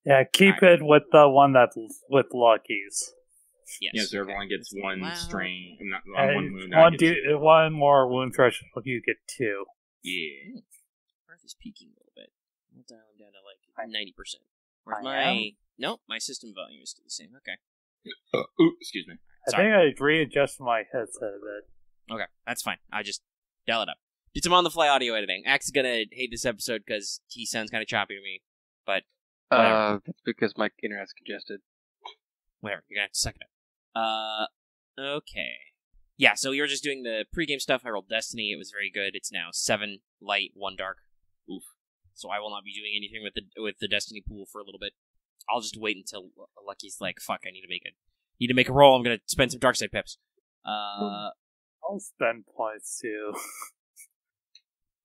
Yeah, keep it with the one that's with Lucky's. Yes. Yeah, so everyone gets one strain, not one wound. One more wound threshold, you get 2. Yeah. Marth is peaking a little bit. We'll dial him down to like 90%. Where's my system volume is still the same. Okay. Excuse me. I think I readjusted my headset a bit. Okay, that's fine. I just dial it up. Did some on-the-fly audio editing. Axe is gonna hate this episode because he sounds kind of choppy to me, but whatever. That's because my internet's congested. Whatever, you're gonna have to suck it up. Okay. Yeah, so you were just doing the pregame stuff. I rolled Destiny. It was very good. It's now 7 light, 1 dark. Oof. So I will not be doing anything with the Destiny pool for a little bit. I'll just wait until Lucky's like, fuck, I need to make a roll. I'm gonna spend some dark side pips. I'll spend points too.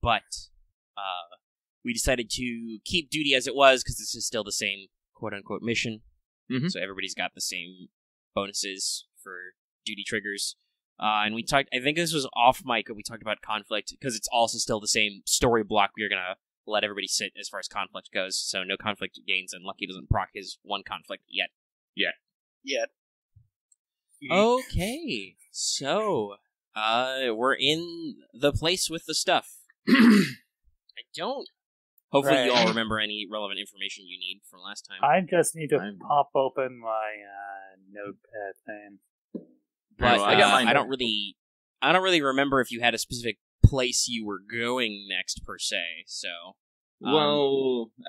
But we decided to keep duty as it was because this is still the same quote-unquote mission. Mm-hmm. So everybody's got the same bonuses for duty triggers. And we talked, I think this was off mic, we talked about conflict because it's also still the same story block we are going to let everybody sit as far as conflict goes. So no conflict gains, and Lucky doesn't proc his 1 conflict yet. Okay, so we're in the place with the stuff. Hopefully you all remember any relevant information you need from last time. I just need to pop open my notepad thing. But I don't really remember if you had a specific place you were going next per se. So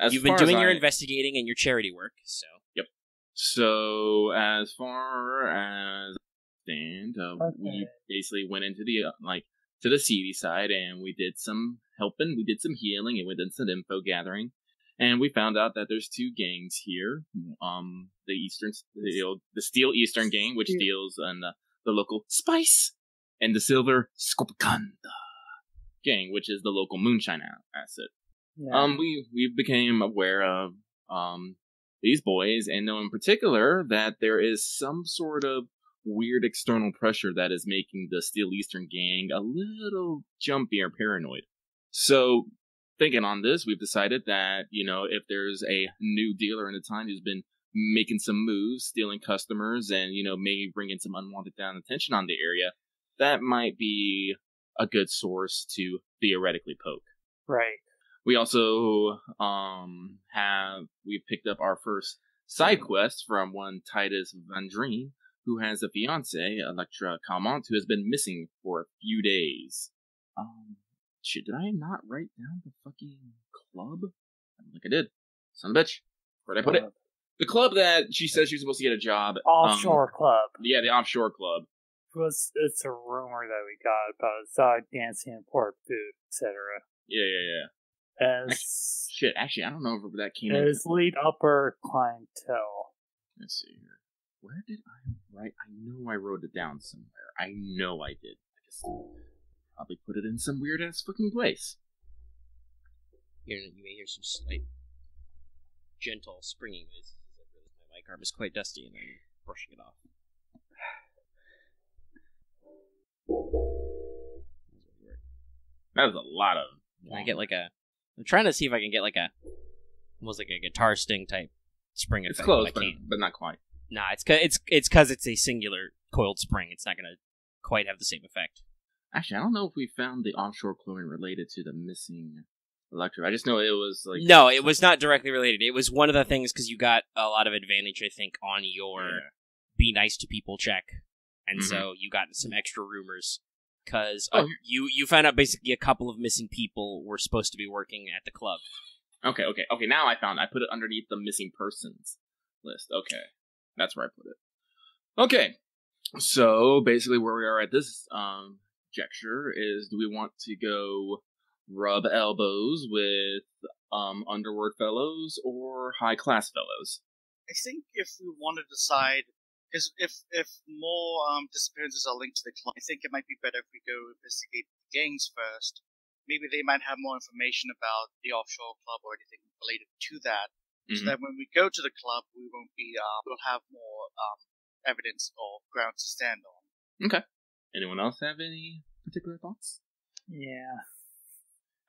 as you've been doing your investigating and your charity work. So yep. So as far as we basically went into the to the seedy side, and we did some helping, we did some healing, and we did some info gathering, and we found out that there's 2 gangs here. The Steel Eastern gang, which deals in the local spice, and the Silver Scopacanda gang, which is the local moonshine asset. Yeah. We became aware of these boys, and know in particular that there is some sort of weird external pressure that is making the Steel Eastern gang a little jumpy or paranoid. So, thinking on this, we've decided that, if there's a new dealer in the town who's been making some moves, stealing customers, and, maybe bringing some unwanted down attention on the area, that might be a good source to theoretically poke. Right. We also we've picked up our first side quest from one Titus Vandrine, who has a fiancée, Electra Calmont, who has been missing for a few days. Shit, did I not write down the fucking club? I don't think I did. Son of a bitch. Where'd I put it? The club that she says she's supposed to get a job. Offshore club. Yeah, the offshore club. It's a rumor that we got about dancing and port food, etc. Yeah. Actually, I don't know if that came in. As lead upper clientele. Let's see here. Where did I write? I know I wrote it down somewhere. I know I did. I just probably put it in some weird-ass fucking place. You may hear some slight, gentle springing noises. My mic arm is quite dusty, and I'm brushing it off. That was a lot of... Can I get I'm trying to see if I can get almost like a guitar sting type spring effect. It's close, but not quite. Nah, it's because it's a singular coiled spring. It's not going to quite have the same effect. Actually, I don't know if we found the offshore cloning related to the missing Electra. I just know it was No, it was not directly related. It was one of the things because you got a lot of advantage, I think, on your be nice to people check. And so you got some extra rumors. Because you found out basically a couple of missing people were supposed to be working at the club. Okay, now I found it. I put it underneath the missing persons list. Okay. That's where I put it. Okay. So, basically where we are at this juncture is, do we want to go rub elbows with underworld fellows or high-class fellows? I think if we want to decide... Because if more disappearances are linked to the club, I think it might be better if we go investigate the gangs first. Maybe they might have more information about the offshore club or anything related to that. Mm-hmm. So that when we go to the club, we won't be, we'll have more evidence or ground to stand on. Okay. Anyone else have any particular thoughts? Yeah.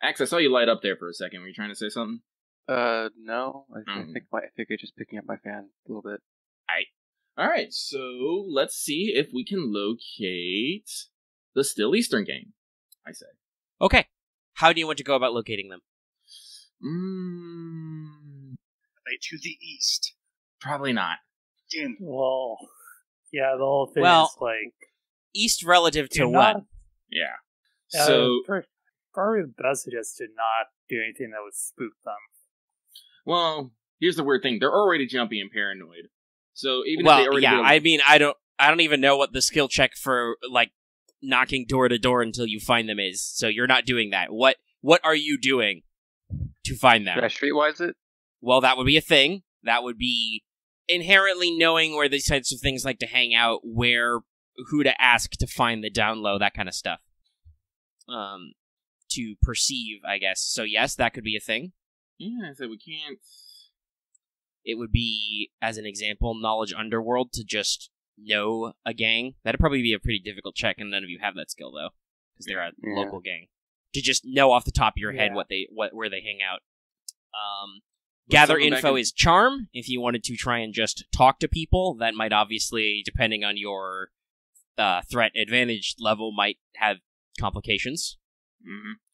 Axe, I saw you light up there for a second. Were you trying to say something? No. I think it's just picking up my fan a little bit. Alright, so let's see if we can locate the Still Eastern game, I say. Okay. How do you want to go about locating them? Right to the east. Probably not. Damn. Well, yeah, the whole thing Well, is like... East relative to do what? not- Yeah. uh, So, probably the best is just to not do anything that would spook them. well, here's the weird thing. They're already jumpy and paranoid. So even if they Well, already yeah, did I mean, I don't even know what the skill check for, like, knocking door to door until you find them is, so you're not doing that. What are you doing to find them? Should I streetwise it? Well, that would be a thing. That would be inherently knowing where these types of things like to hang out, who to ask to find the down low, that kind of stuff. To perceive, I guess. So yes, that could be a thing. Yeah, I said we can't... It would be, as an example, knowledge underworld to just know a gang. That'd probably be a pretty difficult check, and none of you have that skill though, because they're a local gang. To just know off the top of your head where they hang out. Gather info is charm. If you wanted to try and just talk to people, that might obviously, depending on your threat advantage level, might have complications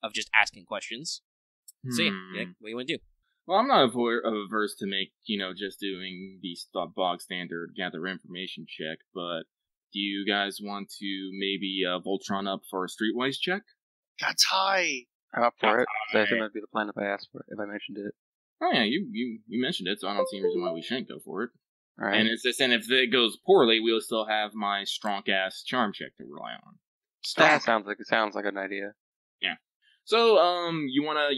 of just asking questions. So yeah, what do you want to do? Well, I'm not averse to make, just doing the bog standard gather information check, but do you guys want to maybe Voltron up for a streetwise check? That's high. I'm up for it. I think that'd be the plan if I mentioned it. Oh yeah, you mentioned it, so I don't see any reason why we shouldn't go for it. All right. And if it goes poorly, we'll still have my strong ass charm check to rely on. That sounds like an idea. Yeah. So you wanna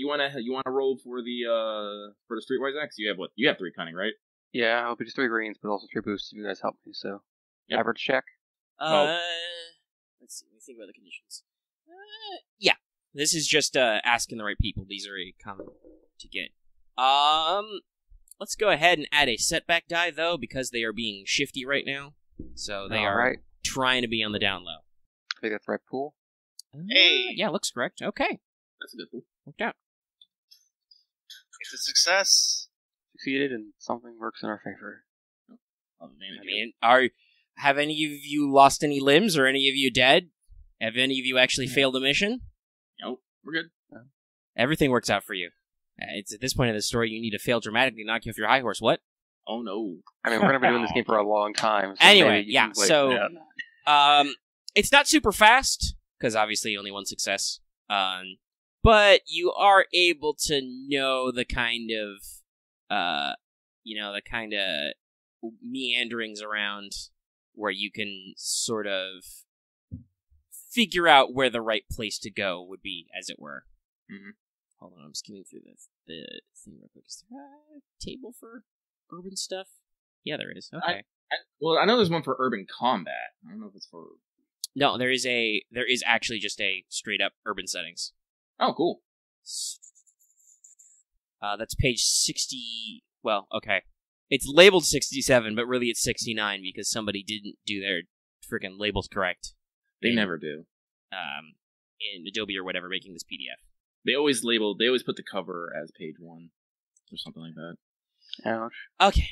roll for the streetwise axe? You have what? You have 3 cunning, right? Yeah, I'll be just 3 greens, but also 3 boosts if you guys help me. So Yep. average check. Let's see. Let me think about the conditions. Yeah, this is just asking the right people. These are a common to get. Let's go ahead and add a setback die though, because they are being shifty right now. So they are trying to be on the down low. I think that's the right pool. Hey! Yeah, looks correct. Okay, That's a good pool. worked out. It's a success. Succeeded, and something works in our favor. I'll advantage I you. mean, have any of you lost any limbs, or any of you dead? Have any of you actually failed a mission? Nope, we're good. Everything works out for you. It's at this point in the story you need to fail dramatically, knock you off your high horse. What? Oh no. I mean, we're gonna be doing this game for a long time. So Anyway, maybe you yeah. can, like, So, it's not super fast because obviously only one success. But you are able to know the kind of, meanderings around where you can sort of figure out where the right place to go would be, as it were. Mm-hmm. Hold on, I'm skimming through the thing real quick. Is there a table for urban stuff? Yeah, there is. Okay. I know there's one for urban combat. I don't know if it's for... No, there is actually just a straight up urban settings. Oh, cool. That's page 60. Well, okay. It's labeled 67, but really it's 69 because somebody didn't do their freaking labels correct. They never do. In Adobe or whatever, making this PDF. They always put the cover as page 1 or something like that. Ouch. Okay,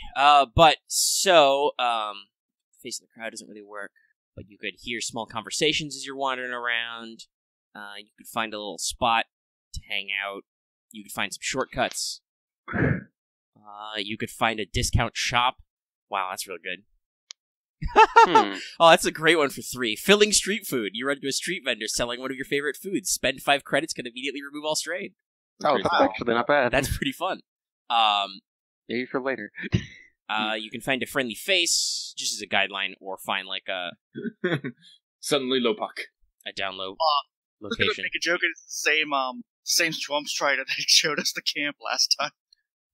facing the crowd doesn't really work, but you could hear small conversations as you're wandering around. You could find a little spot to hang out. You could find some shortcuts. You could find a discount shop. Wow, that's real good. Oh, that's a great one for 3. Filling street food. You run into a street vendor selling one of your favorite foods. Spend 5 credits, can immediately remove all strain. Oh, that's actually not bad. That's pretty fun. Maybe for later. You can find a friendly face, just as a guideline, or find like a Suddenly Lopak. a down low I was gonna location. make a joke. It's the same Swamp Strider that showed us the camp last time.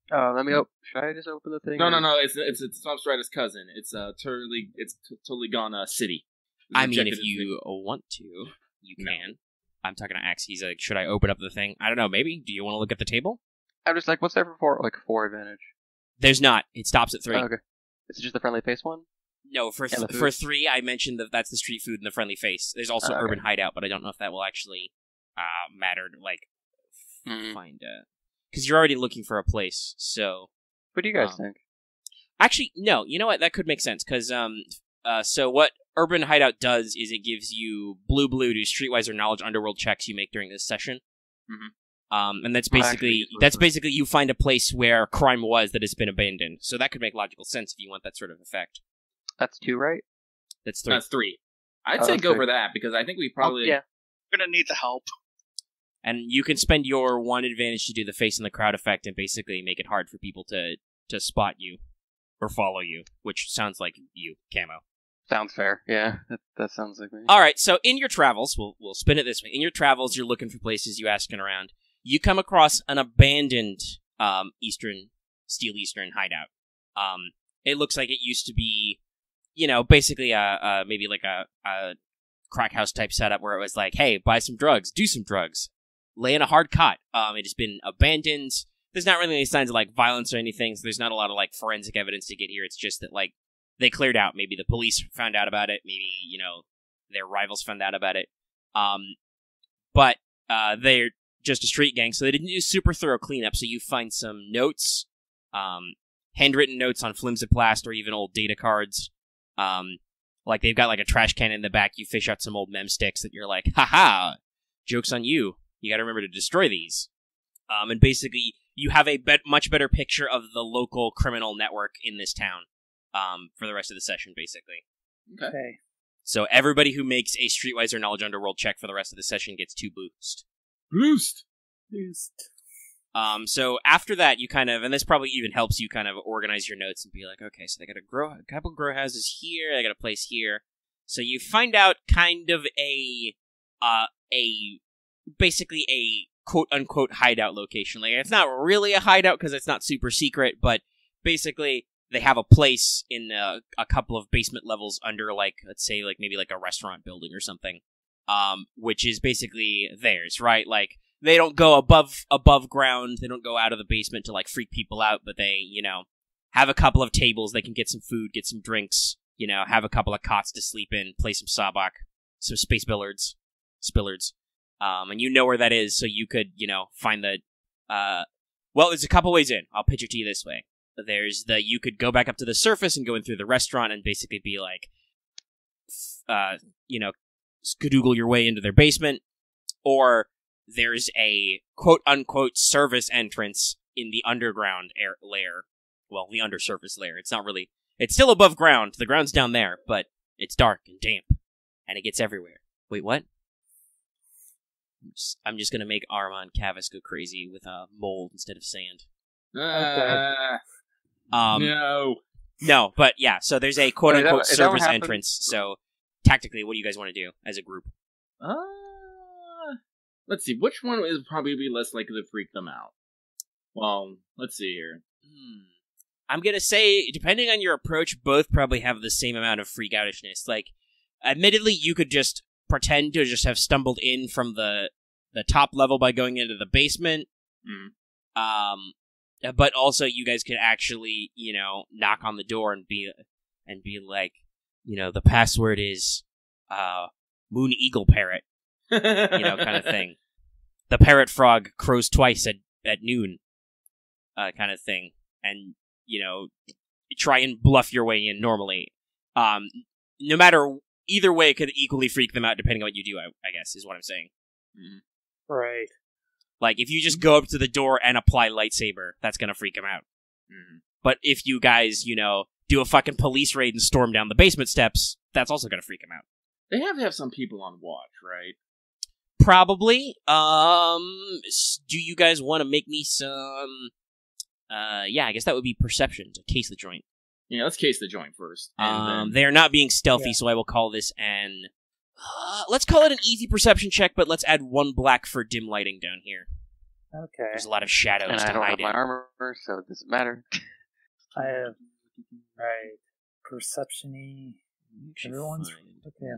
Let me open. Should I just open the thing? No. It's Swamp Strider's cousin. It's totally gone city. I mean, if you want to, you can. I'm talking to Axe. He's like, should I open up the thing? I don't know. Maybe. Do you want to look at the table? I'm just like, what's there for 4 advantage? There's not. It stops at 3. Oh, okay. Is it just the friendly face one? No, for 3, I mentioned that's the street food and the friendly face. There's also urban hideout, but I don't know if that will actually matter to find. because you're already looking for a place. So, what do you guys think? Actually, no. You know what? That could make sense because so what Urban Hideout does is it gives you blue to streetwise or knowledge underworld checks you make during this session. Mm-hmm. And that's basically you find a place where crime was that has been abandoned. So that could make logical sense if you want that sort of effect. That's 2, right? That's 3. That's 3. I'd say go for that because I think we probably We're gonna need the help. And you can spend your 1 advantage to do the face in the crowd effect and basically make it hard for people to spot you or follow you, which sounds like you, Camo. Sounds fair. Yeah, that sounds like me. All right, so in your travels, we'll spin it this way. In your travels, you're looking for places, you asking around. You come across an abandoned Steel Eastern hideout. It looks like it used to be, basically maybe like a crack house type setup where it was like, hey, buy some drugs, do some drugs, lay in a hard cot. It has been abandoned. There's not really any signs of like violence or anything, so there's not a lot of like forensic evidence to get here. It's just that like they cleared out. Maybe the police found out about it. Maybe their rivals found out about it. But they're just a street gang, so they didn't do super thorough cleanup. So you find some notes, handwritten notes on flimsiplast or even old data cards. Like they've got like a trash can in the back. You fish out some old mem sticks that you're like, haha, joke's on you. You got to remember to destroy these. And basically, you have a much better picture of the local criminal network in this town for the rest of the session, basically. Okay. So everybody who makes a Streetwise or Knowledge Underworld check for the rest of the session gets 2 boost. Boost. So after that, you kind of, and this probably even helps you kind of organize your notes and be like, okay, so they got a couple grow houses here, they got a place here. So you find out kind of basically a quote-unquote hideout location. Like, it's not really a hideout because it's not super secret, but basically they have a place in a couple of basement levels under, like, let's say, like, maybe like a restaurant building or something, which is basically theirs, right? Like, they don't go above ground, they don't go out of the basement to, like, freak people out, but they, have a couple of tables, they can get some food, get some drinks, have a couple of cots to sleep in, play some sabak, some space spillards. And you know where that is, so you could, find the, well, there's a couple ways in. I'll pitch it to you this way. You could go back up to the surface and go in through the restaurant and basically be like, skadoogle your way into their basement, or there's a quote-unquote service entrance in the underground layer. Well, the undersurface layer. It's not really, it's still above ground. The ground's down there, but it's dark and damp, and it gets everywhere. Wait, what? I'm just gonna make Aramaa and Kavis go crazy with mold instead of sand. No, but yeah. So there's a quote unquote service entrance. So tactically, what do you guys want to do as a group? Let's see. Which one is probably be less likely to freak them out? Well, let's see here. I'm gonna say, depending on your approach, both probably have the same amount of freak outishness. Like, admittedly, you could just pretend to just have stumbled in from the top level by going into the basement. But also you guys could actually, knock on the door and be like, the password is Moon Eagle Parrot, kind of thing. The parrot frog crows twice at noon, kind of thing. And, try and bluff your way in normally. No matter either way, it could equally freak them out depending on what you do, I guess, is what I'm saying. Right. Like, if you just go up to the door and apply lightsaber, that's gonna freak them out. But if you guys, do a fucking police raid and storm down the basement steps, that's also gonna freak them out. They have to have some people on watch, right? Probably. Do you guys want to make me some... yeah, I guess that would be perception to case the joint. Yeah, let's case the joint first. They're not being stealthy, so I will call this an... let's call it an easy perception check, but let's add 1 black for dim lighting down here. Okay. There's a lot of shadows and to I don't hide have in. my armor, so it doesn't matter. I have... Right. Perception-y. Everyone's... Okay.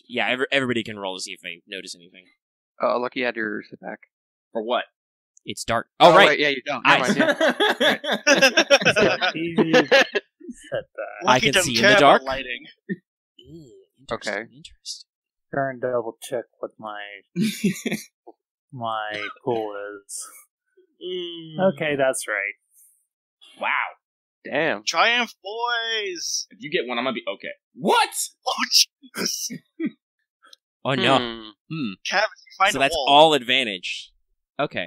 Yeah, everybody can roll to see if they notice anything. Oh, lucky you had your sit back. For what? It's dark. Oh, right. Yeah, you don't. Never mind, yeah. Easy. Set that. I can see in the dark. Lighting. Interesting. Okay. Interesting. Try and double check what my pool is. Okay, that's right. Wow. Damn. Triumph, boys! If you get one, I'm gonna be okay. What? Oh, Jesus! Oh no. Kavis, you find So a that's wall. all advantage. Okay.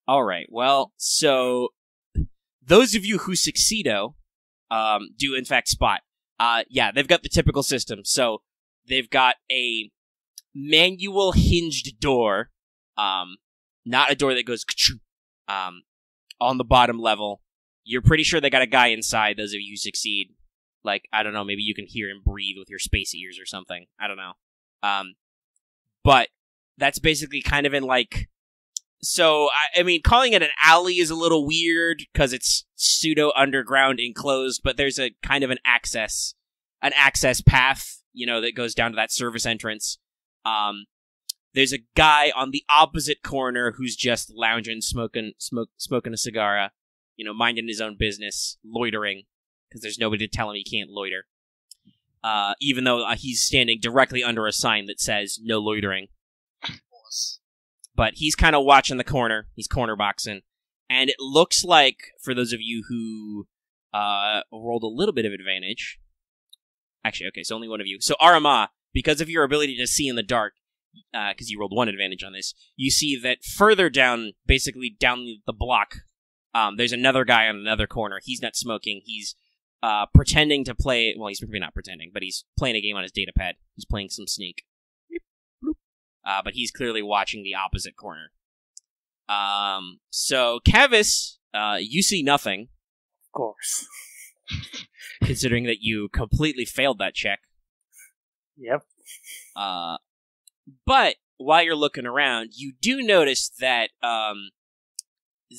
All right. Well, so those of you who succeedo do in fact spot. Yeah, they've got the typical system. So they've got a manual hinged door, not a door that goes on the bottom level. You're pretty sure they got a guy inside, those of you who succeed. Like, I don't know, maybe you can hear him breathe with your space ears or something. I don't know. But that's basically kind of in like... So, I mean, calling it an alley is a little weird because it's pseudo-underground enclosed, but there's a kind of an access path, that goes down to that service entrance. There's a guy on the opposite corner who's just lounging, smoking a cigar, minding his own business, loitering, because there's nobody to tell him he can't loiter. Even though he's standing directly under a sign that says, no loitering. But he's kind of watching the corner. He's corner boxing. And it looks like, for those of you who rolled a little bit of advantage... Actually, okay, so only one of you. So Aramaa, because of your ability to see in the dark, because you rolled one advantage on this, you see that further down, basically down the block, there's another guy on another corner. He's not smoking. He's pretending to play... Well, he's probably not pretending, but he's playing a game on his datapad. He's playing some Sneak. But he's clearly watching the opposite corner. So, Kavis, you see nothing. Of course. Considering that you completely failed that check. Yep. But, while you're looking around, you do notice that,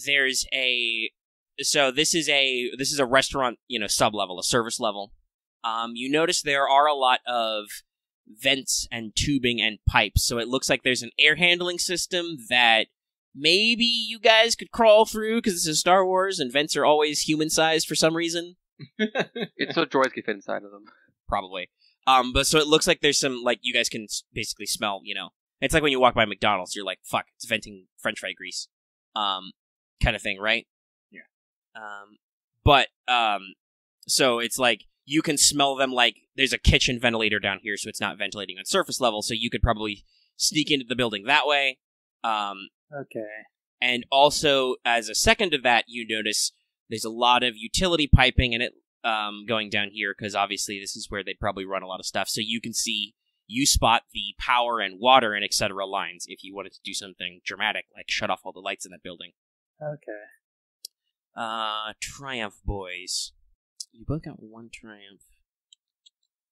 there's a... So, this is a restaurant, sub-level, a service level. You notice there are a lot of vents and tubing and pipes, so it looks like there's an air handling system that maybe you guys could crawl through because this is Star Wars and vents are always human-sized for some reason. It's so droids can fit inside of them. Probably. But so it looks like there's some, like, you guys can basically smell, it's like when you walk by McDonald's, you're like, fuck, it's venting french fry grease. Kind of thing, right? Yeah. So it's like, you can smell them like there's a kitchen ventilator down here, so it's not ventilating on surface level, so you could probably sneak into the building that way. Okay. And also, as a second to that, you notice there's a lot of utility piping in it going down here, because obviously this is where they'd probably run a lot of stuff, so you spot the power and water and etc. lines if you wanted to do something dramatic, like shut off all the lights in that building. Okay. Triumph boys. You both got one triumph.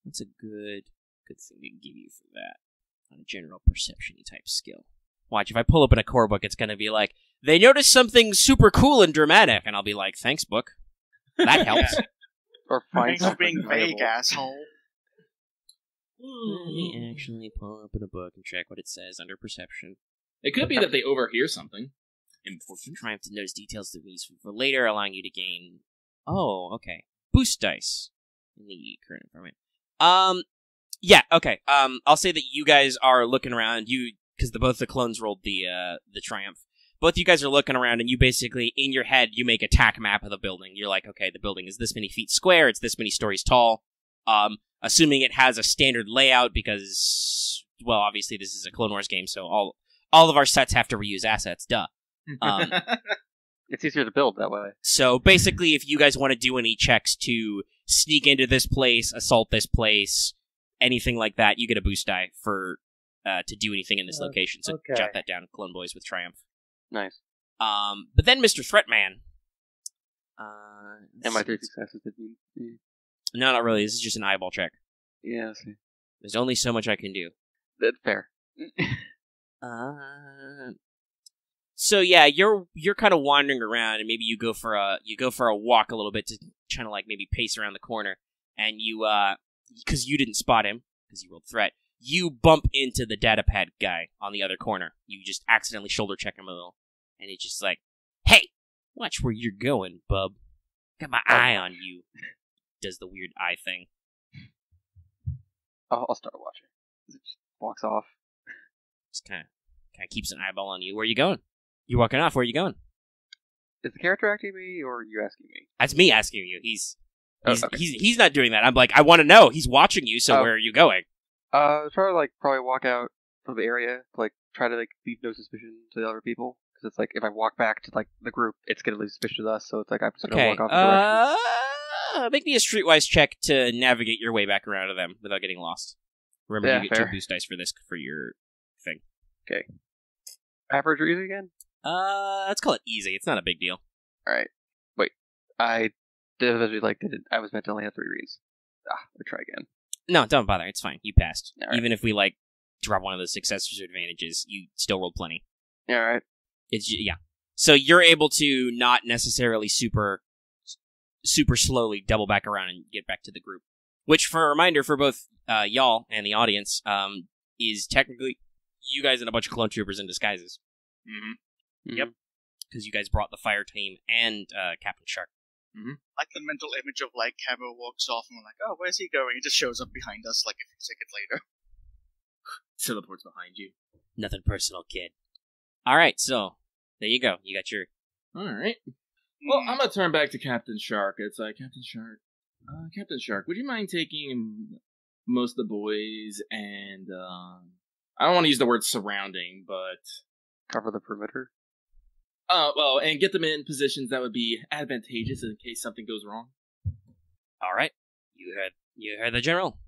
That's a good thing to give you for that. On a general perception-y type skill. Watch, if I pull up in a core book, it's gonna be like, they noticed something super cool and dramatic, and I'll be like, thanks, book. That helps. Or find Thanks for being vague, valuable. asshole. Let me actually pull up in a book and check what it says under perception. It could be that they overhear something. Important triumph to notice details that be useful for later, allowing you to gain... Oh, okay. Boost dice in the current environment. Yeah, okay. I'll say that you guys are looking around. Because both the clones rolled the triumph. Both you guys are looking around, and you basically, in your head, you make a tack map of the building. You're like, okay, the building is this many feet square. It's this many stories tall. Assuming it has a standard layout, because, well, obviously this is a Clone Wars game, so all of our sets have to reuse assets. Duh. It's easier to build that way. So basically, if you guys want to do any checks to sneak into this place, assault this place, anything like that, you get a boost die for to do anything in this location. So okay. jot that down, Clone Boys with Triumph. Nice. But then Mr. Threatman. And my 3 successes did you? No, not really. This is just an eyeball check. Yeah, I see. There's only so much I can do. That's fair. So yeah, you're kind of wandering around, and maybe you go for a walk a little bit to try to like maybe pace around the corner, and you because you didn't spot him because you rolled threat, you bump into the datapad guy on the other corner. You just accidentally shoulder check him a little, and he's just like, "Hey, watch where you're going, bub. Got my eye on you." Does the weird eye thing. I'll start watching. It just walks off. Just kind of keeps an eyeball on you. Where are you going? You walking off? Where are you going? Is the character asking me, or are you asking me? That's me asking you. He's okay. not doing that. I'm like, I want to know. He's watching you, so where are you going? Probably walk out from the area, try to leave no suspicion to the other people. Because it's like, if I walk back to the group, it's gonna leave suspicion to us. So it's like I'm just gonna walk off the direction. Make me a streetwise check to navigate your way back around to them without getting lost. Remember, you get 2 boost dice for this for your thing. Okay. Average or easy again? Let's call it easy. It's not a big deal. All right. Wait, I I was meant to only have 3 reads. We'll try again. No, don't bother. It's fine. You passed. Right. Even if we drop one of the successors or advantages, you still rolled plenty. All right. Yeah. So you're able to not necessarily super slowly double back around and get back to the group. Which, for a reminder for both y'all and the audience, is technically you guys and a bunch of clone troopers in disguises. Mm-hmm. Yep. Because you guys brought the fire team and Captain Shark. Mm-hmm. Like the mental image of Camo walks off and we're like, oh, where's he going? He just shows up behind us a few seconds later. Teleports behind you. Nothing personal, kid. Alright, so there you go. You got your... Alright. Well, I'm gonna turn back to Captain Shark. It's like, Captain Shark, would you mind taking most of the boys and, I don't want to use the word surrounding, but... Cover the perimeter? And get them in positions that would be advantageous in case something goes wrong. Alright. You heard the general.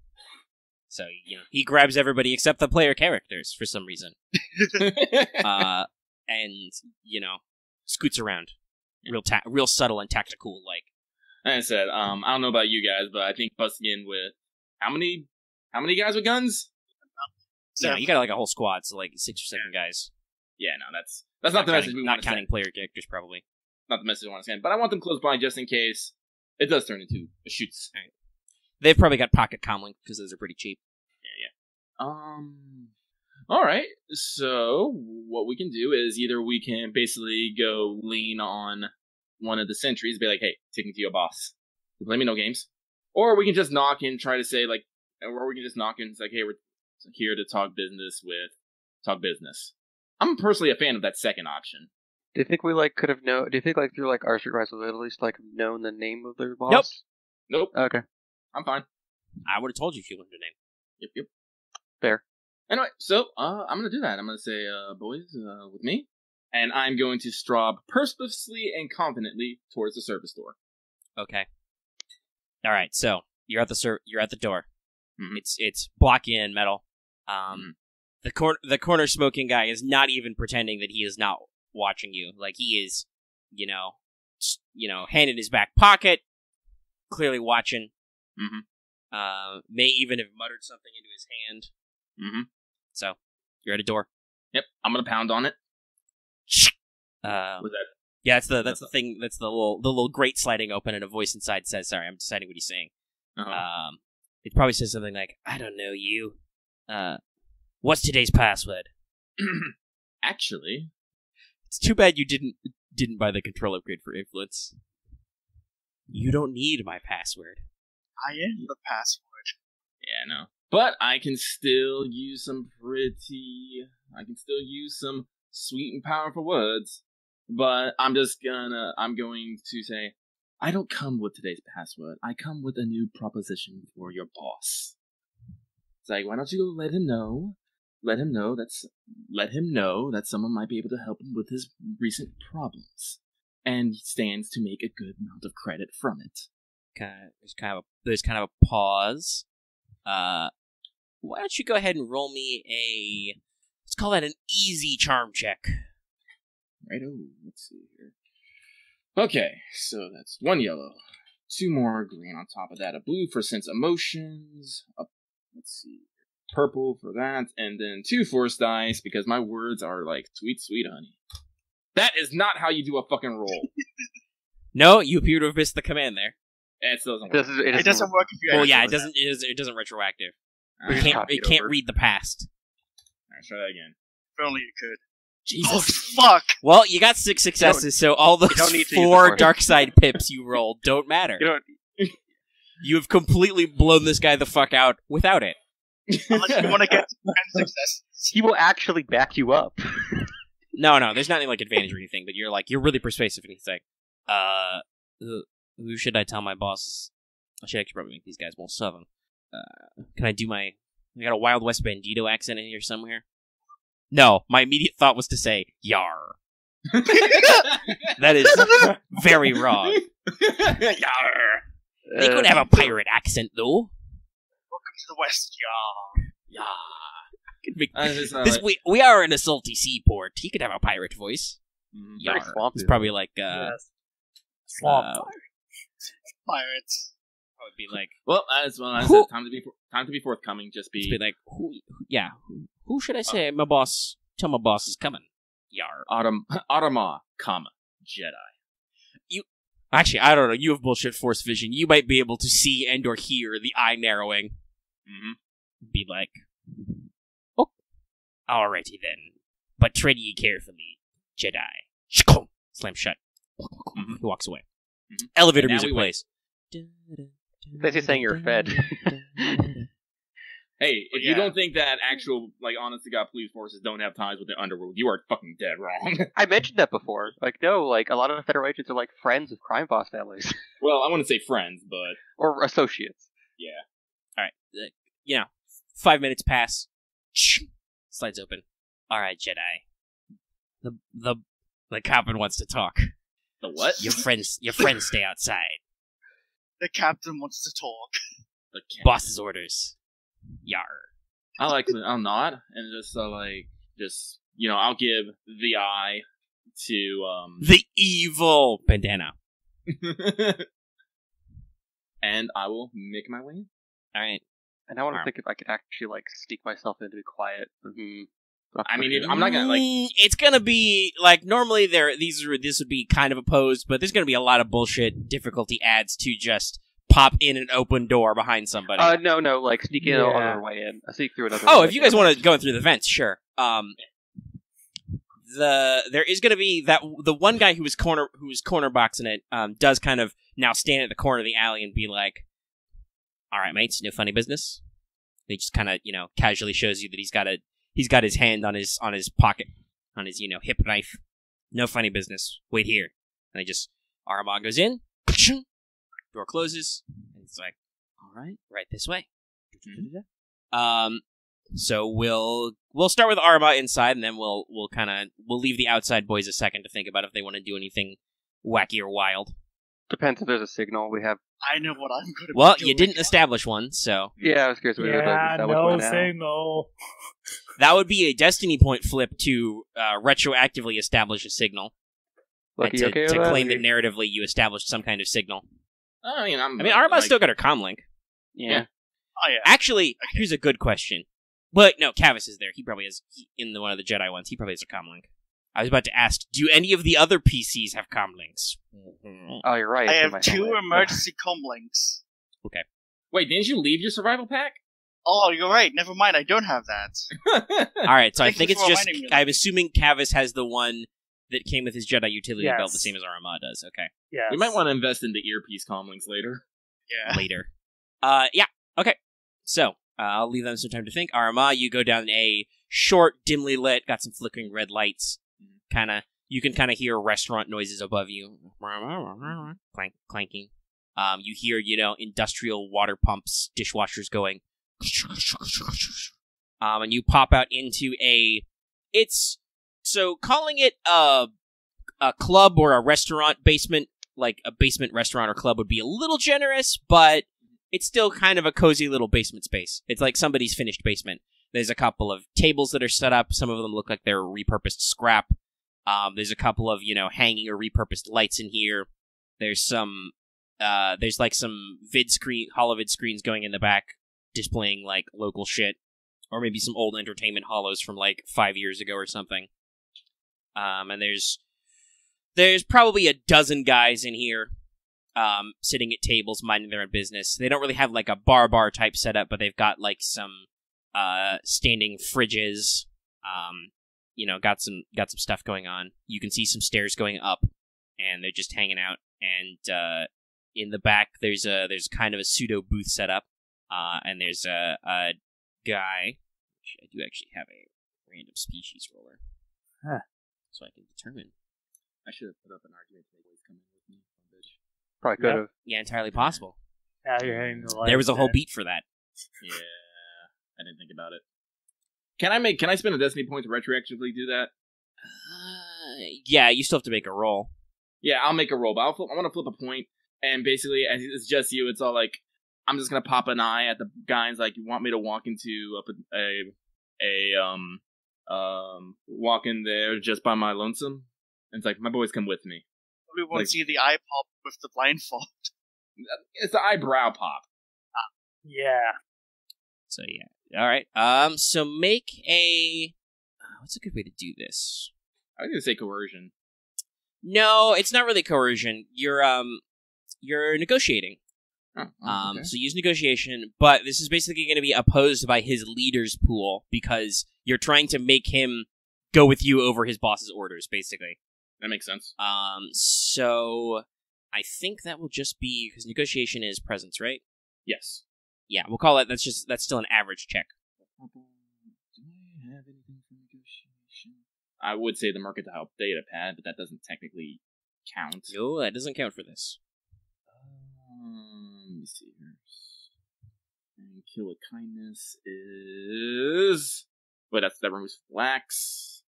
So, he grabs everybody except the player characters for some reason. And, scoots around. Real subtle and tactical, like I said, I don't know about you guys, but I think busting in with how many guys with guns? You got a whole squad, so 6 or 7 guys. Yeah, no, that's not the message we want to send. Not counting player characters, probably. Not the message we want to send, but I want them close by just in case it does turn into a shoots. Right. They've probably got pocket comlink because those are pretty cheap. Yeah. All right. So what we can do is either we can basically go lean on one of the sentries, be like, "Hey, take me to your boss. Let me know games," or we can just knock and try to say or we can just knock and it's like, "Hey, we're here to talk business." I'm personally a fan of that second option. Do you think we could have known? Do you think through our streetwise we would at least known the name of their boss? Nope. Okay. I'm fine. I would have told you if you learned your name. Yep. Fair. Anyway, so I'm gonna do that. I'm gonna say, boys, with me, and I'm going to strob purposefully and confidently towards the service door. Okay. All right. So you're at the door. Mm-hmm. It's blocky and metal. The corner smoking guy is not even pretending that he is not watching you. He is, hand in his back pocket, clearly watching. Mm-hmm. May even have muttered something into his hand. Mm-hmm. So you're at a door. Yep, I'm gonna pound on it. Was that? Yeah, that's the thing. That's the little grate sliding open, and a voice inside says, "Sorry, I'm deciding what he's saying." Uh-huh. It probably says something like, "I don't know you. What's today's password?" Actually, it's too bad you didn't buy the control upgrade for influence. You don't need my password. I am the password. Yeah, no. But I can still use some sweet and powerful words. But I'm going to say, I don't come with today's password. I come with a new proposition for your boss. It's like, why don't you go let him know that someone might be able to help him with his recent problems. And he stands to make a good amount of credit from it. There's kind of a pause. Why don't you go ahead and roll me let's call that an easy charm check. Righto, let's see here. Okay, so that's 1 yellow, 2 more green on top of that, a blue for sense emotions, let's see, purple for that, and then 2 force dice because my words are sweet, sweet honey. That is not how you do a fucking roll. No, you appear to have missed the command there. It still doesn't work. It doesn't work if you. Well, yeah, it doesn't retroactive. It can't read the past. Alright, try that again. If only you could. Jesus. Oh, fuck! Well, you got 6 successes, so all those 4 dark side pips you rolled don't matter. You have completely blown this guy the fuck out without it. Unless you want to get some kind of success. He will actually back you up. No, there's nothing like advantage or anything, but you're really persuasive, and he's like, who should I tell my boss? I should actually probably make these guys more southern. Can I do I got a Wild West Bandito accent in here somewhere? No, my immediate thought was to say, yar. That is very wrong. Yarr. They could have a pirate accent, though. Welcome to the West, y'all. We are in a salty seaport. He could have a pirate voice. Very Yar. swampy. It's probably like, Swamp Pirates. I would be like, well, as I said, time to be forthcoming. Just be like, who should I say? My boss. Tell my boss is coming. Yar. Aramaa, Jedi. Actually, I don't know. You have bullshit force vision. You might be able to see and or hear the eye narrowing. Mm-hmm. Be like, oh, alrighty then. But tread ye carefully, Jedi. Slam shut. Mm-hmm. He walks away. Mm-hmm. Elevator music plays. Basically saying you're fed. Hey, if you don't think that actual, honest to God police forces don't have ties with the underworld, you are fucking dead wrong. I mentioned that before. No, a lot of the Federal agents are friends of crime boss families. Well, I wouldn't say friends, but... Or associates. Yeah. Alright, 5 minutes pass. Slides open. Alright, Jedi. The captain wants to talk. The what? Your friends stay outside. The captain wants to talk. Boss's orders. Yar. I'll nod, and I'll give the eye to, the evil bandana. And I will make my way in. Alright. And I want to think if I could actually, sneak myself in to be quiet. I mean, I'm not gonna, it's gonna be, normally this would be kind of opposed, but there's gonna be a lot of bullshit difficulty adds to just pop in an open door behind somebody. No, sneak in on our way in. I sneak through another Oh, if you guys want to go through the vents, sure. There is gonna be the one guy who was corner boxing it, does kind of now stand at the corner of the alley and be like, alright mates, no funny business. And he just kinda, casually shows you that he's got his hand on his pocket, on his, hip knife. No funny business. Wait here. And Aramaa goes in, door closes, and it's like, alright, right this way. So we'll start with Aramaa inside, and then we'll leave the outside boys a second to think about if they want to do anything wacky or wild. Depends if there's a signal. We have. I know what I'm going to. Well, you didn't establish one, so yeah, I was curious. No signal. That would be a destiny point flip to retroactively establish a signal. Lucky, to okay claim that narratively you established some kind of signal. I mean, Aramaa's still got her comlink. Yeah. Oh yeah. Actually, here's a good question. But no, Kavis is there. He probably has in one of the Jedi ones. He probably has a comlink. I was about to ask, do any of the other PCs have comlinks? Oh, you're right. I have 2 emergency comlinks. Okay. Wait, didn't you leave your survival pack? Oh, you're right. Never mind. I don't have that. All right, so I Thank think you it's for just. reminding me. I'm assuming Kavis has the one that came with his Jedi utility Yes. belt, the same as Aramaa does. Okay. Yes. We might want to invest in the earpiece comlinks later. Yeah. Later. Yeah. Okay. So I'll leave them some time to think. Aramaa, you go down a short, dimly lit, got some flickering red lights. You can kind of hear restaurant noises above you, clanking. You hear, industrial water pumps, dishwashers going. And you pop out into calling it a club or a restaurant basement, like a basement restaurant or club would be a little generous, but it's still kind of a cozy little basement space. It's like somebody's finished basement. There's a couple of tables that are set up. Some of them look like they're repurposed scrap. There's a couple of, hanging or repurposed lights in here. There's some hollow vid screens going in the back, displaying, local shit. Or maybe some old entertainment hollows from, 5 years ago or something. And there's probably a dozen guys in here, sitting at tables, minding their own business. They don't really have, a bar type setup, but they've got, some, standing fridges, got some stuff going on. You can see some stairs going up, and they're just hanging out. And in the back, there's kind of a pseudo booth set up, and there's a guy. I do actually have a random species roller. Huh. so I can determine. I should have put up an argument to make boys come in with me, bitch. Probably could have. Yeah, entirely possible. Now you're hitting the light. There was a whole beat for that. Yeah, I didn't think about it. Can I spend a destiny point to retroactively do that? Yeah, you still have to make a roll. Yeah, I'll make a roll, but I want to flip a point, and basically, as it's just you, it's all like, I'm just gonna pop an eye at the guy and like, you want me to walk into walk in there just by my lonesome? And it's like, my boys come with me. We won't see the eye pop with the blindfold. It's the eyebrow pop. Yeah. So yeah. Alright. So make a... what's a good way to do this? I was gonna say coercion. No, it's not really coercion. You're negotiating. Oh, okay. So use negotiation, but this is basically going to be opposed by his leader's pool because you're trying to make him go with you over his boss's orders, basically. That makes sense. So I think that will just be because negotiation is presence, right? Yes. Yeah, we'll call it. That's still an average check. Do I have anything for negotiation? I would say the mercantile data pad, but that doesn't technically count. No, that doesn't count for this. Let me see here. And kill with kindness is... Wait, that removes blacks.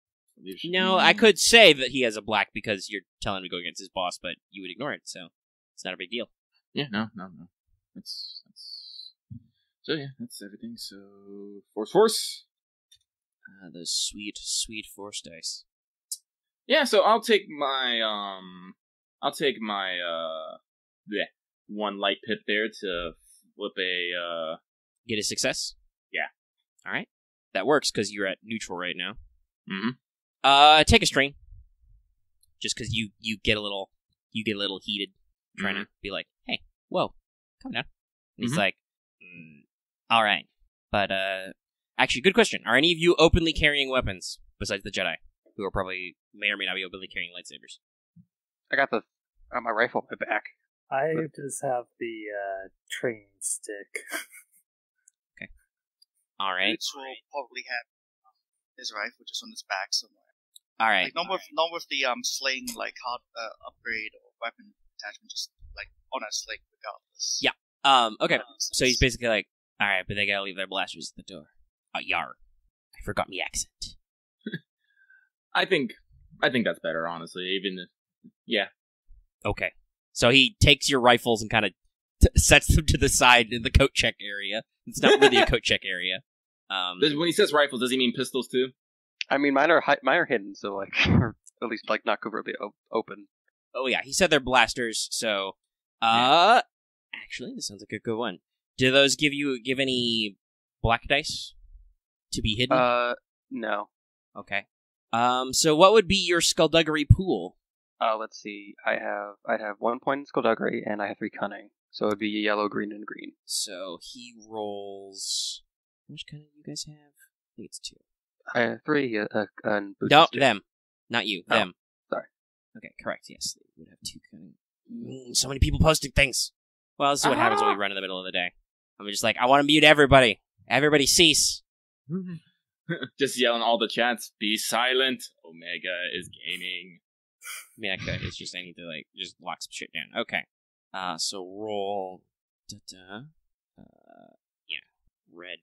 No, I could say that he has a black because you're telling him to go against his boss, but you would ignore it, so it's not a big deal. Yeah, no. That's... So yeah, that's everything. So force. Those sweet force dice. Yeah, so I'll take my one light pip there to flip a Get a success? Yeah. Alright. That works because you're at neutral right now. Mm-hmm. Take a strain. Just because you get a little heated, trying to be like, hey, whoa, calm down. And he's like, alright. But actually, good question. Are any of you openly carrying weapons besides the Jedi, who are probably may or may not be openly carrying lightsabers? I got my rifle on my back. I just have the training stick. Okay. All right. Which will probably have his rifle just on his back somewhere. All right. Like, not with the sling like hard upgrade or weapon attachment, just like on a sling regardless. Yeah. Okay. So he's basically like, all right, but they gotta leave their blasters at the door. Yar. I forgot me accent. I think that's better, honestly. Yeah. Okay. So he takes your rifles and kind of sets them to the side in the coat check area. It's not really a coat check area. When he says rifles, does he mean pistols too? I mean, mine are hidden, so like, or at least like not covertly open. Oh yeah, he said they're blasters. So, Yeah. Actually, this sounds like a good one. Do those give any black dice to be hidden? No. Okay. So what would be your skullduggery pool? Let's see. I'd have 1 point in skullduggery, and I have 3 cunning. So it'd be yellow, green, and green. So he rolls. How much cunning do you guys have? I think it's 2. I have 3. And Boots No, is 2. them, not you. Oh, them. sorry. Okay, correct. Yes, they would have 2 cunning. So many people posting things. Well, this is what happens when we run in the middle of the day. I'm just like, I want to mute everybody. Everybody cease. Just yelling all the chats. Be silent. Omega is gaming. I mean, I could. It's just I need to like just lock some shit down. Okay. So roll. Yeah. Red,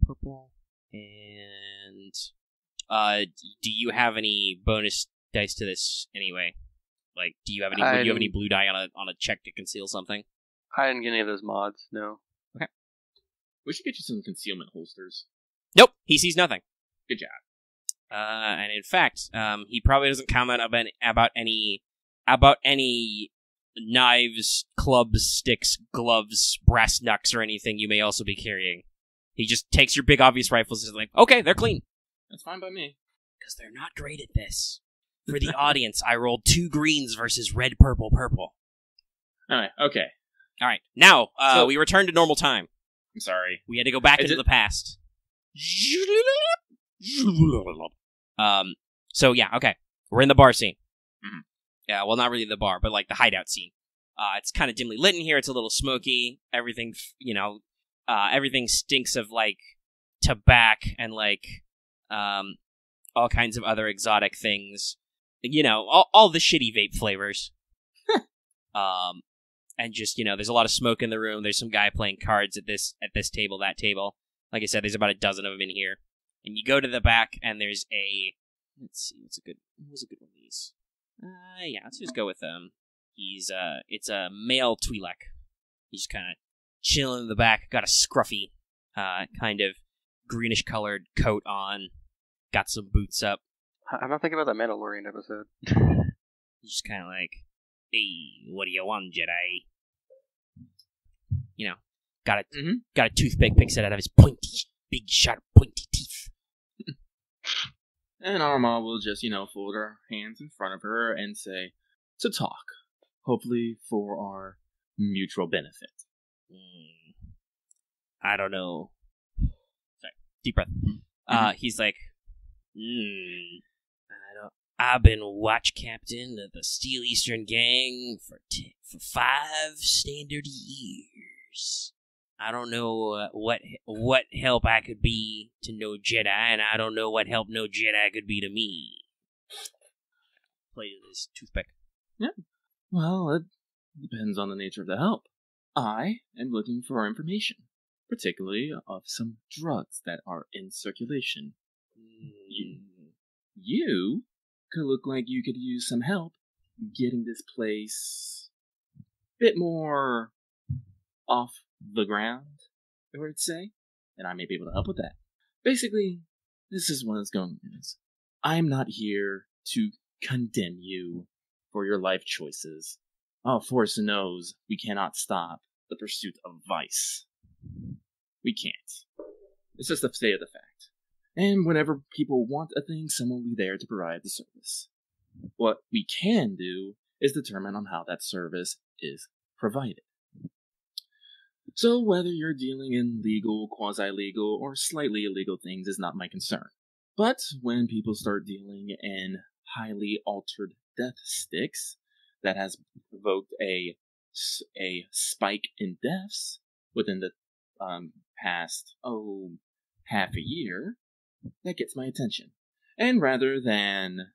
purple, and do you have any bonus dice to this anyway? Like, do you have any? Would you have any blue die on a check to conceal something? I didn't get any of those mods. No. Okay. We should get you some concealment holsters. Nope. He sees nothing. Good job. And in fact, he probably doesn't comment about any knives, clubs, sticks, gloves, brass knucks, or anything you may also be carrying. He just takes your big obvious rifles and is like, okay, they're clean. That's fine by me. Because they're not great at this. For the audience, I rolled 2 greens versus red, purple, purple. Alright, okay. Alright, now, we return to normal time. I'm sorry. We had to go back into the past. So yeah, okay. We're in the bar scene. Mm-hmm. Yeah, well, not really the bar, but like the hideout scene. It's kind of dimly lit in here. It's a little smoky. Everything, everything stinks of like tobacco and like, all kinds of other exotic things. You know, all the shitty vape flavors. And just, you know, there's a lot of smoke in the room. There's some guy playing cards at this table, that table. Like I said, there's about a dozen of them in here. And you go to the back, and there's a... Let's see, what was a good one of these? Yeah, let's just go with it's a male Twi'lek. He's kind of chilling in the back, got a scruffy, kind of greenish-colored coat on, got some boots up. I'm not thinking about that Mandalorian episode. He's just kind of like, hey, what do you want, Jedi? You know, got a toothpick, picks it out of his big, sharp, pointy teeth. And Aramaa will just, you know, fold her hands in front of her and say, to talk. Hopefully for our mutual benefit. I don't know. Sorry, deep breath. He's like, I've been watch captain of the Steel Eastern Gang for 5 standard years. I don't know what help I could be to no Jedi, and I don't know what help no Jedi could be to me. Play this toothpick. Yeah. Well, it depends on the nature of the help. I am looking for information, particularly of some drugs that are in circulation. You could look like you could use some help getting this place a bit more off the ground, I would say, and I may be able to help with that. Basically, this is what it's going is. I'm not here to condemn you for your life choices. Our force knows we cannot stop the pursuit of vice. We can't. It's just a state of the fact. And whenever people want a thing, someone will be there to provide the service. What we can do is determine on how that service is provided. So whether you're dealing in legal, quasi-legal, or slightly illegal things is not my concern. But when people start dealing in highly altered death sticks that has provoked a spike in deaths within the past, half a year, that gets my attention. And rather than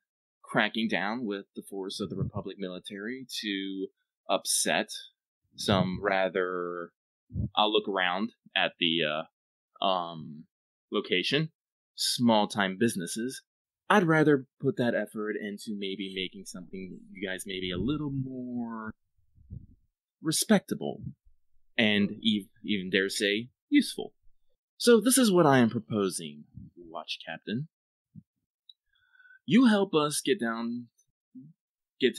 cracking down with the force of the Republic military to upset some rather... I'll look around at the location, small-time businesses. I'd rather put that effort into maybe making something you guys maybe a little more respectable and even dare say useful. So this is what I am proposing, Watch Captain. You help us get to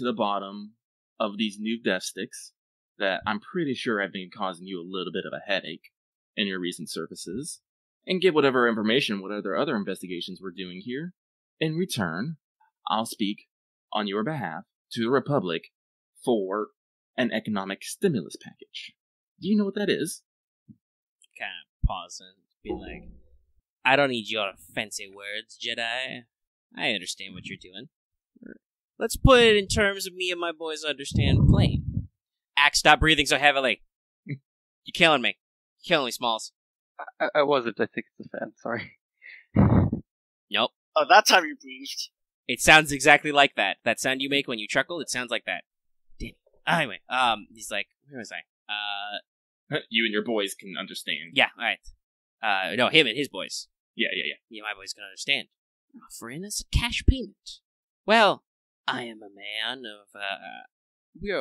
the bottom of these new death sticks that I'm pretty sure have been causing you a little bit of a headache in your recent services, and get whatever information, whatever other investigations we're doing here. In return, I'll speak on your behalf to the Republic for an economic stimulus package. Do you know what that is? Kind of pause and be like, I don't need your fancy words, Jedi. I understand what you're doing. Let's put it in terms of me and my boys understand plain. Axe, stop breathing so heavily. You're killing me. You're killing me, Smalls. I wasn't. I think it's a fan. Sorry. Nope. Oh, that time you breathed. It sounds exactly like that. That sound you make when you chuckle, it sounds like that. Damn. Anyway, he's like, where was I? You and your boys can understand. Yeah, alright. No, him and his boys. Yeah. Yeah, my boys can understand. Offering us a cash payment. Well, I am a man of, we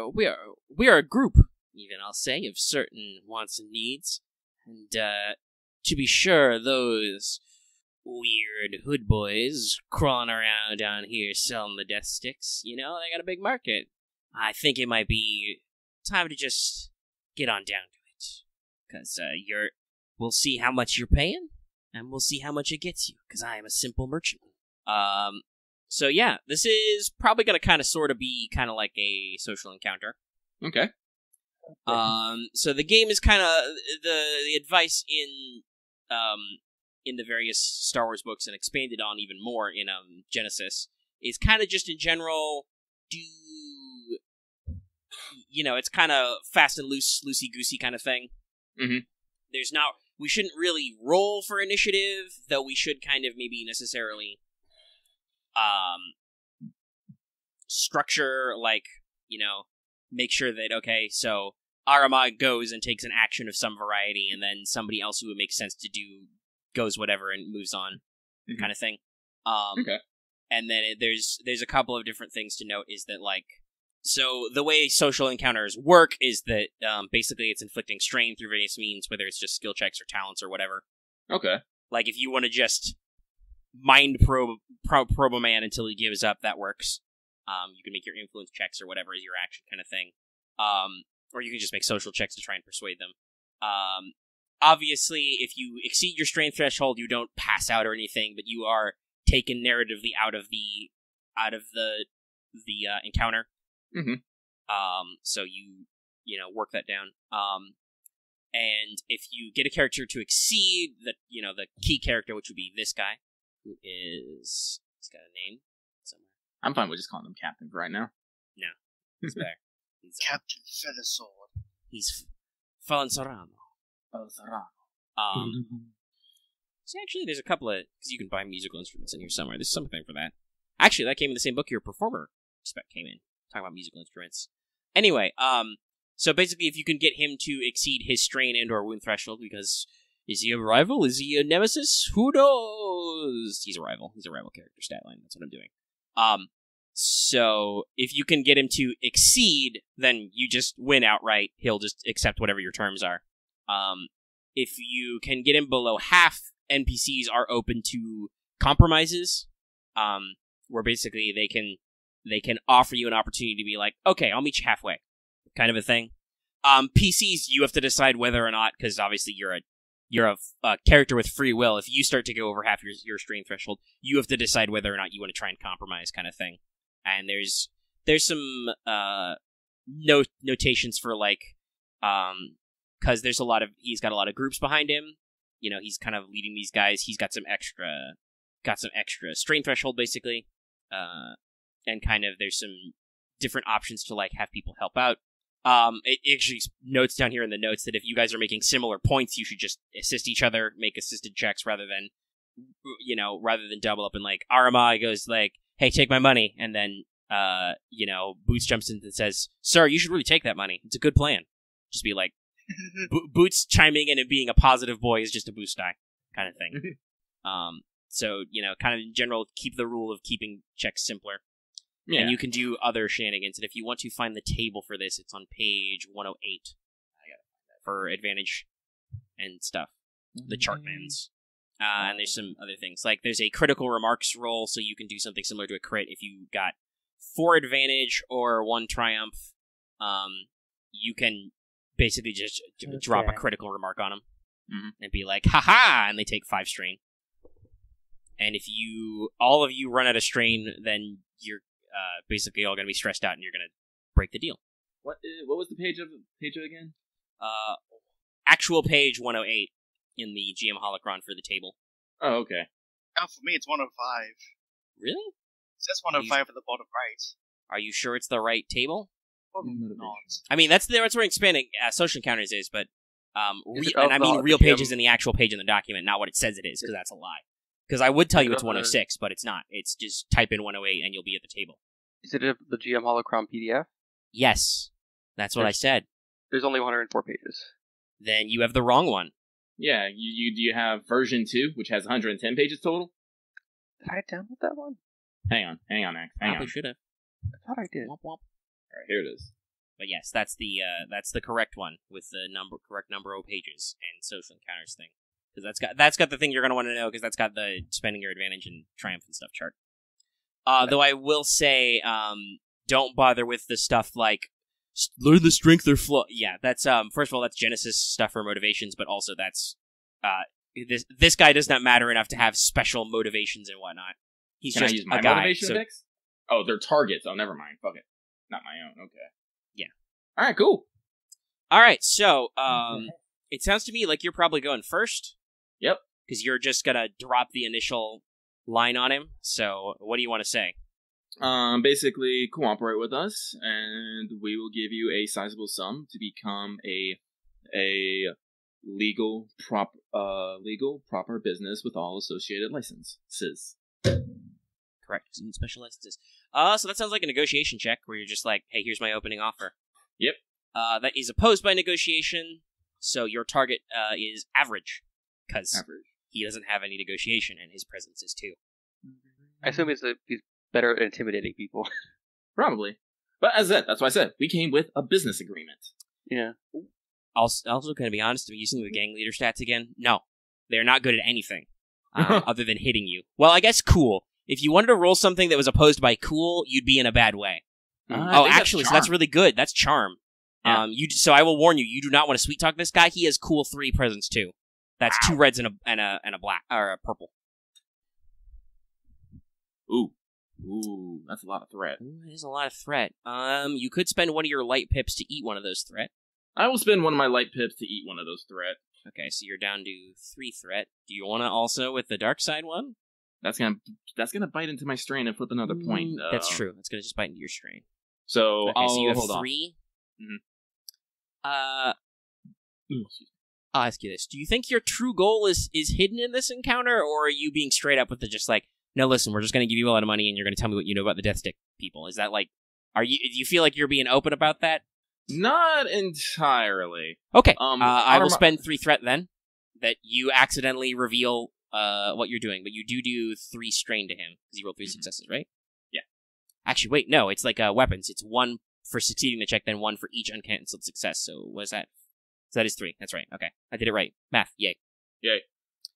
are a group, even I'll say, of certain wants and needs. And, to be sure, those weird hood boys crawling around down here selling the death sticks, you know, they got a big market. I think it might be time to just get on down to it. Because, we'll see how much you're paying, and we'll see how much it gets you, because I am a simple merchant. So yeah, this is probably going to kind of sort of be kind of like a social encounter. Okay. So the game is kind of the advice in the various Star Wars books and expanded on even more in Genesis is kind of just in general it's kind of fast and loose, loosey-goosey kind of thing. Mm-hmm. We shouldn't really roll for initiative, though we should kind of maybe necessarily structure, like, make sure that, okay, so Aramaa goes and takes an action of some variety, and then somebody else who it makes sense to do goes whatever and moves on, kind of thing. Okay. And then there's a couple of different things to note is that, like, so the way social encounters work is that basically it's inflicting strain through various means, whether it's just skill checks or talents or whatever. Okay. Like, if you want to just mind probe a man until he gives up, that works. You can make your influence checks or whatever as your action kind of thing. Or you can just make social checks to try and persuade them. Obviously, if you exceed your strain threshold, you don't pass out or anything, but you are taken narratively out of the encounter. So you work that down. And if you get a character to exceed the key character, which would be this guy, he's got a name somewhere. I'm fine with just calling him Captain for right now. No, he's better. He's Captain Feathersword. He's Falanzarano. So actually, there's a couple of, because you can buy musical instruments in here somewhere. There's something for that. Actually, that came in the same book your performer spec came in, talking about musical instruments. Anyway, so basically, if you can get him to exceed his strain and/or wound threshold, because is he a rival? Is he a nemesis? Who knows? He's a rival. He's a rival character stat line. That's what I'm doing. So if you can get him to exceed, then you just win outright. He'll just accept whatever your terms are. If you can get him below half, NPCs are open to compromises, where basically they can offer you an opportunity to be like, okay, I'll meet you halfway, kind of a thing. PCs, you have to decide whether or not, because obviously you're a character with free will. If you start to go over half your strain threshold, you have to decide whether or not you want to try and compromise, kind of thing. And there's some notations for, like, because he's got a lot of groups behind him. He's kind of leading these guys. He's got some extra strain threshold, basically. And kind of there's some different options to, like, have people help out. It actually notes down here in the notes that if you guys are making similar points, you should just assist each other, make assisted checks rather than double up. And, like, Aramaa goes like, hey, take my money. And then, Boots jumps in and says, sir, you should really take that money. It's a good plan. Just be like, Boots chiming in and being a positive boy is just a boost die kind of thing. So, kind of in general, keep the rule of keeping checks simpler. Yeah. And you can do other shenanigans. And if you want to find the table for this, it's on page 108. I gotta find that for advantage and stuff. The Chartmans. And there's some other things. Like, there's a critical remarks roll, so you can do something similar to a crit. If you got 4 advantage or 1 triumph, you can basically just drop a critical remark on them. And be like, haha! And they take 5 strain. And if all of you run out of strain, then you're basically all going to be stressed out and you're going to break the deal. What was the page of again? Actual page 108 in the GM holocron for the table. Oh, okay. Oh, for me it's 105. Really? It says 105 at the bottom right. Are you sure it's the right table? Probably not. I mean, that's where expanding social encounters is, but real pages in the actual page in the document, not what it says it is, because that's a lie. Because I would tell you it's 106, but it's not. It's just type in 108 and you'll be at the table. Is it the GM Holocron PDF? Yes. That's what I said. There's only 104 pages. Then you have the wrong one. Yeah, you have version 2, which has 110 pages total? Did I download that one? Hang on, Max. Hang on. Should have. I thought I did. Womp womp. Alright, here it is. But yes, that's the correct one with the correct number of pages and social encounters thing. Because that's got the thing you're going to want to know, because that's got the spending your advantage and triumph and stuff chart. Though I will say, don't bother with the stuff like, learn the strength or flaw. Yeah, that's, first of all, that's Genesis stuff for motivations, but also that's, this guy does not matter enough to have special motivations and whatnot. He's Can just I use my a guy. motivation index? Oh, they're targets. Oh, never mind. Fuck it. Not my own. Okay. Yeah. Alright, cool. Alright, so, it sounds to me like you're probably going first. Yep. Because you're just gonna drop the initial line on him. So, what do you want to say? Basically, cooperate with us, and we will give you a sizable sum to become a legal proper business with all associated licenses. Correct. Special licenses. So that sounds like a negotiation check where you're just like, hey, here's my opening offer. Yep. That is opposed by negotiation, so your target is average, because he doesn't have any negotiation, and his presence is 2. I assume he's better at intimidating people. Probably. But as that's why I said, we came with a business agreement. Yeah. Also going to be honest, I'm using the gang leader stats again. No, they're not good at anything other than hitting you. Well, I guess cool. If you wanted to roll something that was opposed by cool, you'd be in a bad way. Actually, so that's really good. That's charm. Yeah. So I will warn you, you do not want to sweet talk this guy. He has cool 3 presence 2. That's 2 reds and a black or a purple. Ooh, that's a lot of threat. It is a lot of threat. You could spend one of your light pips to eat one of those threat. I will spend one of my light pips to eat one of those threat. Okay, so you're down to 3 threat. Do you want to also with the dark side one? That's gonna bite into my strain and flip another point. That's true. That's gonna just bite into your strain. So okay, so you have hold 3. On. I'll ask you this: do you think your true goal is hidden in this encounter, or are you being straight up with the just like, no, listen, we're just gonna give you a lot of money and you're gonna tell me what you know about the Death Stick people? Is that like, do you feel like you're being open about that? Not entirely. Okay. I will spend 3 threat then. That you accidentally reveal what you're doing, but you do 3 strain to him because you rolled 3 successes, right? Yeah. Actually, wait, no, it's like weapons. It's 1 for succeeding the check, then 1 for each uncancelled success. So what is that? So that is 3. That's right. Okay, I did it right. Math, yay.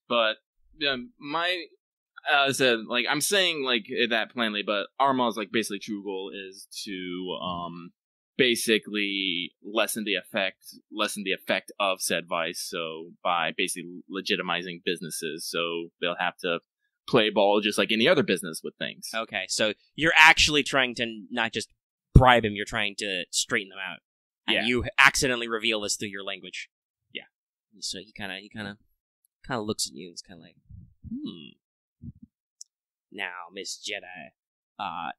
But I said, like, I'm saying like that plainly, but Aramaa's like basically true goal is to basically lessen the effect of said vice. So by basically legitimizing businesses, so they'll have to play ball just like any other business with things. Okay, so you're actually trying to not just bribe him, you're trying to straighten them out. And you accidentally reveal this through your language. Yeah. So he kind of looks at you and is kind of like, Now, Miss Jedi,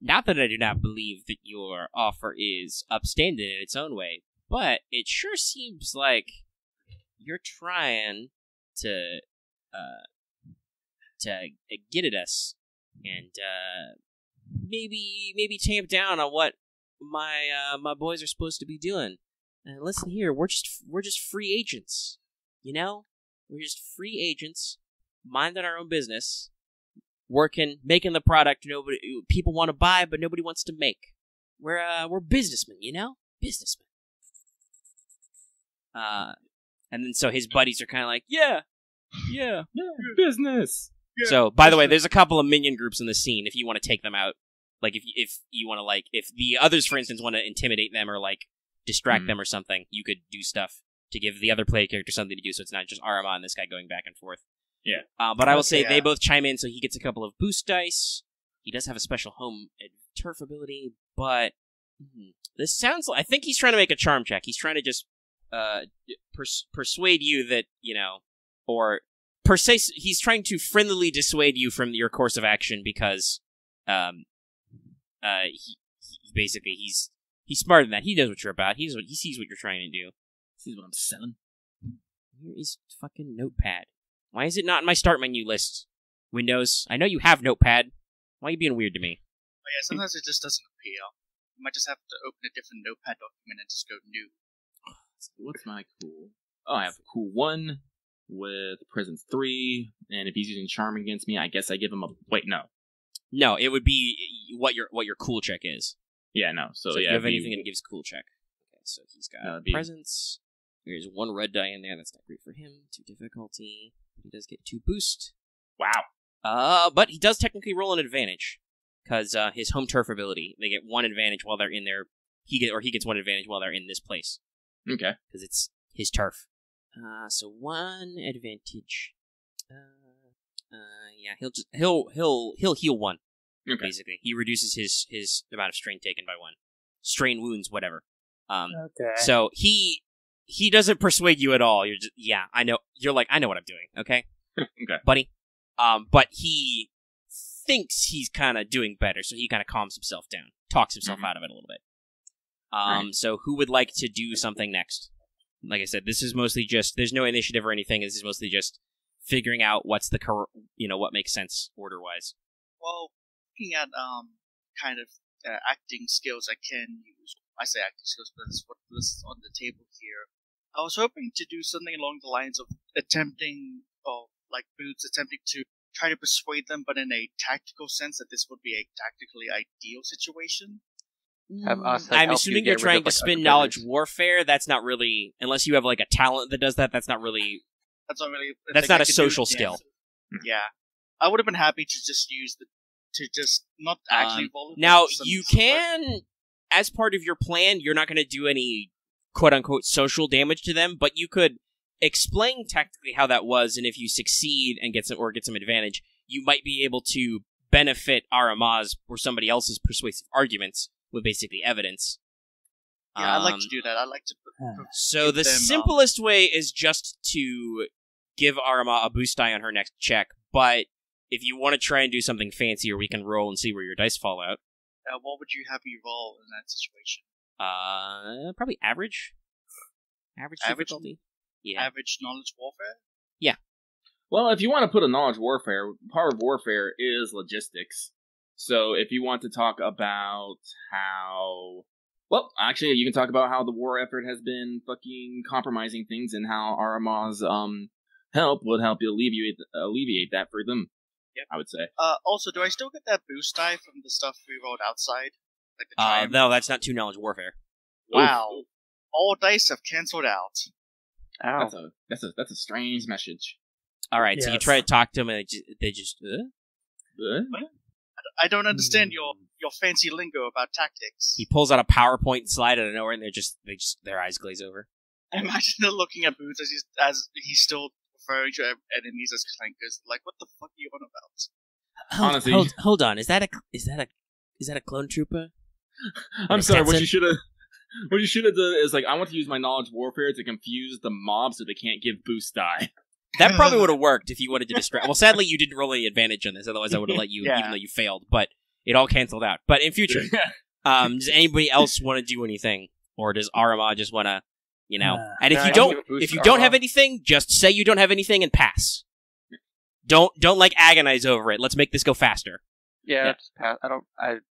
not that I do not believe that your offer is upstanding in its own way, but it sure seems like you're trying to get at us and maybe tamp down on what my boys are supposed to be doing. And listen here, we're just free agents, you know? We're just free agents, minding our own business, working, making the product people want to buy, but nobody wants to make. We're businessmen, you know? Businessmen. And then so his buddies are kind of like, yeah, business. Yeah, so, by the way, there's a couple of minion groups in the scene if you want to take them out. Like, if you want to, like, if the others, for instance, want to intimidate them or, like, distract them or something, you could do stuff to give the other player character something to do, so it's not just Aramaa and this guy going back and forth. Yeah. But I will say they both chime in, so he gets a couple of boost dice. He does have a special home turf ability, but this sounds like... I think he's trying to make a charm check. He's trying to just persuade you that, you know, or... per se, he's trying to friendlily dissuade you from your course of action because... he basically he's smarter than that. He knows what you're about. He sees what you're trying to do. He sees what I'm selling. Here is fucking Notepad. Why is it not in my start menu list? Windows, I know you have Notepad. Why are you being weird to me? Oh yeah, sometimes it just doesn't appear. You might just have to open a different Notepad document and just go new. What's my cool? Oh, I have a cool 1 with presence 3, and if he's using charm against me, I guess I give him a... Wait, no. No, it would be what your cool check is. Yeah, no. So if yeah, you have anything that gives cool check. Okay, so he's got presence. There's 1 red die in there. That's not great for him. 2 difficulty. He does get 2 boost. Wow. But he does technically roll an advantage because his home turf ability. They get 1 advantage while they're in there. He gets 1 advantage while they're in this place. Okay. Because it's his turf. So 1 advantage. Yeah, he'll heal 1. Okay. Basically, he reduces his amount of strain taken by 1. Strain wounds, whatever. Okay. So he doesn't persuade you at all. You're just, yeah, I know. You're like, I know what I'm doing. Okay. Okay. Buddy. But he thinks he's kind of doing better, so he kind of calms himself down, talks himself out of it a little bit. Right. So who would like to do something next? Like I said, this is mostly just, there's no initiative or anything. This is mostly just figuring out what's what makes sense order-wise. Well, looking at kind of acting skills I can use. I say acting skills, but that's what is on the table here. I was hoping to do something along the lines of Boots attempting to try to persuade them, but in a tactical sense, that this would be a tactically ideal situation. I'm assuming you're trying to spin knowledge warfare. That's not really, unless you have like a talent that does that. That's not really. That's not a social skill. Yeah, I would have been happy to just use not actually volunteer. Now you can, as part of your plan, you're not going to do any quote unquote social damage to them, but you could explain tactically how that was, and if you succeed and get some advantage, you might be able to benefit Aramaa's or somebody else's persuasive arguments with basically evidence. Yeah, I'd like to do that. I'd like to. So the simplest way is just to give Aramaa a boost die on her next check, but if you want to try and do something fancier, we can roll and see where your dice fall out. What would you have me roll in that situation? Probably average. Average difficulty. Yeah. Average knowledge warfare? Yeah. Well, if you want to put a knowledge warfare, part of warfare is logistics. So if you want to talk about how... Well, actually, you can talk about how the war effort has been fucking compromising things and how Aramaa's help would help you alleviate that for them. Yep. I would say. Also, do I still get that boost die from the stuff we rolled outside? Like the no, that's not 2 knowledge warfare. Wow. Oof. All dice have cancelled out. Ow. That's a strange message. Alright, so you try to talk to them and they just... I don't understand your fancy lingo about tactics. He pulls out a PowerPoint slide out of nowhere and their eyes glaze over. I imagine they're looking at Boots as he's still referring to enemies as clankers. Like, what the fuck are you on about? Honestly, hold on. Is that a clone trooper? I'm sorry. What you should have done is I want to use my knowledge warfare to confuse the mob so they can't give boost die. That probably would have worked if you wanted to distract. Well, sadly, you didn't roll any advantage on this. Otherwise, I would have let you, even though you failed. But it all canceled out. But in future, does anybody else want to do anything, or does Aramaa just want to, And if you don't have anything, just say you don't have anything and pass. Don't agonize over it. Let's make this go faster. Yeah. Just pass. I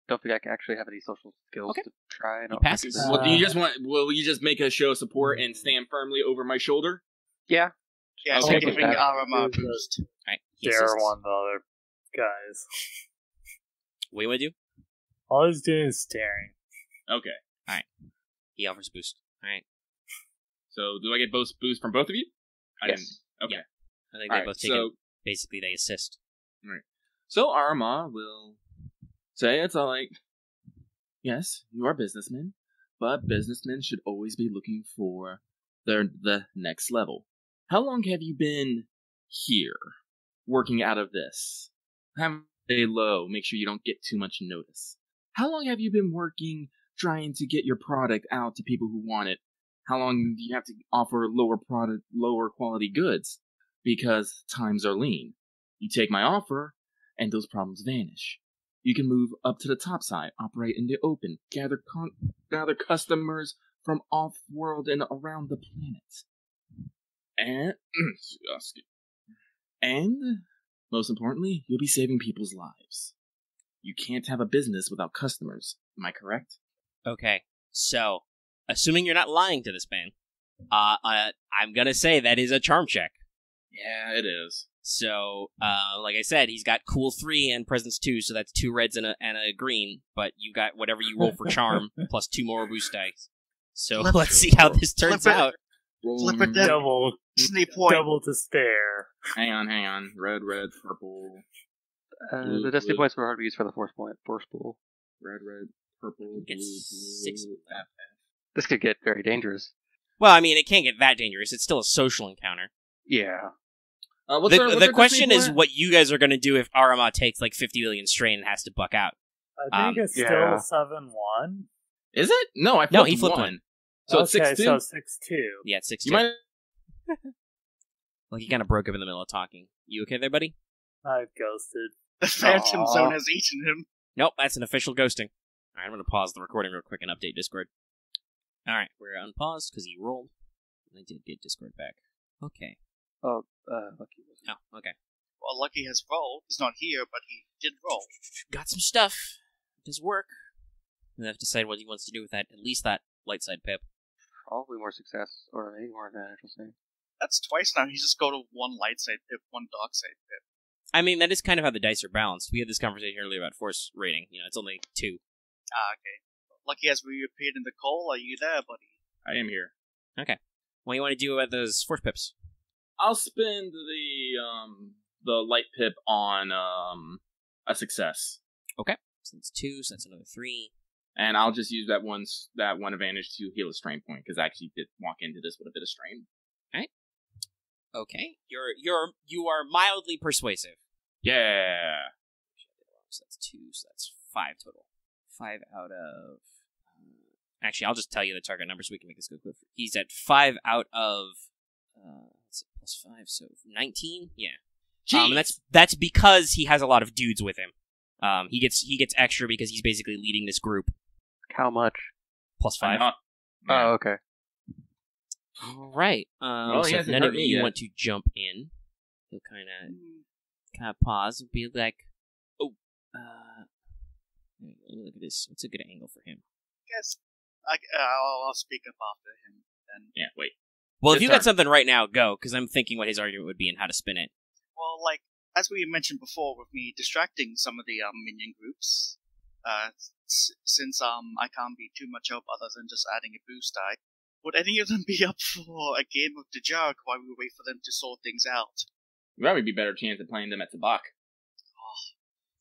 don't think I can actually have any social skills to try. He passes. Well, will you just make a show of support and stand firmly over my shoulder? Yeah. Yeah, so giving Aramaa a boost. Alright. Dare one the other guys. What do you want to do? All he's doing is staring. Okay. Alright. He offers a boost. Alright. So, do I get both boosts from both of you? Yes. Okay. Yeah. I think they both take it. Basically, they assist. Right. So, Aramaa will say it's all yes, you are businessmen, but businessmen should always be looking for the next level. How long have you been here, working out of this? Stay low, make sure you don't get too much notice. How long have you been working, trying to get your product out to people who want it? How long do you have to offer lower quality goods? Because times are lean. You take my offer, and those problems vanish. You can move up to the top side, operate in the open, gather customers from off-world and around the planet. And most importantly, you'll be saving people's lives. You can't have a business without customers. Am I correct? Okay, so assuming you're not lying to this man, I'm gonna say that is a charm check. Yeah, it is. So, like I said, he's got cool 3 and presence 2, so that's 2 reds and a green. But you got whatever you roll for charm plus 2 more boost dice. So let's see how this turns out. Flip it down. Double to spare. Hang on. Red, purple. Blue, the destiny points were hard to use for the force pool. Red, purple, blue, 6. This could get very dangerous. Well, I mean, it can't get that dangerous. It's still a social encounter. Yeah. The question is what you guys are going to do if Aramaa takes 50 million strain and has to buck out. I think it's still 7-1. Is it? No, he flipped one. So it's 6-2? So 6-2. Yeah, it's 6-2. You might... He kind of broke up in the middle of talking. You okay there, buddy? I've ghosted. The Phantom Zone has eaten him. Nope, that's an official ghosting. Alright, I'm going to pause the recording real quick and update Discord. Alright, we're unpaused because he rolled. And I did get Discord back. Okay. Lucky. Oh, okay. Well, Lucky has rolled. He's not here, but he did roll. Got some stuff. Does work. We'll have to decide what he wants to do with that. At least that light side pip. Probably more success, or maybe more advantage, we'll say. That's twice now. He's just go to one light side pip, one dark side pip. I mean, that is kind of how the dice are balanced. We had this conversation earlier about force rating. It's only 2. Okay. Lucky has reappeared in the coal. Are you there, buddy? I am here. Okay. What do you want to do about those force pips? I'll spend the light pip on a success. Okay. So that's 2, so that's another 3. And I'll just use that one advantage to heal a strain point, because I actually did walk into this with a bit of strain. Alright. Okay. You are mildly persuasive. Yeah. So that's 2, so that's 5 total. 5 out of... Actually, I'll just tell you the target number so we can make this go quick. He's at 5 out of... plus 5, so 19? Yeah. And that's because he has a lot of dudes with him. He gets extra because he's basically leading this group. How much? Plus 5. Oh, okay. Alright. So if none of you want to jump in, he'll kind of pause and be like, look at this. What's a good angle for him? Yes. I'll speak up after him then. Yeah, wait. Well, if you got something right now, go, because I'm thinking what his argument would be and how to spin it. Well, as we mentioned before, with me distracting some of the minion groups, since I can't be too much help other than just adding a boost die, would any of them be up for a game of the jug while we wait for them to sort things out? That would be a better chance of playing them at Sabak.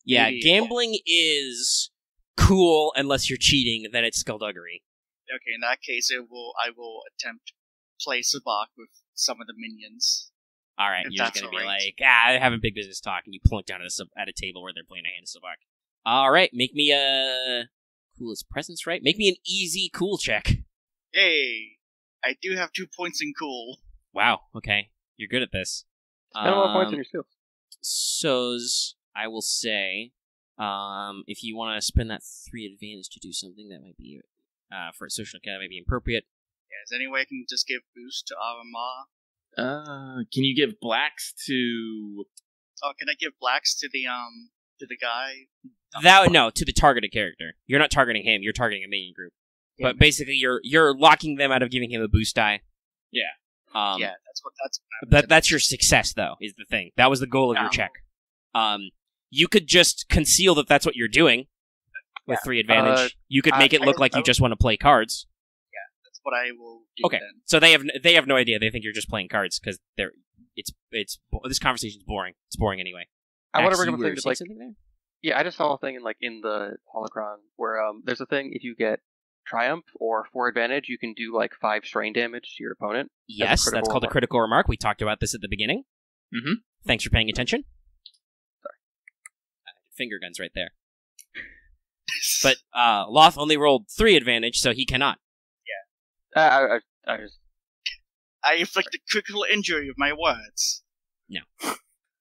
Yeah, maybe, gambling is cool unless you're cheating, then it's skullduggery. Okay, in that case, I will attempt to play Sabak with some of the minions. Alright, you're just going to be like, having big business talk, and you plunk down at a table where they're playing a hand of Sabak. Alright, make me a... Coolest presence, right? Make me an easy cool check. Yay! I do have 2 points in cool. Wow, okay. You're good at this. Spend more points on your skills. So's, I will say, if you want to spend that 3 advantage to do something, that might be, for a social account, that might be appropriate. Yeah, is there any way I can just give boost to Aramaa? Can you give blacks to... Oh, can I give blacks to the guy? No, to the targeted character. You're not targeting him, you're targeting a minion group. Yeah. But basically, you're locking them out of giving him a boost die. Yeah. Yeah, that's that's your success, though, is the thing. That was the goal of your check. You could just conceal that that's what you're doing with 3 advantage. You could make it look like you just want to play cards. Yeah, that's what I will do. Okay, then. so they have no idea. They think you're just playing cards because this conversation's boring. It's boring anyway. I want to bring up a thing that's something there. Yeah, I just saw a thing in the holocron where there's a thing if you get Triumph or 4 advantage, you can do 5 strain damage to your opponent. Yes, that's called a critical remark. We talked about this at the beginning. Mm-hmm. Thanks for paying attention. Sorry. Finger guns right there. But Loth only rolled 3 advantage, so he cannot. Yeah. I inflicted critical injury with my words. No.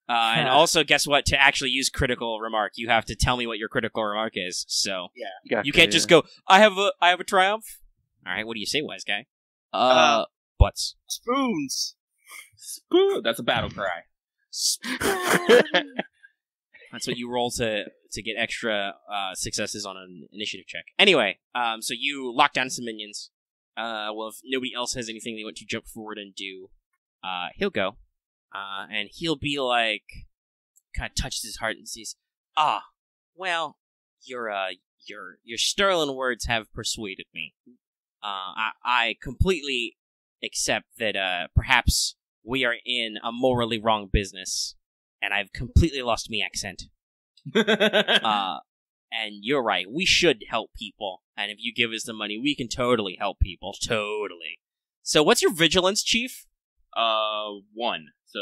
And also, guess what? To actually use critical remark, you have to tell me what your critical remark is. So you can't just go, I have a triumph. All right, what do you say, wise guy? Butts. Spoons. Spoon. That's a battle cry. That's what you roll to get extra successes on an initiative check. Anyway, so you lock down some minions. Well, if nobody else has anything they want to jump forward and do, he'll go. And he'll be like, kind of touches his heart and says, well, your sterling words have persuaded me. I completely accept that, perhaps we are in a morally wrong business, and I've completely lost me accent. And you're right, we should help people, and if you give us the money, we can totally help people, totally. So what's your vigilance, Chief? 1. So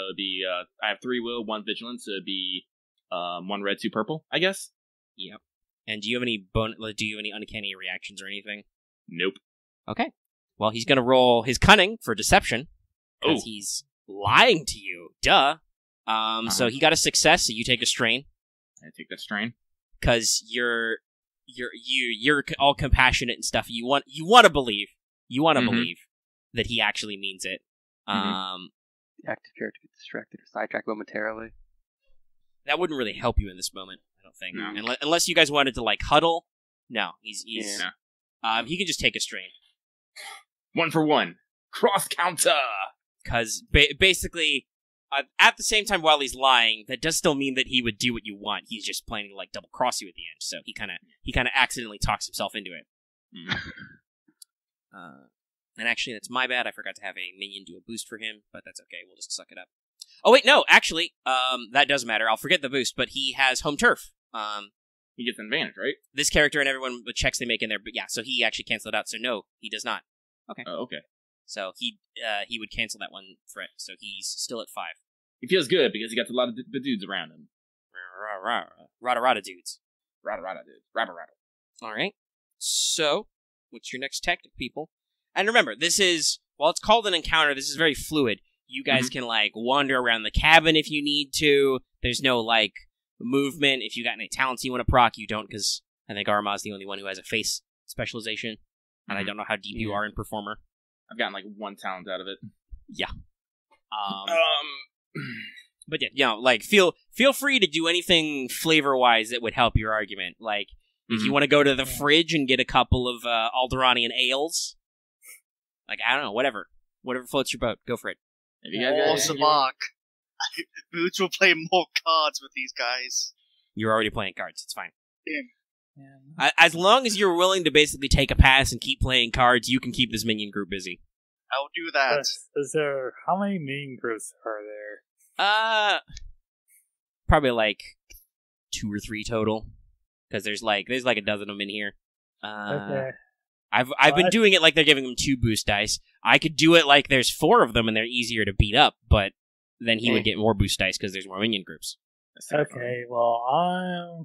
I have 3 will, 1 vigilance, so it'd be 1 red, 2 purple, I guess. Yep. And do you have any uncanny reactions or anything? Nope. Okay. Well, he's gonna roll his cunning for deception, because he's lying to you. Duh. So he got a success, so you take a strain. I take that strain. Because you're all compassionate and stuff. You want to believe. You want to believe that he actually means it. The active character gets distracted or sidetracked momentarily. that wouldn't really help you in this moment, I don't think. No. Unless you guys wanted to, like, huddle. No, he's Yeah. he can just take a strain. 1 for 1. Cross counter! Because basically, at the same time while he's lying, that does still mean that he would do what you want. He's just planning to, like, double cross you at the end. So he kind of accidentally talks himself into it. And actually, that's my bad. I forgot to have a minion do a boost for him, but that's okay. We'll just suck it up. Oh wait, no, actually, that does matter. I'll forget the boost, but he has home turf. He gets an advantage, right? This character and everyone, the checks they make in there, but yeah, so he actually canceled it out. So no, he does not. Okay. Oh, okay. So he would cancel that one threat. So he's still at 5. He feels good because he got a lot of dudes around him. Rada dudes. Rada dudes. Rada. All right. So, what's your next tactic, people? And remember, this is, while it's called an encounter, this is very fluid. You guys can, like, wander around the cabin if you need to. There's no, like, movement. If you got any talents you want to proc, you don't, because I think Arama's the only one who has a face specialization. And I don't know how deep you are in Performer. I've gotten, like, 1 talent out of it. Yeah. But yeah, you know, like, feel free to do anything flavor-wise that would help your argument. Like, if you want to go to the fridge and get a couple of Alderanian ales, like, I don't know, whatever floats your boat, go for it. Or Zabak. Boots will play more cards with these guys. You're already playing cards, it's fine. Yeah. As long as you're willing to basically take a pass and keep playing cards, you can keep this minion group busy. I'll do that. Is there, how many minion groups are there? Probably like 2 or 3 total. Because there's like a dozen of them in here. Okay. I've been doing it like they're giving them 2 boost dice. I could do it like there's 4 of them and they're easier to beat up, but then he would get more boost dice because there's more minion groups. Okay, well, I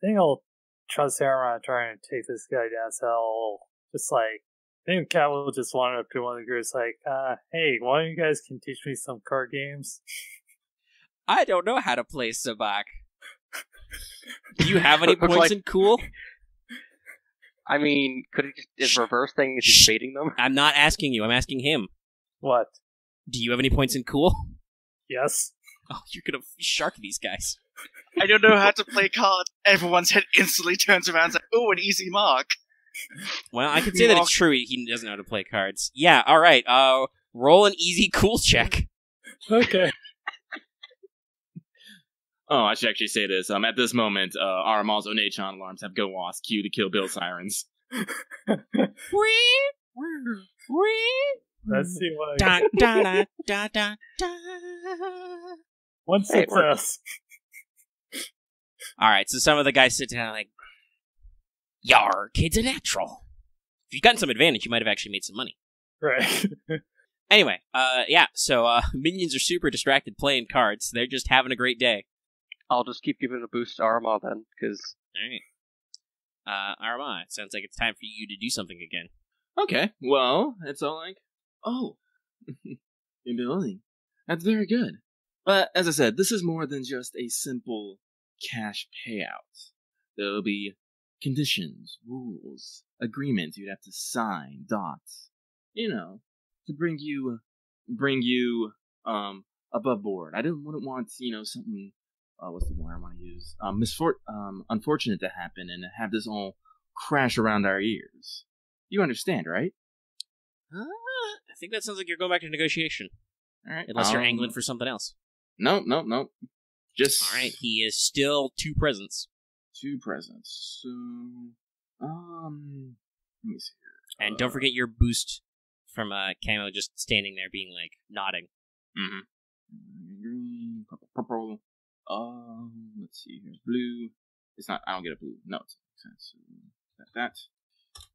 think I'll trust Aramaa trying to take this guy down, so I'll just, like, I think Cat will just wander up to one of the groups like, hey, one of you guys can teach me some card games? I don't know how to play Sabak. Do you have any points in cool? I mean, could it just reverse thing is just baiting them? I'm not asking you, I'm asking him. What? Do you have any points in cool? Yes. Oh, you're gonna shark these guys. I don't know how to play cards. Everyone's head instantly turns around and says, oh, an easy mark. Well, I can say that it's true. He doesn't know how to play cards. Yeah, alright. Roll an easy cool check. Okay. Oh, I should actually say this. At this moment, Aramaa's Onechon alarms have go off, cue to Kill Bill sirens. Let's see what da, da, da, da, da, da. One success. Alright, so some of the guys sit down like, Yar, kid's a natural. If you'd gotten some advantage, you might have actually made some money. Right. Anyway, yeah, so minions are super distracted playing cards. They're just having a great day. I'll just keep giving a boost to Aramaa then, because... Alright. Aramaa, it sounds like it's time for you to do something again. Okay, well, it's all like, oh, ability. That's very good. But, as I said, this is more than just a simple cash payout. There'll be conditions, rules, agreements you'd have to sign, dots, to bring you above board. I wouldn't want, something, what's the word I want to use? Unfortunate to happen and have this all crash around our ears. You understand, right? I think that sounds like you're going back to negotiation. Alright. Unless you're angling for something else. Nope. Just... Alright, he is still 2 presents. 2 presents. So... let me see here. And don't forget your boost from Camo just standing there being like, nodding. Mm-hmm. Green, purple. Let's see here. Blue. It's not, I don't get a blue. No, it's sense. That.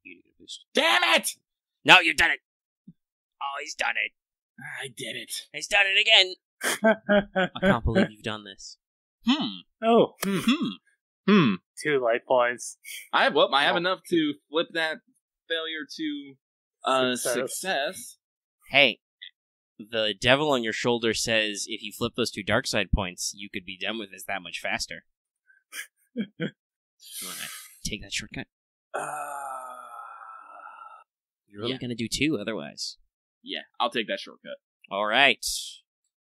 You get a boost. Damn it! No, you've done it! Oh, he's done it. I did it. He's done it again! I can't believe you've done this. Oh. 2 life points. I have enough to flip that failure to success. Hey, the devil on your shoulder says if you flip those 2 dark side points, you could be done with this that much faster. You want to take that shortcut? You're only going to do 2 otherwise. Yeah, I'll take that shortcut. All right.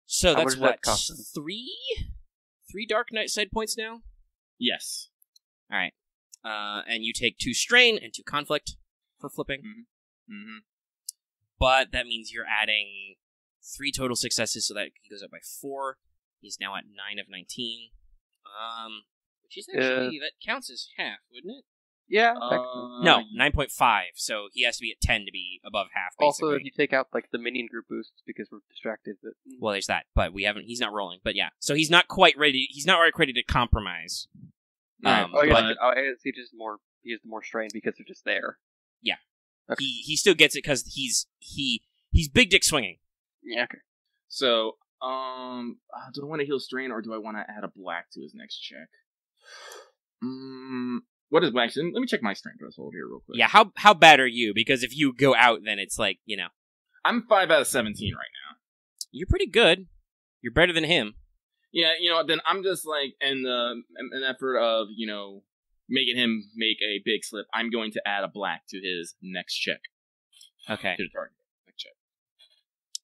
So that's what? That 3 3 dark side points now? Yes. All right. And you take 2 strain and 2 conflict for flipping. Mm-hmm. But that means you're adding 3 total successes, so that he goes up by 4. He's now at 9 of 19. Which is actually, that counts as half, wouldn't it? Yeah. No, 9.5, so he has to be at 10 to be above half, basically. Also, if you take out, like, the minion group boosts because we're distracted. But... Well, there's that, but he's not rolling, but yeah. So he's not quite ready to compromise. I guess he has more strain because they're just there. Yeah. Okay. He still gets it because he's big dick swinging. Yeah, okay. So, do I want to heal strain or do I want to add a black to his next check? What is black? Let me check my strength threshold here real quick. Yeah, how bad are you? Because if you go out, then it's like, I'm 5 out of 17 right now. You're pretty good. You're better than him. Yeah, then I'm just like, in an effort of, making him make a big slip, I'm going to add a black to his next check. Okay. To the target. Next check.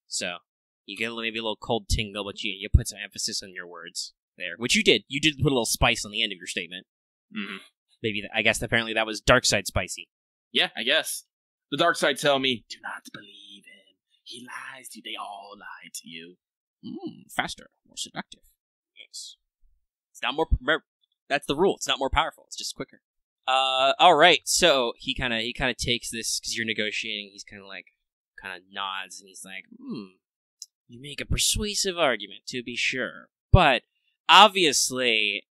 So, you get maybe a little cold tingle, but you put some emphasis on your words there. Which you did. You did put a little spice on the end of your statement. Mm-hmm. Maybe, I guess apparently that was dark side spicy. Yeah, I guess. The dark side tell me, do not believe him. He lies to you. They all lie to you. Faster, more seductive. Yes. It's not more... That's the rule. It's not more powerful. It's just quicker. All right. So he kind of takes this because you're negotiating. He's kind of nods and he's like, you make a persuasive argument to be sure, but obviously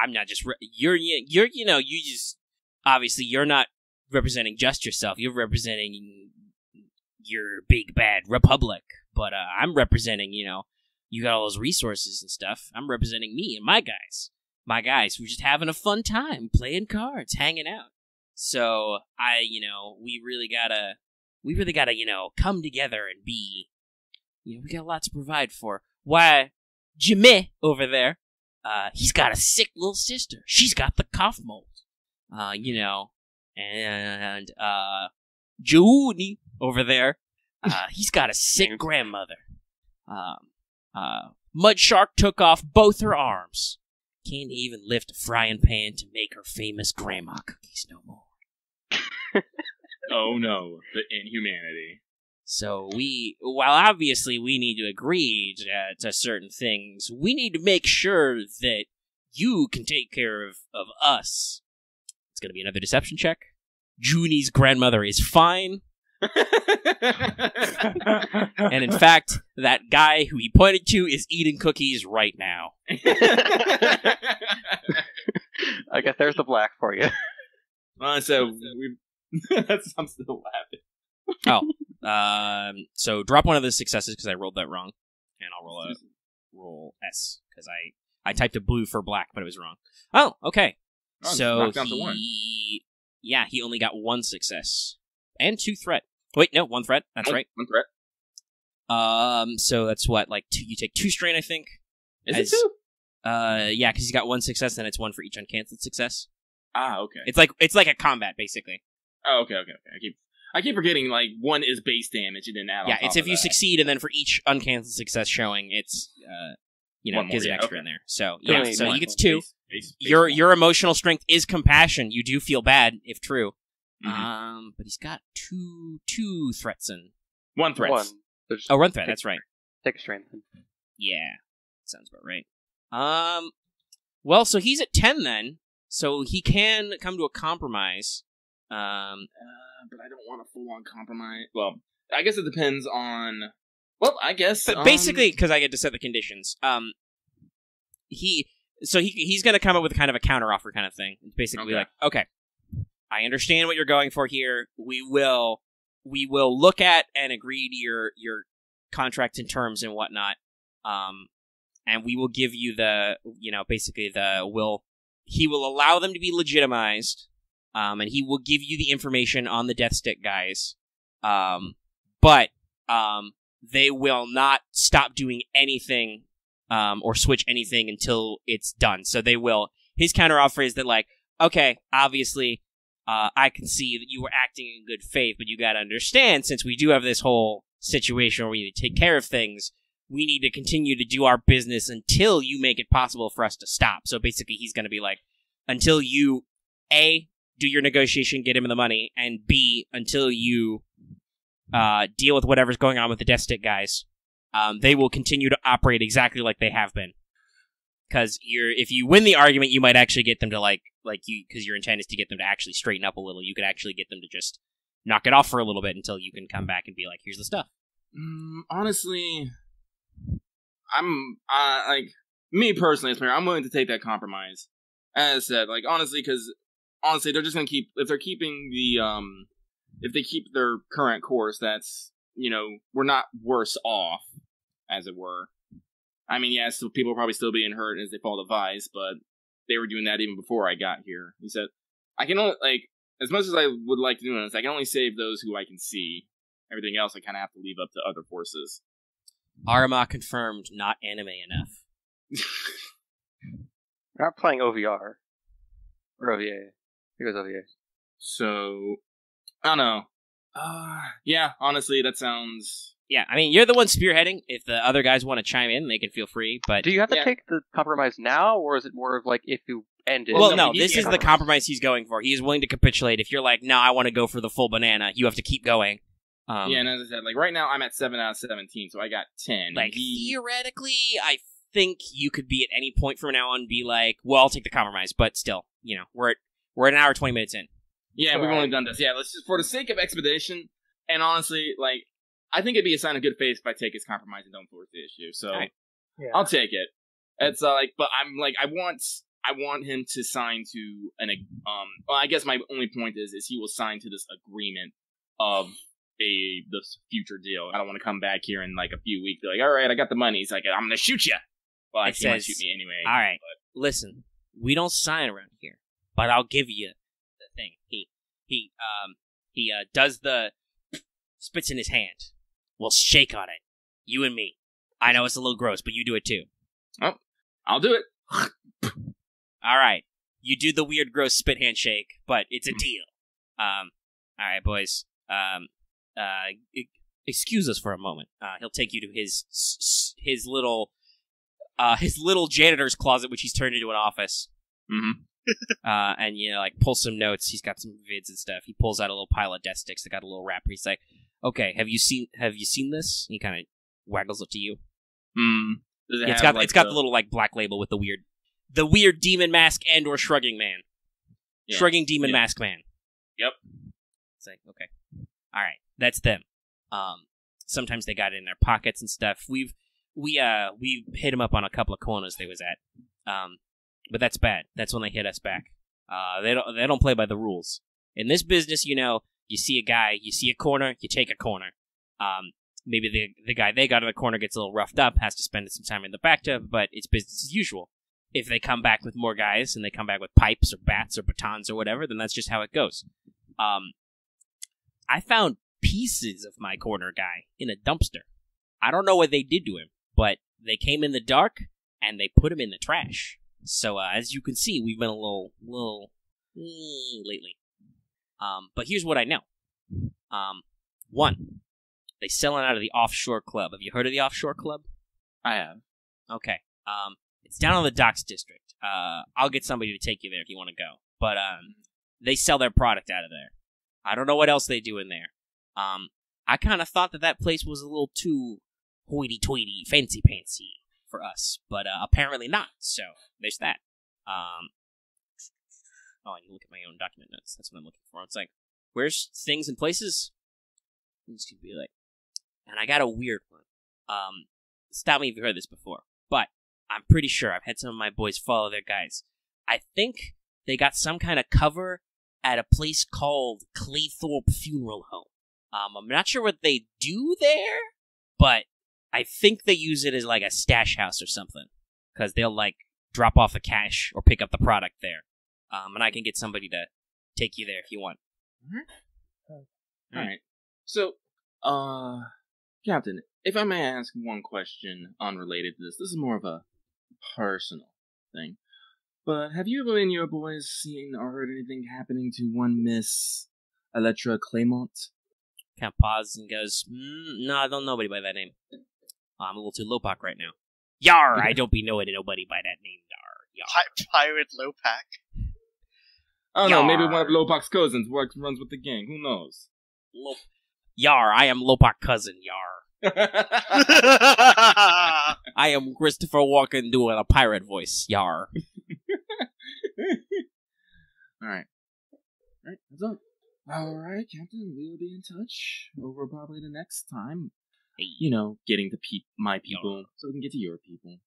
I'm not just obviously you're not representing just yourself. You're representing your big bad republic, but I'm representing you got all those resources and stuff. I'm representing me and my guys. My guys, we're just having a fun time, playing cards, hanging out. So, we really gotta, come together and be, we got a lot to provide for. Why, Jimmy over there, he's got a sick little sister. She's got the cough mold. And, Junie over there, he's got a sick grandmother. Mud Shark took off both her arms. Can't even lift a frying pan to make her famous grandma cookies no more. Oh no, the inhumanity. So while obviously we need to agree to certain things, we need to make sure that you can take care of us. It's going to be another deception check. Junie's grandmother is fine. And in fact, that guy who he pointed to is eating cookies right now. I guess there's the black for you. So I'm still laughing. So drop one of the successes because I rolled that wrong, and I'll roll S because I typed a blue for black, but it was wrong. Oh, okay. So he only got 1 success and 2 threat. Wait, no, 1 threat. That's right. 1 threat. So that's what, you take 2 strain, I think. Is it 2? Yeah, because he's got 1 success, and it's 1 for each uncancelled success. Ah, okay. It's like a combat, basically. Oh, okay. I keep forgetting, 1 is base damage, and then add on top it's if of you that. succeed, and then for each uncancelled success showing, it's, gives it extra in there. So, yeah, so he gets 2. Base Your emotional strength is compassion. You do feel bad, if true. Mm-hmm. But he's got two threats in. 1 threat. 1. Oh, 1 threat, that's right. Take a strain. Yeah, sounds about right. Well, so he's at 10 then, so he can come to a compromise. But I don't want a full-on compromise. Well, I guess it depends on... Well, I guess... But basically, because I get to set the conditions, he's going to come up with kind of a counteroffer kind of thing. It's basically okay, I understand what you're going for here. We will look at and agree to your contract and terms and whatnot. And we will give you he will allow them to be legitimized. And he will give you the information on the Death Stick guys. But they will not stop doing anything, or switch anything until it's done. So they will, his counteroffer is that okay, obviously, I can see that you were acting in good faith, but you gotta understand, since we do have this whole situation where we need to take care of things, we need to continue to do our business until you make it possible for us to stop. So basically, he's going to be like, until you, A, do your negotiation, get him the money, and B, until you deal with whatever's going on with the Death Stick guys, they will continue to operate exactly like they have been. Because if you win the argument, you might actually get them to because your intent is to get them to actually straighten up a little. You could actually get them to just knock it off for a little bit until you can come back and be like, here's the stuff. Honestly, I'm me personally as a player, I'm willing to take that compromise. As I said, because they're just gonna keep if they keep their current course, that's we're not worse off, as it were. I mean, yes, people will probably still being hurt as they follow the Vice, but they were doing that even before I got here. He said, I can only, as much as I would like to do this, I can only save those who I can see. Everything else I kind of have to leave up to other forces. Aramaa confirmed, not anime enough. We're not playing OVR. Or OVA. I think it was OVA. So, I don't know. Yeah, honestly, that sounds... Yeah, I mean, you're the one spearheading. If the other guys want to chime in, they can feel free, but... Do you have to take the compromise now, or is it more of if you end it? Well, no, this is the compromise he's going for. He is willing to capitulate. If you're like, no, I want to go for the full banana, you have to keep going. Yeah, and as I said, right now I'm at 7 out of 17, so I got 10. Theoretically, I think you could be at any point from now on be like, well, I'll take the compromise, but still, we're at an hour 20 minutes in. Yeah, we've only done this. Yeah, let's just, for the sake of expedition, and honestly, I think it'd be a sign of good faith if I take his compromise and don't force the issue. So I'll take it. It's but I'm I want him to sign to well, I guess my only point is he will sign to this agreement of this future deal. I don't want to come back here in a few weeks be like, all right, I got the money. He's like, I'm gonna shoot you. Well, he might shoot me anyway. All right, listen, we don't sign around here, but I'll give you the thing. He does the spits in his hand. We'll shake on it. You and me. I know it's a little gross, but you do it too. Oh, I'll do it. All right. You do the weird, gross spit handshake, but it's a deal. All right, boys. Excuse us for a moment. He'll take you to his little janitor's closet, which he's turned into an office. Mm-hmm. And pull some notes. He's got some vids and stuff. He pulls out a little pile of death sticks that got a little wrapper. He's like, okay, have you seen this? He kind of waggles it to you. It's got the little black label with the weird demon mask and or shrugging man. Yeah. Shrugging demon mask man. Yep. It's like, okay. All right, that's them. Sometimes they got it in their pockets and stuff. We hit them up on a couple of corners they was at. But that's bad. That's when they hit us back. They don't play by the rules. In this business, you see a guy, you see a corner, you take a corner. Maybe the guy they got in the corner gets a little roughed up, has to spend some time in the bathtub, but it's business as usual. If they come back with more guys, and they come back with pipes or bats or batons or whatever, then that's just how it goes. I found pieces of my corner guy in a dumpster. I don't know what they did to him, but they came in the dark, and they put him in the trash. So, as you can see, we've been a little lately. But here's what I know. One, they selling out of the Offshore Club. Have you heard of the Offshore Club? I have. Okay. It's down on the Docks District. I'll get somebody to take you there if you want to go. But they sell their product out of there. I don't know what else they do in there. I kind of thought that place was a little too hoity-toity, fancy-pantsy for us, but apparently not. So there's that. I need to look at my own document notes. That's what I'm looking for. It's like, where's things and places? It's gonna be and I got a weird one. Stop me if you've heard this before, but I'm pretty sure I've had some of my boys follow their guys. I think they got some kind of cover at a place called Claythorpe Funeral Home. I'm not sure what they do there, but I think they use it as a stash house or something, because they'll drop off the cash or pick up the product there. And I can get somebody to take you there if you want. Alright. So, Captain, if I may ask one question unrelated to this is more of a personal thing. But have you and your boys seen or heard anything happening to one Miss Electra Claymont? Kind of pauses and goes, no, I don't know anybody by that name. I'm a little too Lopak right now. Yar! I don't be knowing nobody by that name, Yar. Pirate Lopak. I don't know, maybe one of Lopak's cousins runs with the gang. Who knows? Yar, I am Lopak cousin, Yar. I am Christopher Walken doing a pirate voice, Yar. Alright. Alright, that's all. Alright, Captain, we'll be in touch over probably the next time. Hey. You know, getting to my people, so we can get to your people.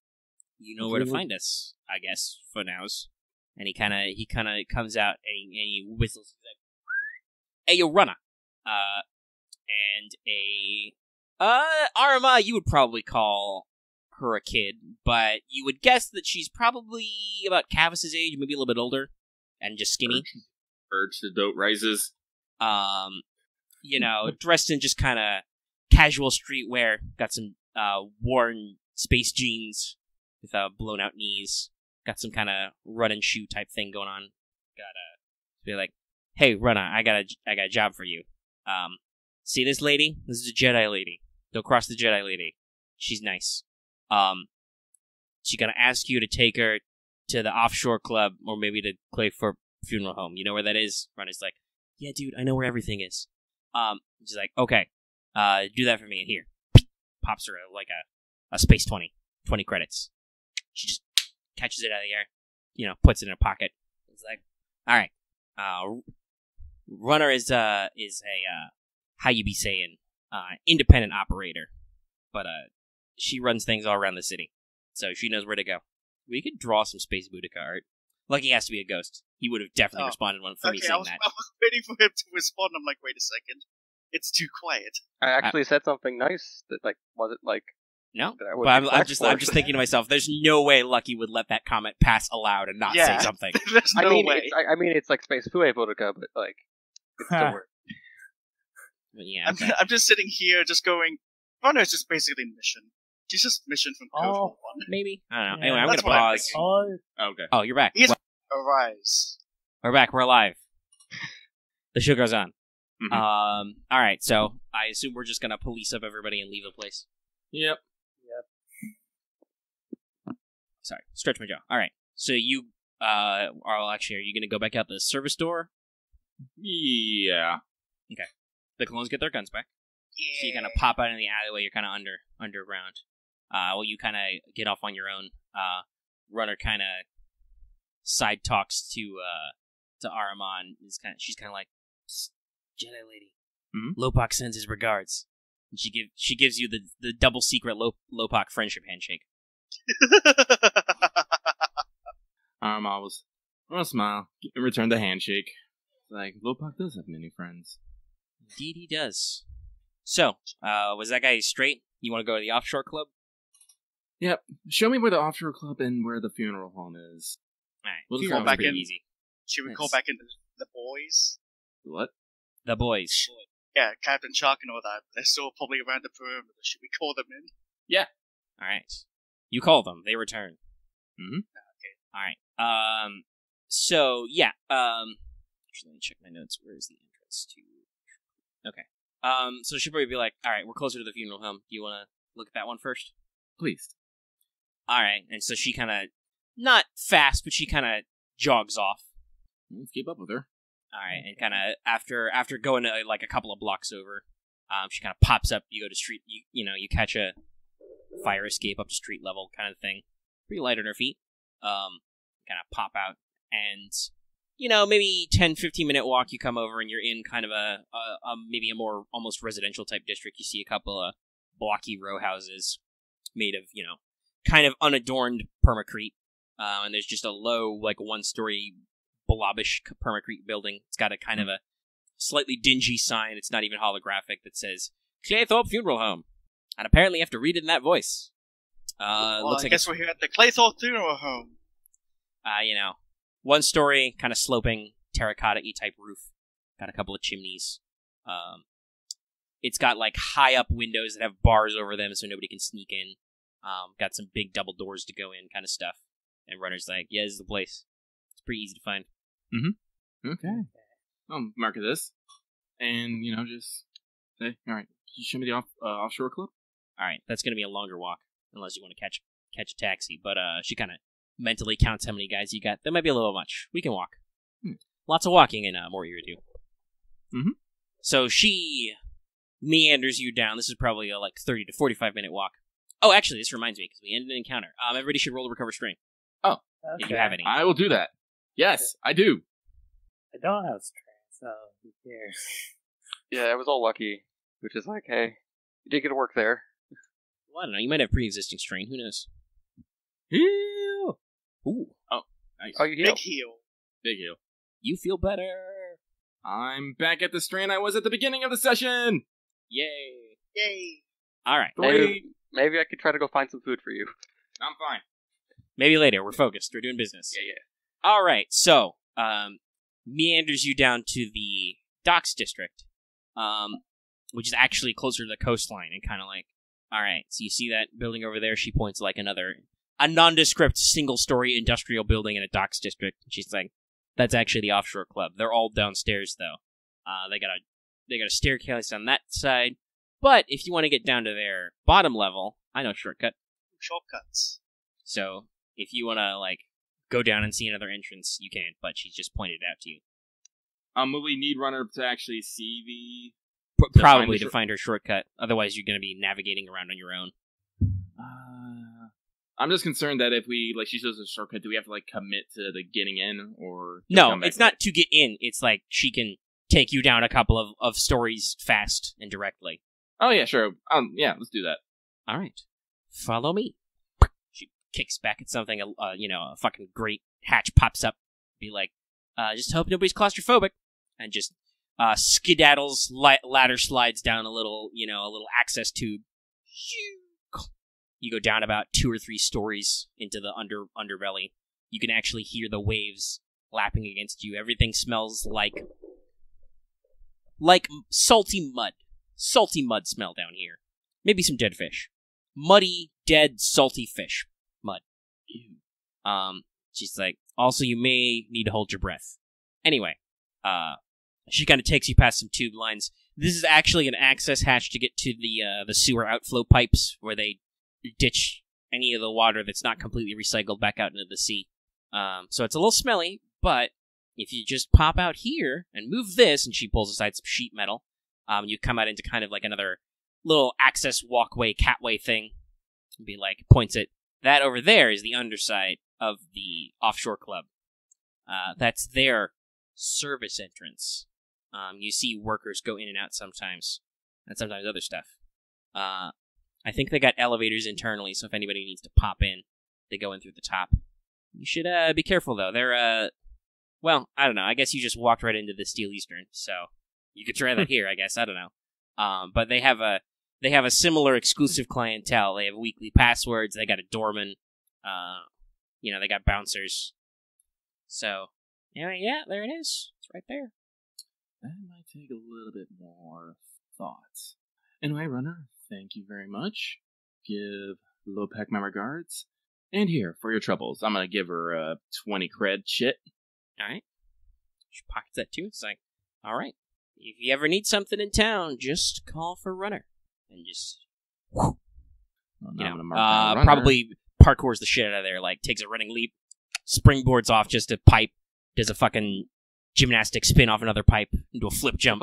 You know where to find us, I guess, for nows. And he kind of comes out and he whistles. He's like, "Hey, yo, runner." And Aramaa, you would probably call her a kid, but you would guess that she's probably about Kavis' age, maybe a little bit older, and just skinny. Urge to dote rises. You know, dressed in just kind of casual streetwear. Got some worn space jeans with blown out knees. Got some kind of run and shoe type thing going on. Be like, "Hey, runner, I got a job for you. See this lady? This is a Jedi lady. Don't cross the Jedi lady. She's nice. She's gonna ask you to take her to the offshore club, or maybe to Claythorpe funeral home. You know where that is?" Runner's like, "Yeah, dude, I know where everything is." She's like, "Okay, do that for me." And here, pops her like a space 20 credits. She just catches it out of the air, you know, puts it in her pocket. It's like, all right, Runner is a how you be saying independent operator, but she runs things all around the city, so she knows where to go. We could draw some space Boudica art. Lucky has to be a ghost. He would have definitely responded for me saying that. I was waiting for him to respond. I'm like, wait a second, it's too quiet. I actually said something nice that was it like. No, but I'm just thinking to myself, there's no way Lucky would let that comment pass aloud and not say something. There's no way. I mean, it's like Space Fue Boudica, but like, it's still weird. But yeah, I'm just sitting here, just going. Runner is just basically mission. She's just mission from Code 1. Maybe. I don't know. Yeah, Anyway, I'm gonna pause. Okay. Oh, you're back. Arise. We're back. We're alive. The show goes on. Mm-hmm. All right. So I assume we're just gonna police up everybody and leave the place. Yep. Sorry, stretch my jaw. All right. So you are you gonna go back out the service door? Yeah. Okay. The clones get their guns back. Yeah. So you kind of pop out in the alleyway. You're kind of underground. Well, you kind of get off on your own. Runner kind of side talks to Aramaa, and she's kind of like, "Jedi lady, Lopak sends his regards." And she gives you the double secret Lopak friendship handshake. Aramaa was a smile and returned the handshake. Like, Lopak does have many friends. Indeed, he does. So, was that guy straight? You want to go to the offshore club? Yep. Show me where the offshore club and where the funeral home is. Alright, We'll funeral back pretty in. easy. Should we call back in the boys? What? The boys. Yeah, Captain Shark and all that. They're still probably around the perimeter. Should we call them in? Yeah. Alright. You call them. They return. Mm-hmm. Okay. Alright. So, yeah. Actually, let me check my notes. Where is the entrance to... Okay. So she'll probably be like, alright, we're closer to the funeral home. Do you want to look at that one first? Please. Alright, and so she kind of, not fast, but she kind of jogs off. Let's keep up with her. Alright, and kind of, after going to, like, a couple of blocks over, she kind of pops up. You go to street, you catch a fire escape up to street level kind of thing. Pretty light on her feet. Kind of pop out, and... maybe 10, 15-minute walk, you come over and you're in kind of maybe a more almost residential type district. You see a couple of blocky row houses made of, kind of unadorned permacrete. And there's just a low, like, one-story blobbish permacrete building. It's got a kind of a slightly dingy sign. It's not even holographic that says, Claythorpe Funeral Home. And apparently you have to read it in that voice. Looks like I guess we're here at the Claythorpe Funeral Home. One story, kind of sloping, terracotta-y type roof. Got a couple of chimneys. It's got, like, high-up windows that have bars over them so nobody can sneak in. Got some big double doors to go in kind of stuff. And Runner's like, yeah, this is the place. It's pretty easy to find. Mm-hmm. Okay. I'll mark this. And, just say, alright, can you show me the offshore club? All right, that's going to be a longer walk, unless you want to catch a taxi. But she kind of mentally counts how many guys you got. That might be a little much. We can walk. Lots of walking in More Year Ado. Mm-hmm. So she meanders you down. This is probably a 30 to 45 minute walk. Oh, actually, this reminds me, because we ended an encounter. Everybody should roll to recover strain. Oh. Okay. If you have any. I will do that. Yes, I do. I don't have strain, so who cares? Yeah, it was all lucky. Which is like, hey, you did get to work there. Well, I don't know. You might have pre-existing strain. Who knows? Heal. Ooh. Oh, nice. Oh, you heal. Big heal. Big heal. You feel better. I'm back at the strain I was at the beginning of the session. Yay. Yay. All right. Maybe I could try to go find some food for you. I'm fine. Maybe later. We're focused. We're doing business. Yeah. All right. So, meanders you down to the docks district, which is actually closer to the coastline, and kind of all right. So you see that building over there? She points a nondescript single-story industrial building in a docks district. She's like, that's actually the offshore club. They're all downstairs though. They got a staircase on that side. But if you want to get down to their bottom level, I know a shortcut. Shortcuts. So if you want to go down and see another entrance, you can. But she's just pointed it out to you. Will we need Runner to actually see Probably to find her shortcut. Otherwise, you're going to be navigating around on your own. I'm just concerned that if we she shows us a shortcut, do we have to commit to the getting in, or no? It's not to get in. It's she can take you down a couple of stories fast and directly. Oh yeah, sure. Yeah, let's do that. All right, follow me. She kicks back at something. A fucking great hatch pops up. Be like, just hope nobody's claustrophobic, and just skedaddles, ladder slides down a little access tube. You go down about 2 or 3 stories into the underbelly. You can actually hear the waves lapping against you. Everything smells like salty mud. Salty mud smell down here. Maybe some dead fish. Muddy, dead, salty fish. Mud. She's like, also you may need to hold your breath. Anyway, she kind of takes you past some tube lines. This is actually an access hatch to get to the sewer outflow pipes where they ditch any of the water that's not completely recycled back out into the sea. So it's a little smelly, but if you just pop out here and move this, and she pulls aside some sheet metal, you come out into kind of another little access walkway, catway thing. And be points at that over there is the underside of the offshore club. That's their service entrance. You see workers go in and out sometimes, and sometimes other stuff. I think they got elevators internally, so if anybody needs to pop in, they go in through the top. You should be careful, though. They're, well, I don't know. I guess you just walked right into the Steel Eastern, so you could try that here, I guess. I don't know. But they have a similar exclusive clientele. They have weekly passwords. They got a doorman. They got bouncers. So, yeah, there it is. It's right there. That might take a little bit more thought. Anyway, Runner, thank you very much. Give Lopek my regards. And here, for your troubles, I'm going to give her a 20 cred shit. Alright. She pockets that too. It's like, alright. If you ever need something in town, just call for Runner. And just, whew. Well, probably parkours the shit out of there. Takes a running leap, springboards off just a pipe, does a fucking gymnastic spin off another pipe into a flip jump.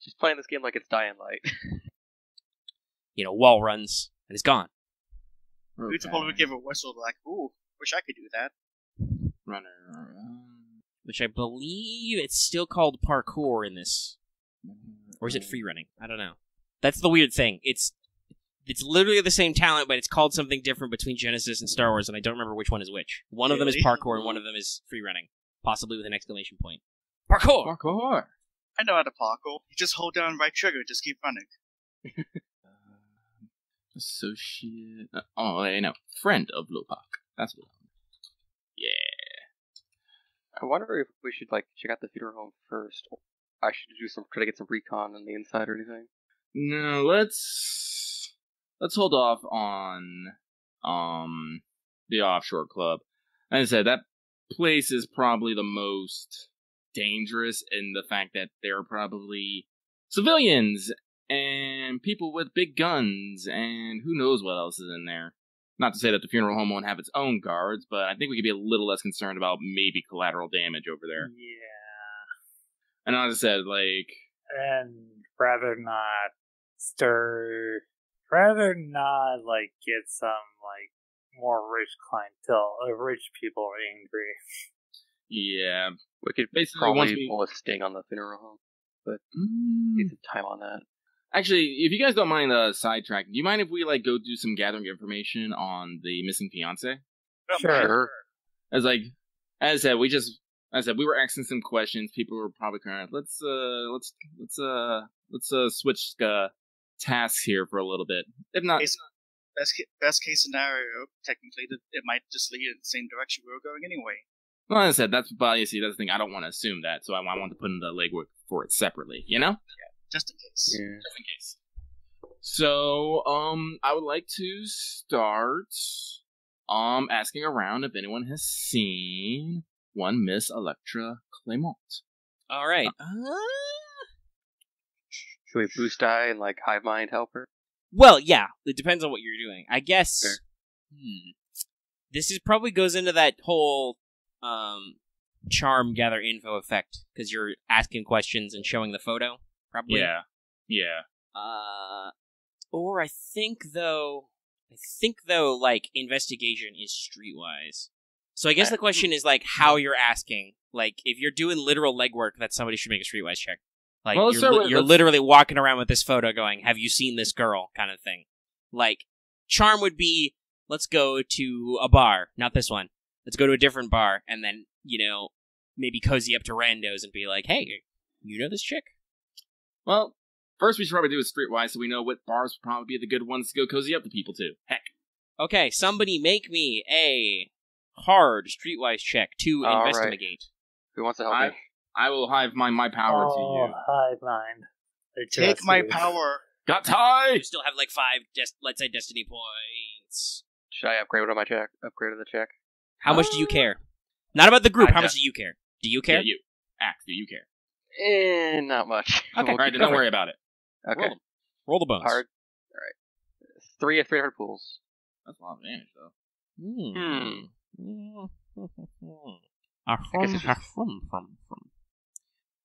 Just playing this game like it's Dying Light. Wall runs, and it's gone. Okay. We'd probably give a whistle ooh, wish I could do that. Runner. Which I believe it's still called parkour in this. Or is it free running? I don't know. That's the weird thing. It's literally the same talent, but it's called something different between Genesis and Star Wars, and I don't remember which one is which. One of them is parkour, and one of them is free running. Possibly with an exclamation point. Parkour! Parkour! I know how to parkour. You just hold down right trigger, just keep running. Associate... friend of Lopak. That's what Yeah. I wonder if we should, check out the funeral home first. I should try to get some recon on the inside or anything. No, let's hold off on, the offshore club. As I said, that place is probably the most dangerous in the fact that there are probably civilians and people with big guns, and who knows what else is in there. Not to say that the funeral home won't have its own guards, but I think we could be a little less concerned about maybe collateral damage over there. Yeah. And as I said, and rather not get some, more rich clientele, rich people angry. Yeah. We could basically probably pull a sting on the funeral home, but need some time on that. Actually, if you guys don't mind sidetracking, do you mind if we go do some gathering information on the missing fiance? Sure. As I said, we were asking some questions. People were probably kind of let's switch tasks here for a little bit. If not, best case scenario, technically, it might just lead in the same direction we were going anyway. Well, as I said, that's the thing. I don't want to assume that, so I want to put in the legwork for it separately. You know? Yeah, just in case. Yeah. Just in case. So, I would like to start asking around if anyone has seen one Miss Electra Clement. All right. Should we boost die and hive mind help her? Well, yeah. It depends on what you're doing. I guess. Fair. This probably goes into that whole charm gather info effect because you're asking questions and showing the photo. Probably. Yeah. Or I think though, investigation is streetwise. So I guess the question is how you're asking. If you're doing literal legwork, that somebody should make a streetwise check. You're literally walking around with this photo going, have you seen this girl? Kind of thing. Charm would be, let's go to a bar. Not this one. Let's go to a different bar. And then, maybe cozy up to randos and be like, hey, you know this chick? Well, first we should probably do it streetwise so we know what bars would probably be the good ones to go cozy up to people to. Heck. Okay, somebody make me a hard streetwise check to investigate. Right. Who wants to help me? I will hive my power to you. Hive mind. Take my power. Got tie! You still have 5, let's say, destiny points. Should I upgrade on my check? Upgrade on the check? How much do you care? Not about the group. How much do you care? Do you care? Yeah, you. Axe, do you care? Not much. Okay. Alright, then don't worry about it. Okay. Roll the bones. Hard. Alright. 3 of 300 pools. That's a lot of damage, though.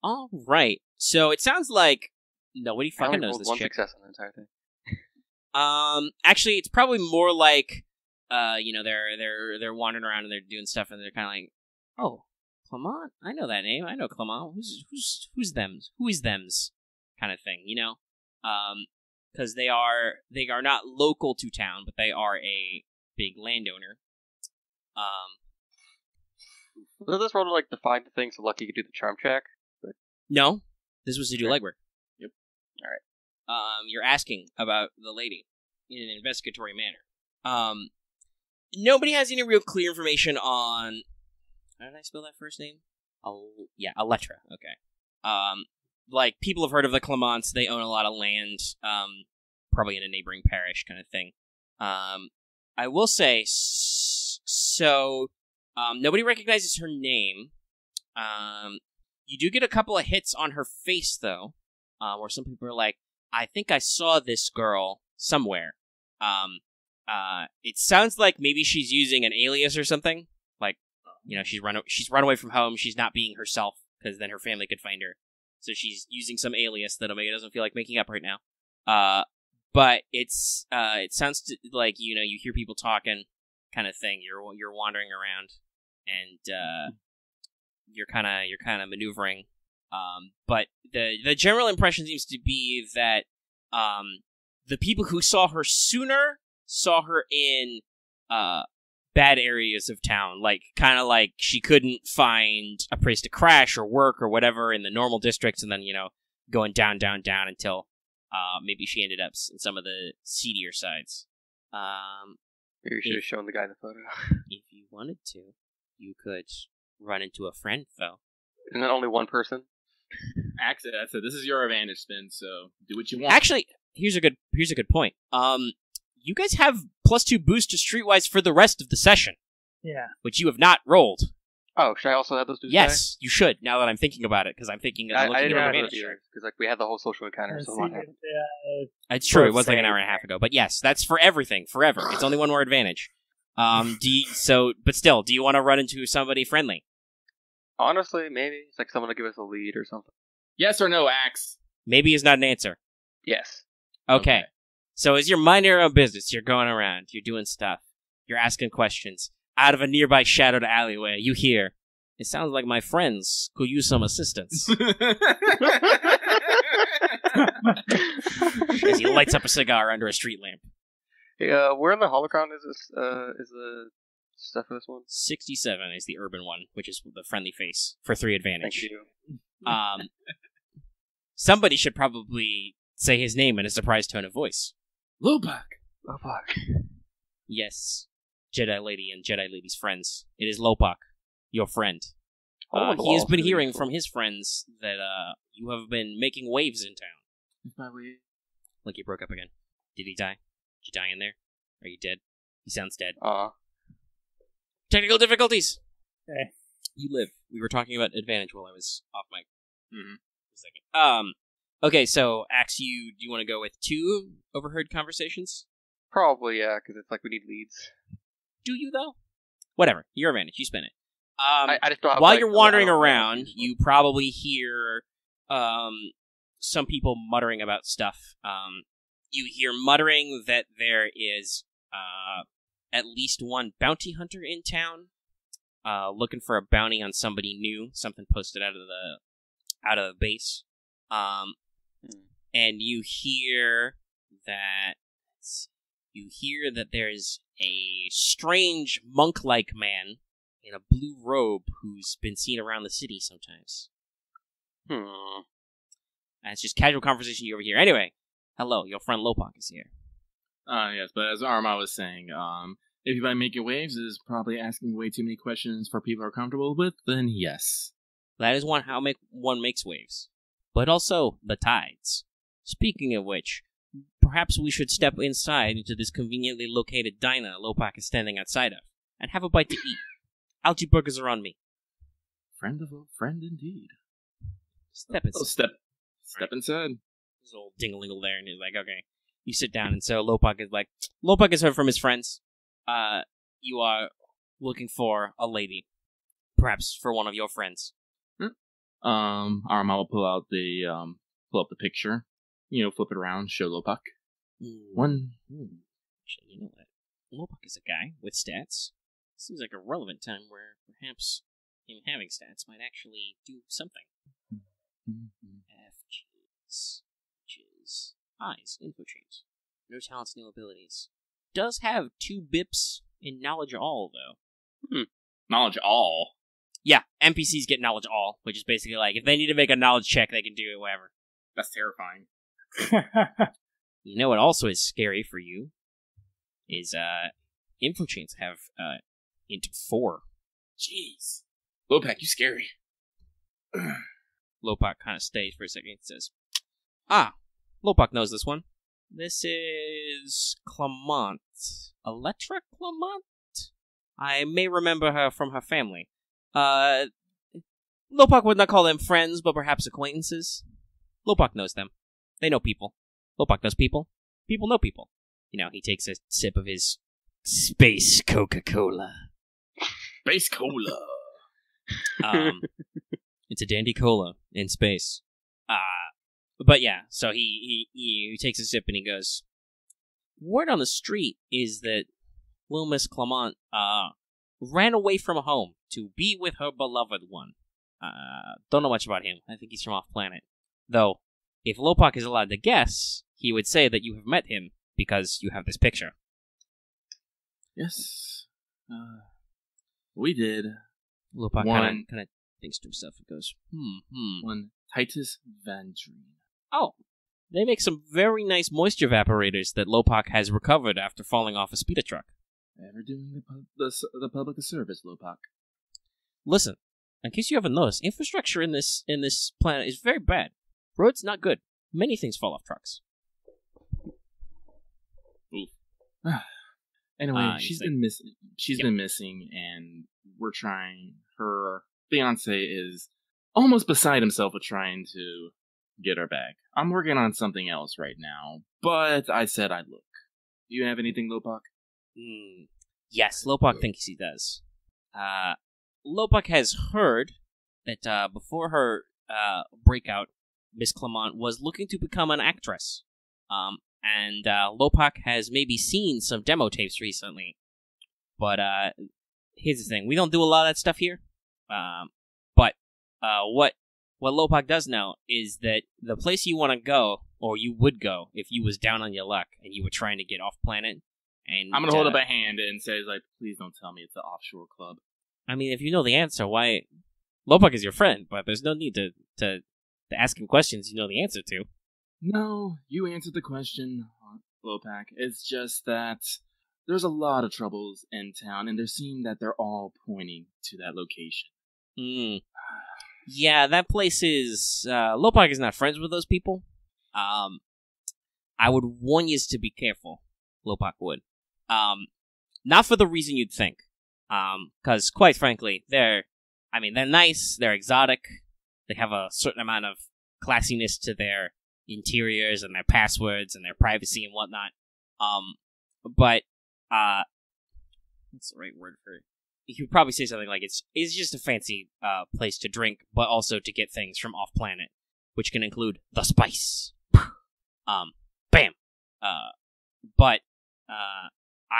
Alright. So it sounds like nobody fucking knows this one chick. Success on the entire thing. Actually, it's probably more they're wandering around and they're doing stuff and they're kind of oh, Clement? I know that name. I know Clement. Who's thems? Who is thems? Kind of thing, because they are not local to town, but they are a big landowner. Was this roll to define the thing so Lucky could do the charm check? But... No, this was to do legwork. Yep. All right. You're asking about the lady in an investigatory manner. Nobody has any real clear information on. How did I spell that first name? Electra. Okay. People have heard of the Clements. They own a lot of land, probably in a neighboring parish kind of thing. I will say, nobody recognizes her name. You do get a couple of hits on her face, though, where some people are like, I think I saw this girl somewhere. It sounds like maybe she's using an alias or something. She's run away from home. She's not being herself, because then her family could find her. So she's using some alias that Omega doesn't feel like making up right now. But it sounds like you hear people talking, kind of thing. You're wandering around, and you're kind of maneuvering. But the general impression seems to be that the people who saw her sooner saw her in bad areas of town, kind of like she couldn't find a place to crash or work or whatever in the normal districts, and then going down until maybe she ended up in some of the seedier sides. Maybe you should have shown the guy the photo. If you wanted to, you could run into a friend, though. Isn't that only one person? Actually, this is your advantage spin, so do what you want. Actually, here's a good point. You guys have +2 boost to Streetwise for the rest of the session. Yeah. Which you have not rolled. Oh, should I also have those dudes? Yes, you should. Now that I'm thinking about it, because I'm thinking. I didn't at have those either because like we had the whole social encounter. So it's true. It was like an hour and a half ago, but yes, that's for everything, forever. It's only one more advantage. But still, do you want to run into somebody friendly? Honestly, maybe it's like someone to give us a lead or something. Yes or no, Axe? Maybe is not an answer. Yes. Okay. So as you're minding your own business, you're going around, you're doing stuff, you're asking questions. Out of a nearby shadowed alleyway, you hear, "It sounds like my friends could use some assistance." As he lights up a cigar under a street lamp. Where in the holocron is this? Is the stuff for this one? 67 is the urban one, which is the friendly face for 3 advantage. Thank you. Somebody should probably say his name in a surprised tone of voice. Lopak. Yes, Jedi Lady and Jedi Lady's friends. It is Lopak, your friend. He has been hearing from his friends that you have been making waves in town. Like he broke up again. Did he die? Did you die in there? Are you dead? He sounds dead. Technical difficulties! Okay. You live. We were talking about advantage while I was off mic. Mm-hmm. A second. Okay, so, Axe, do you want to go with 2 overheard conversations? Probably, yeah, because it's like we need leads. Do you, though? Whatever. Your advantage. You spin it. I just don't have, while you're wandering around, you probably hear some people muttering about stuff. You hear muttering that there is at least one bounty hunter in town, looking for a bounty on somebody new, something posted out of the base. And you hear that there's a strange monk-like man in a blue robe who's been seen around the city sometimes. That's just casual conversation you overhear. Anyway, hello, your friend Lopak is here. Yes, but as Aramaa was saying, if you by making waves is probably asking way too many questions for people are comfortable with, then yes. That is how one makes waves. But also the tides. Speaking of which, perhaps we should step inside into this conveniently located diner Lopak is standing outside of, and have a bite to eat. Algae burgers are on me. Friend of a friend indeed. Step inside. Step inside. There's old ding-a-lingle there, and he's like, okay. You sit down, and so Lopak has heard from his friends. You are looking for a lady. Perhaps for one of your friends. Aramaa will pull up the picture. Flip it around, show Lopak. One. Actually, you know what? Lopak is a guy with stats. Seems like a relevant time where perhaps him having stats might actually do something. FGs, which is eyes, info traits. No talents, no abilities. Does have 2 bips in knowledge all, though. Knowledge all? Yeah, NPCs get knowledge all, which is basically like, if they need to make a knowledge check, they can do it, whatever. That's terrifying. You know what also is scary for you? Is, info traits have, int 4. Jeez. Lopak, you scary. Lopak kind of stays for a second and says, Lopak knows this one. This is Clement. Electra Clement? I may remember her from her family. Lopak would not call them friends, but perhaps acquaintances. Lopak knows them. They know people. Lopak knows people. People know people. He takes a sip of his space Coca-Cola. Space Cola. It's a dandy cola in space. But yeah, so he takes a sip and he goes, word on the street is that little Miss Clement ran away from home to be with her beloved one. Don't know much about him. I think he's from off-planet. Though, if Lopak is allowed to guess, he would say that you have met him because you have this picture. Yes. We did. Lopak kind of thinks to himself and goes, One Titus Vandrine. Oh, they make some very nice moisture evaporators that Lopak has recovered after falling off a speeder truck. Ever doing the public a service, Lopak? Listen, in case you haven't noticed, infrastructure in this planet is very bad. Roads not good. Many things fall off trucks. Oof. Anyway, she's been missing, and we're trying her fiance is almost beside himself with trying to get her back. I'm working on something else right now, but I said I'd look. Do you have anything, Lopak? Yes, Lopak thinks he does. Lopak has heard that before her breakout, Miss Clement was looking to become an actress. And Lopak has maybe seen some demo tapes recently. But here's the thing. We don't do a lot of that stuff here. But what Lopak does know is that the place you want to go, or you would go, if you was down on your luck and you were trying to get off planet. And I'm going to hold up a hand and say, like, please don't tell me it's an offshore club. I mean, if you know the answer, why... Lopak is your friend, but there's no need to ask him questions you know the answer to. No, you answered the question, Lopak. It's just that there's a lot of troubles in town, and there seem that they're all pointing to that location. Yeah, that place is... Lopak is not friends with those people. I would warn you to be careful, Lopak would. Not for the reason you'd think. Because, quite frankly, they're nice, they're exotic, they have a certain amount of classiness to their interiors and their passwords and their privacy and whatnot. But, what's the right word for it? You could probably say something like it's just a fancy place to drink, but also to get things from off-planet, which can include the spice. Bam! But,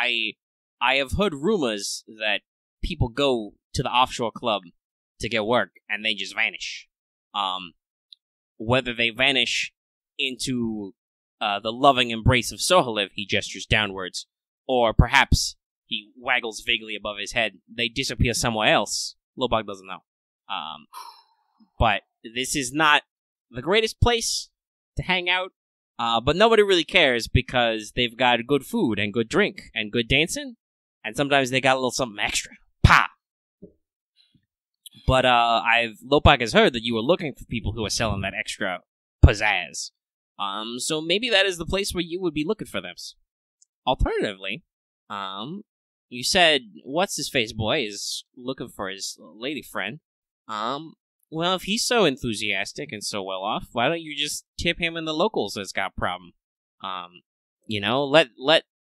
I have heard rumors that people go to the offshore club to get work, and they just vanish. Whether they vanish into the loving embrace of Sohalev, he gestures downwards, or perhaps he waggles vaguely above his head, they disappear somewhere else. Lopak doesn't know. But this is not the greatest place to hang out, but nobody really cares because they've got good food and good drink and good dancing, and sometimes they got a little something extra. Pa! But Lopak has heard that you were looking for people who are selling that extra pizzazz. So maybe that is the place where you would be looking for them. Alternatively, you said what's-his-face boy is looking for his lady friend. Well, if he's so enthusiastic and so well off, why don't you just tip him and the locals that's got a problem?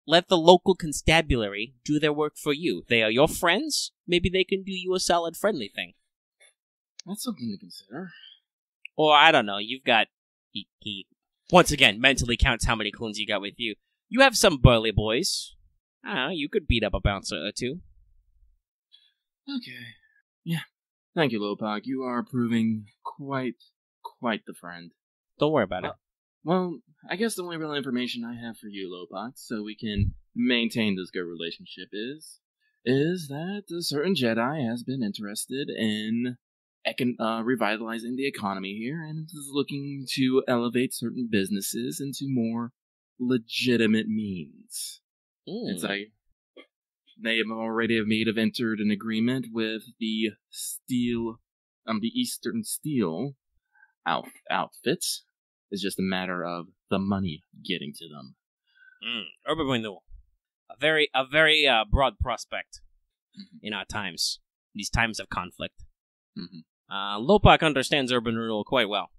Let the local constabulary do their work for you. They are your friends. Maybe they can do you a solid friendly thing. That's something to consider. Or, I don't know, you've got... He once again mentally counts how many clones you got with you. You have some burly boys. I don't know, you could beat up a bouncer or two. Okay. Yeah. Thank you, Lopak. You are proving quite the friend. Don't worry about it. Well, I guess the only real information I have for you, Lopak, so we can maintain this good relationship is that a certain Jedi has been interested in revitalizing the economy here and is looking to elevate certain businesses into more legitimate means. It's like they have entered an agreement with the Eastern Steel outfits. It's just a matter of the money getting to them. Urban renewal. A very broad prospect in our times. These times of conflict. Lopak understands urban renewal quite well.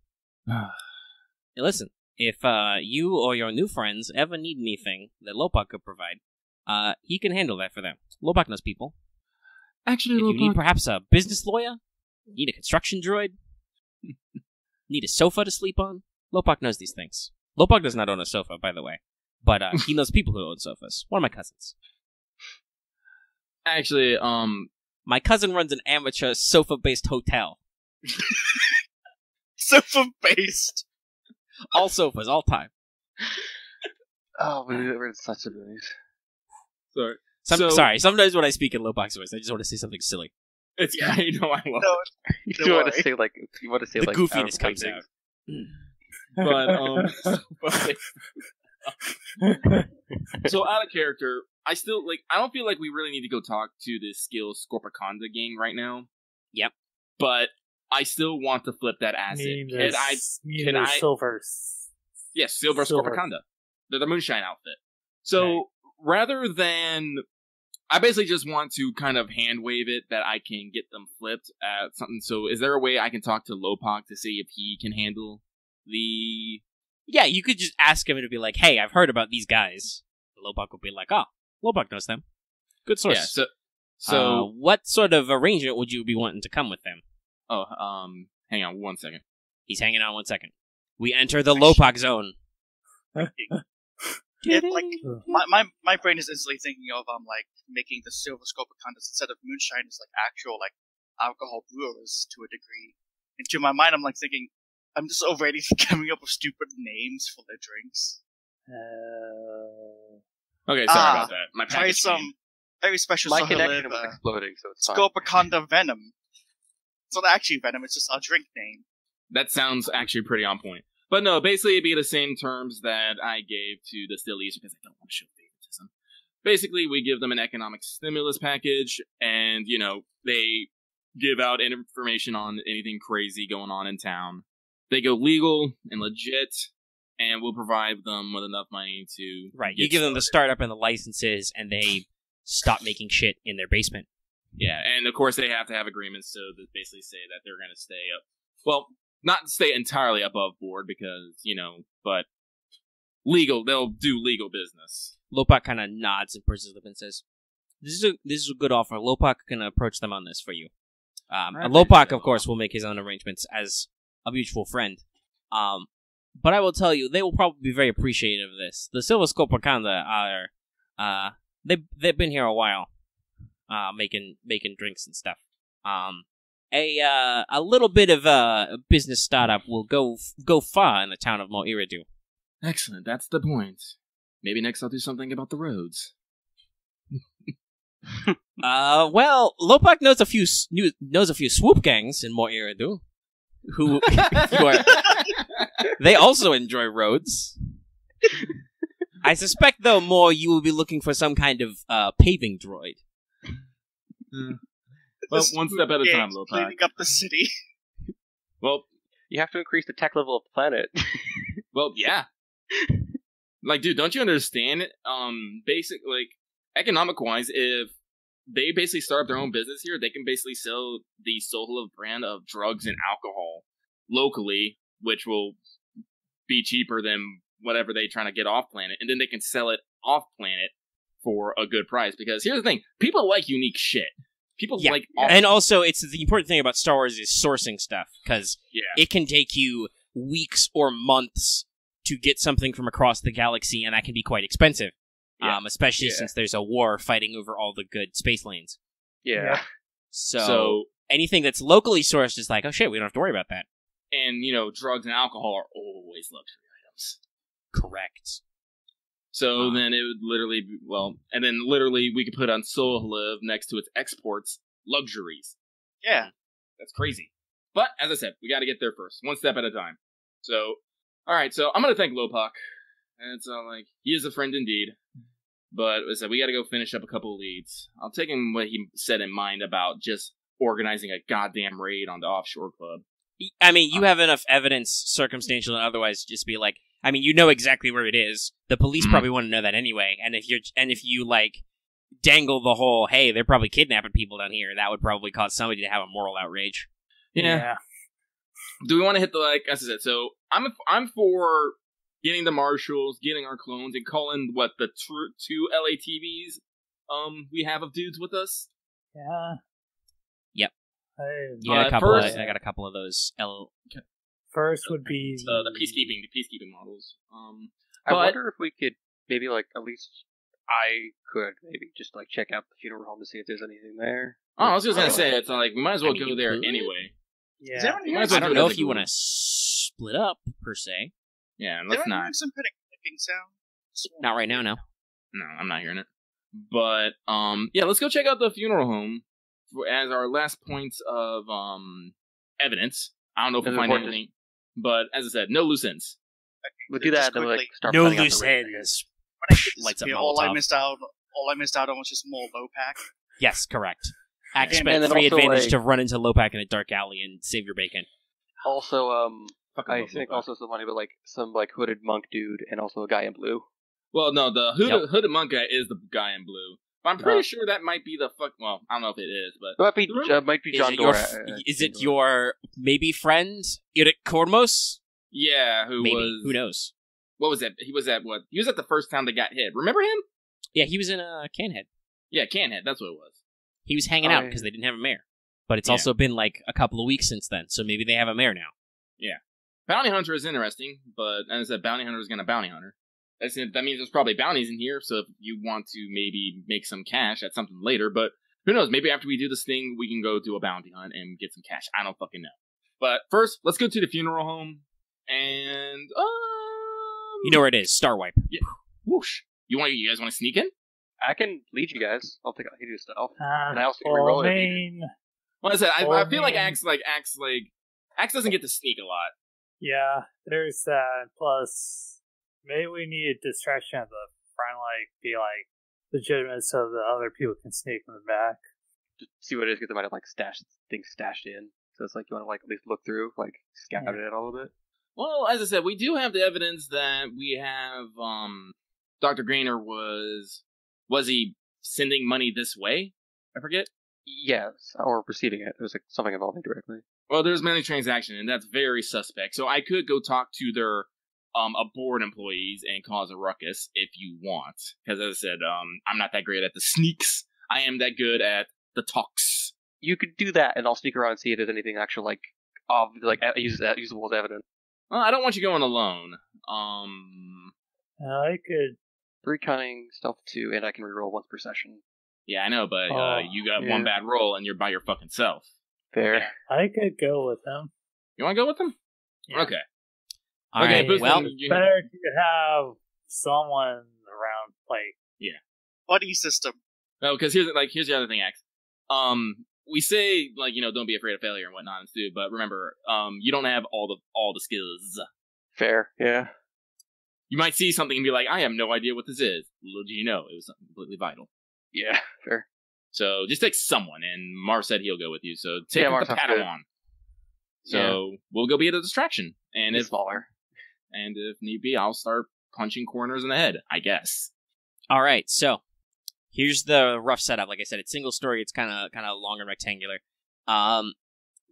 Hey, listen, if you or your new friends ever need anything that Lopak could provide, he can handle that for them. Lopak knows people. Actually, if you need perhaps a business lawyer, need a construction droid, need a sofa to sleep on, Lopak knows these things. Lopak does not own a sofa, by the way, but he knows people who own sofas. One of my cousins. Actually, my cousin runs an amateur sofa-based hotel. Sofa-based? All sofas, all time. Oh, we're in such a mood. Sorry. Sorry, sometimes when I speak in Lopak's voice, I just want to say something silly. It's I love it. You want to say like the goofiness comes out. But so out of character, I don't feel like we really need to go talk to the Skill Scorpiconda gang right now. Yep. But I still want to flip that acid. Silver. Yes, Silver Scorpiconda. They're the Moonshine outfit. So rather than I basically just want to kind of hand wave it that I can get them flipped at something. So is there a way I can talk to Lopok to see if he can handle the... Yeah, you could just ask him to be like, hey, I've heard about these guys. Lopok will be like, oh, Lopok knows them. Good source. Yeah, so what sort of arrangement would you be wanting to come with them? Oh, hang on 1 second. He's hanging on 1 second. We enter the Lopok zone. My brain is instantly thinking of like making the silver scorpicondas instead of moonshine as like actual like alcohol brewers to a degree. And to my mind, I'm like thinking, I'm just already coming up with stupid names for their drinks. Okay, sorry about that. My try some very special. My connection was exploding, so it's fine. Scorpiconda venom. It's not actually venom; it's just our drink name. That sounds actually pretty on point. But no, basically it'd be the same terms that I gave to the Stillies because I don't want to show favoritism. Basically, we give them an economic stimulus package, and, you know, they give out information on anything crazy going on in town. They go legal and legit, and we'll provide them with enough money to... Right, you give them the startup and the licenses, and they stop making shit in their basement. Yeah, and of course they have to have agreements to basically say that they're going to stay up. Well, not stay entirely above board because, you know, but legal, they'll do legal business. Lopok kind of nods and purses lip and says, this is a good offer. Lopok can approach them on this for you. And Lopok, of course, will make his own arrangements as a mutual friend. But I will tell you, they will probably be very appreciative of this. The Silver Scorpicanda are, they've been here a while, making drinks and stuff. A little bit of a business startup will go far in the town of Mor Iridu. Excellent, that's the point. Maybe next I'll do something about the roads. Well, Lopok knows a few swoop gangs in Mor Iridu, who they also enjoy roads. I suspect, though, more you will be looking for some kind of paving droid. Well, one step at a time, Lopok. Cleaning up the city. Well, you have to increase the tech level of the planet. Well, yeah. Like, dude, don't you understand? Like, economic-wise, if they basically start up their own business here, they can basically sell the Soholov brand of drugs and alcohol locally, which will be cheaper than whatever they're trying to get off-planet, and then they can sell it off-planet for a good price. Because here's the thing, people like unique shit. People like... And also, it's the important thing about Star Wars is sourcing stuff, because it can take you weeks or months to get something from across the galaxy, and that can be quite expensive. Especially since there's a war fighting over all the good space lanes. Yeah. So anything that's locally sourced is like, oh shit, we don't have to worry about that. And, you know, drugs and alcohol are always luxury items. Correct. So then it would literally be, and then literally we could put on Soholov next to its exports, luxuries. Yeah. That's crazy. But, as I said, we gotta get there first, one step at a time. So, alright, so I'm gonna thank Lopok. And it's like, he is a friend indeed. But as I said, we gotta go finish up a couple of leads. I'll take him what he said in mind about just organizing a goddamn raid on the offshore club. I mean, you have enough evidence, circumstantial and otherwise, just be like, I mean, you know exactly where it is. The police probably want to know that anyway. And if you like dangle the whole, hey, they're probably kidnapping people down here, that would probably cause somebody to have a moral outrage. Yeah. Do we want to hit the, like, as I said, so I'm for getting the marshals, getting our clones, and calling, the two LATVs we have of dudes with us? Yeah. Yep. I got a couple of those. First would be the peacekeeping models. I wonder if we could maybe, like, at least I could maybe just, like, check out the funeral home to see if there's anything there. Oh, I was just gonna say, it's like, we might as well go there anyway. Yeah. I don't know if you want to split up, per se. Yeah, let's not. Some kind of clicking sound. Not right now, no. No, I'm not hearing it. But, yeah, let's go check out the funeral home as our last points of, evidence. I don't know if we'll find anything. But, as I said, no loose ends. Okay, we'll do that and then, like, start no planning out loose the raid. ends. Lights up all I missed out on was just more Lopak. Yes, correct. Act And spent then 3 also, advantage like- to run into Lopak in a dark alley and save your bacon. Also, I love think Lopak. also somebody with, like, some, like, hooded monk dude and also a guy in blue. Well, no, the hooded monk guy is the guy in blue. But I'm pretty sure that might be the fuck. Well, I don't know if it is, but might be John Dora. Is it your maybe friend Eric Kormos? Yeah, who knows? What was that? He was at the first town that got hit. Remember him? Yeah, he was in Canhead. Yeah, Canhead. That's what it was. He was hanging out because they didn't have a mayor. But it's also been like a couple of weeks since then, so maybe they have a mayor now. Yeah. Bounty Hunter is interesting, but as I said, Bounty Hunter is going to Bounty Hunter. That means there's probably bounties in here, so if you want to maybe make some cash at something later, but who knows, maybe after we do this thing, we can go do a bounty hunt and get some cash. I don't fucking know. But first, let's go to the funeral home, and, you know where it is, Starwipe. Yeah. Whoosh. You guys want to sneak in? I can lead you guys. I'll take a stealth. And I also can reroll it. Well, I said, I feel like Axe doesn't get to sneak a lot. Yeah, there's that. Plus, maybe we need a distraction at the front, be legitimate so the other people can sneak in the back. To see what it is, because they might have things stashed in. So it's you want to at least look through, scout it a little bit. Well, as I said, we do have the evidence that we have. Dr. Grainer was he sending money this way? I forget. Yes, or receiving it. It was something involving directly. Well, there's money transaction, and that's very suspect. So I could go talk to their board employees and cause a ruckus if you want. Because as I said, I'm not that great at the sneaks. I am that good at the talks. You could do that, and I'll sneak around and see if there's anything actual usable as evidence. Well, I don't want you going alone. I could 3 cunning, stealth 2, and I can reroll once per session. Yeah, I know, but you got one bad roll and you're by your fucking self. Fair. I could go with them. You want to go with them? Yeah. Okay. All right. Well, better to have someone around. Yeah. Buddy system. No, because here's the other thing, Axe. We say don't be afraid of failure and whatnot, too. But remember, you don't have all the skills. Fair. Yeah. You might see something and be like, I have no idea what this is. Little do you know, it was something completely vital. Yeah, fair. So just take someone, and Marth said he'll go with you. So take the Padawan. So we'll go be at a distraction, and if smaller, and if need be, I'll start punching corners in the head, I guess. All right, so here's the rough setup. Like I said, it's single story. It's kind of long and rectangular.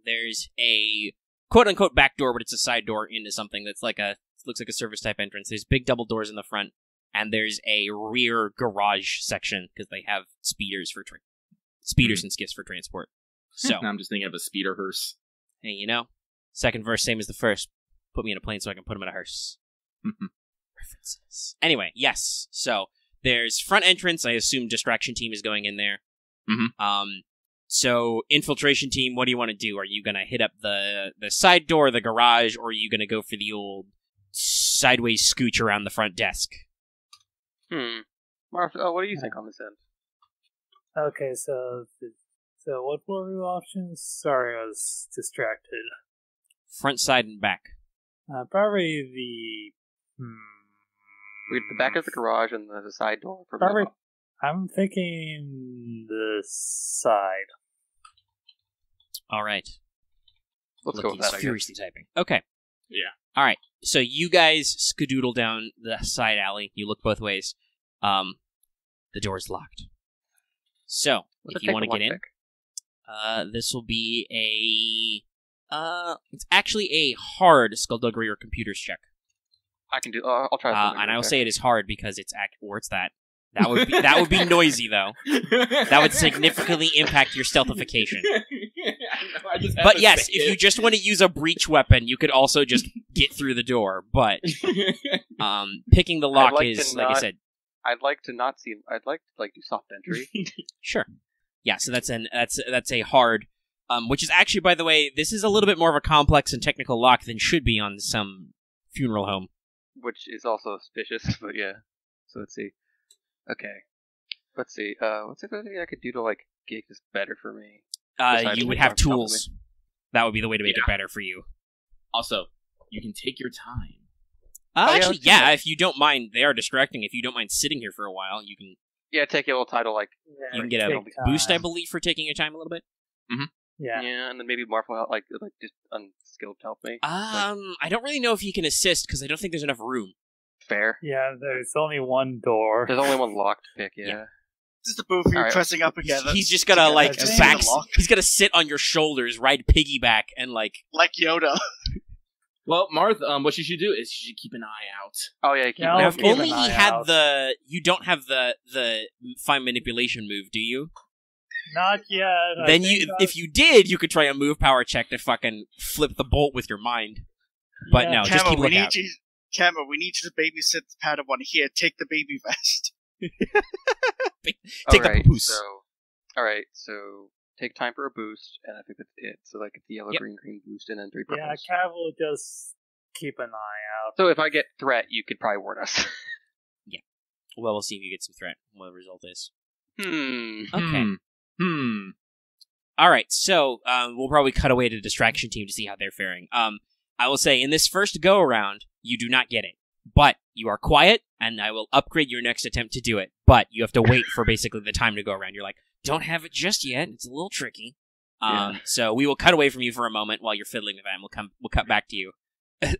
There's a quote unquote back door, but it's a side door into something that's looks like a service type entrance. There's big double doors in the front. And there's a rear garage section because they have speeders and skiffs for transport. So I'm just thinking of a speeder hearse. Hey, second verse same as the first. Put me in a plane so I can put him in a hearse. References. Anyway, yes. So there's front entrance. I assume distraction team is going in there. Mm-hmm. So infiltration team, what do you want to do? Are you gonna hit up the side door, the garage, or are you gonna go for the old sideways scooch around the front desk? Marth, what do you think on this end? Okay, so what were the options? Sorry, I was distracted. Front, side, and back. Probably the... The back of the garage and the side door. Probably, I'm thinking the side. All right. Let's go with that, furiously typing. Okay. Yeah. All right. So you guys skedoodle down the side alley. You look both ways. The door's locked. So, if you want to get in, this will be it's actually a hard skullduggery or computers check. I can do. I'll try. And I'll say it is hard because it's that. That would be noisy though. That would significantly impact your stealthification. But yes, if you just want to use a breach weapon, you could also just get through the door. But picking the lock is, like I said, I'd like to not see. I'd like to do soft entry. Sure. Yeah. So that's a hard. Which is actually, by the way, this is a little bit more of a complex and technical lock than should be on some funeral home. Which is also suspicious, but yeah. So let's see. Okay. Let's see. What's the other thing I could do to make this better for me? You would have tools. That would be the way to make it better for you. Also, you can take your time. Actually, if you don't mind, they are distracting. If you don't mind sitting here for a while, you can... Yeah, take a little title, you can get a boost, I believe, for taking your time a little bit. Mm-hmm. Yeah. Yeah, and then maybe Marth will just unskilled help me. I don't really know if he can assist, because I don't think there's enough room. Fair. Yeah, there's only one door. There's only one locked pick, yeah. Just the both of you pressing up together. He's just gonna he's gonna sit on your shoulders, ride piggyback, and like Yoda. Well, Marth, what you should do is you should keep an eye out. Oh yeah, now, if only he had the. You don't have the fine manipulation move, do you? Not yet. Then if you did, you could try a move power check to fucking flip the bolt with your mind. But no, just keep looking out. Camo, we need you to babysit the Padawan here. Take the baby vest. Take the papoose. Alright, so take time for a boost, and I think that's it. So like it's the yellow, green boost, and then 3 purples. Yeah, Cav will just keep an eye out. So if I get threat, you could probably warn us. Yeah. Well, we'll see if you get some threat, what the result is. Okay. Alright, so we'll probably cut away to the distraction team to see how they're faring. I will say, in this first go-around, you do not get it. But you are quiet, and I will upgrade your next attempt to do it. But you have to wait for basically the time to go around. You're like, don't have it just yet. It's a little tricky. So we will cut away from you for a moment while you're fiddling with that, and we'll cut back to you,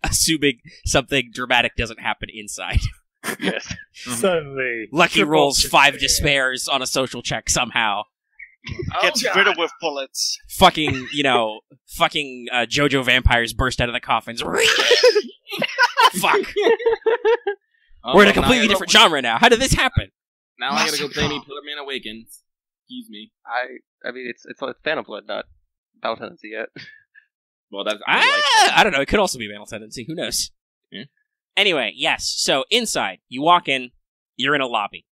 assuming something dramatic doesn't happen inside. Yes. Suddenly, Lucky rolls 5 despairs on a social check somehow. Gets riddled with bullets. Fucking JoJo vampires burst out of the coffins. Fuck. We're in a completely different genre now. How did this happen? Now I gotta go play me Pillar Man Awakens. Excuse me. I mean, it's Phantom Blood, not Battle Tendency yet. Well, that's I don't know. It could also be Battle Tendency. Who knows? Yeah. Anyway, yes. So inside, you walk in. You're in a lobby.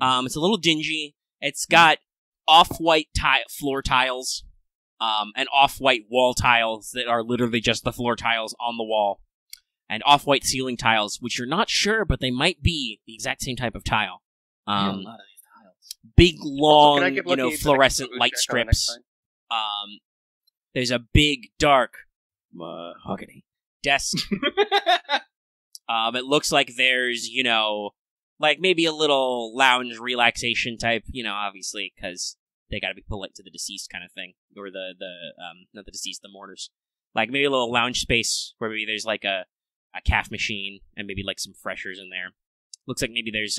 It's a little dingy. It's got off-white floor tiles, and off-white wall tiles that are literally just the floor tiles on the wall, and off-white ceiling tiles, which you're not sure, but they might be the exact same type of tile. A lot of these tiles. Big, long, fluorescent light strips. There's a big, dark, mahogany desk. It looks like there's, like maybe a little lounge relaxation type, obviously, because they gotta be polite to the deceased kind of thing. Or not the deceased, the mourners. Like maybe a little lounge space where maybe there's like a calf machine and maybe like some freshers in there. Looks like maybe there's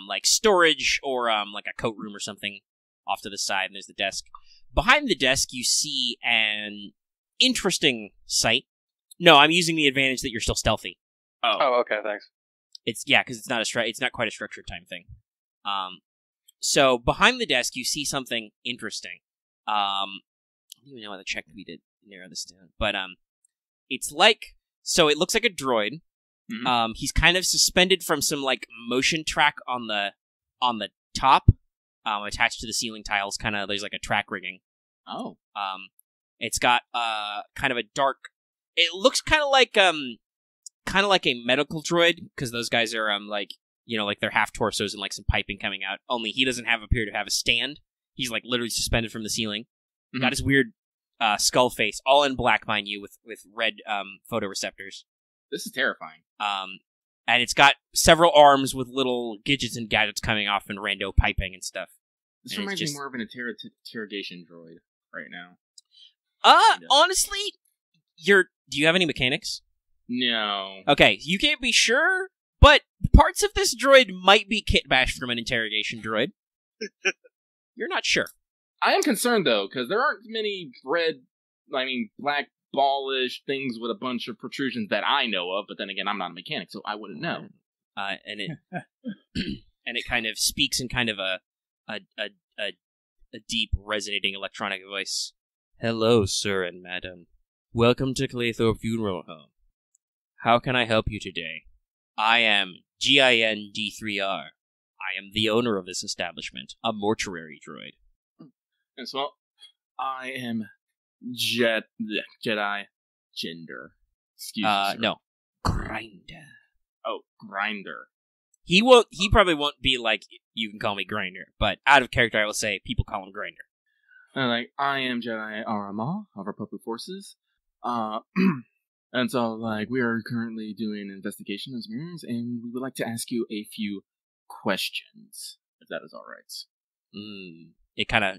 like storage or like a coat room or something off to the side, and there's the desk. Behind the desk, you see an interesting sight. No, I'm using the advantage that you're still stealthy. Oh, okay, thanks. Because it's not quite a structured time thing. So behind the desk, you see something interesting. I don't even know how the check we did narrow this down, but it's like, so it looks like a droid. Mm-hmm. He's kind of suspended from some like motion track on the top, attached to the ceiling tiles. Kind of, there's like a track rigging. Oh. It's got kind of a dark. It looks kind of like a medical droid, because those guys are like their half torsos and like some piping coming out. Only he doesn't appear to have a stand. He's like literally suspended from the ceiling. Mm-hmm. Got his weird skull face, all in black, mind you, with red photoreceptors. This is terrifying. And it's got several arms with little gadgets and gadgets coming off and rando piping and stuff. This reminds me more of an interrogation droid right now. Honestly, do you have any mechanics? No. Okay, you can't be sure, but parts of this droid might be kit bashed from an interrogation droid. You're not sure. I am concerned, though, because there aren't many black ballish things with a bunch of protrusions that I know of, but then again, I'm not a mechanic, so I wouldn't know. And it kind of speaks in kind of a deep, resonating electronic voice. Hello, sir and madam. Welcome to Claythorpe Funeral Home. How can I help you today? I am GIND3R. I am the owner of this establishment, a mortuary droid. And so, I am Jedi Gender. Excuse me, sir. No. Grinder. Oh, Grinder. He probably won't be like, you can call me Grinder, but out of character I will say, people call him Grinder. I am Jedi Aramaa of our public forces. And so, we are currently doing an investigation as mirrors, and we would like to ask you a few questions, if that is alright. It kind of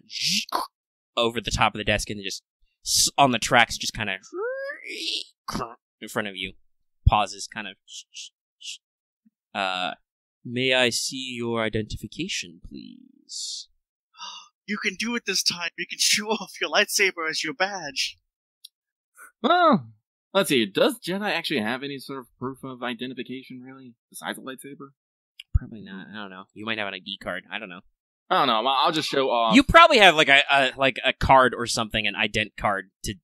over the top of the desk, and just on the tracks, just kind of in front of you. Pauses, kind of. May I see your identification, please? You can do it this time. You can show off your lightsaber as your badge. Well, let's see. Does Jedi actually have any sort of proof of identification, really, besides a lightsaber? Probably not. I don't know. You might have an ID card. I don't know. I don't know. I'll just show off. You probably have like a card or something, an ident card to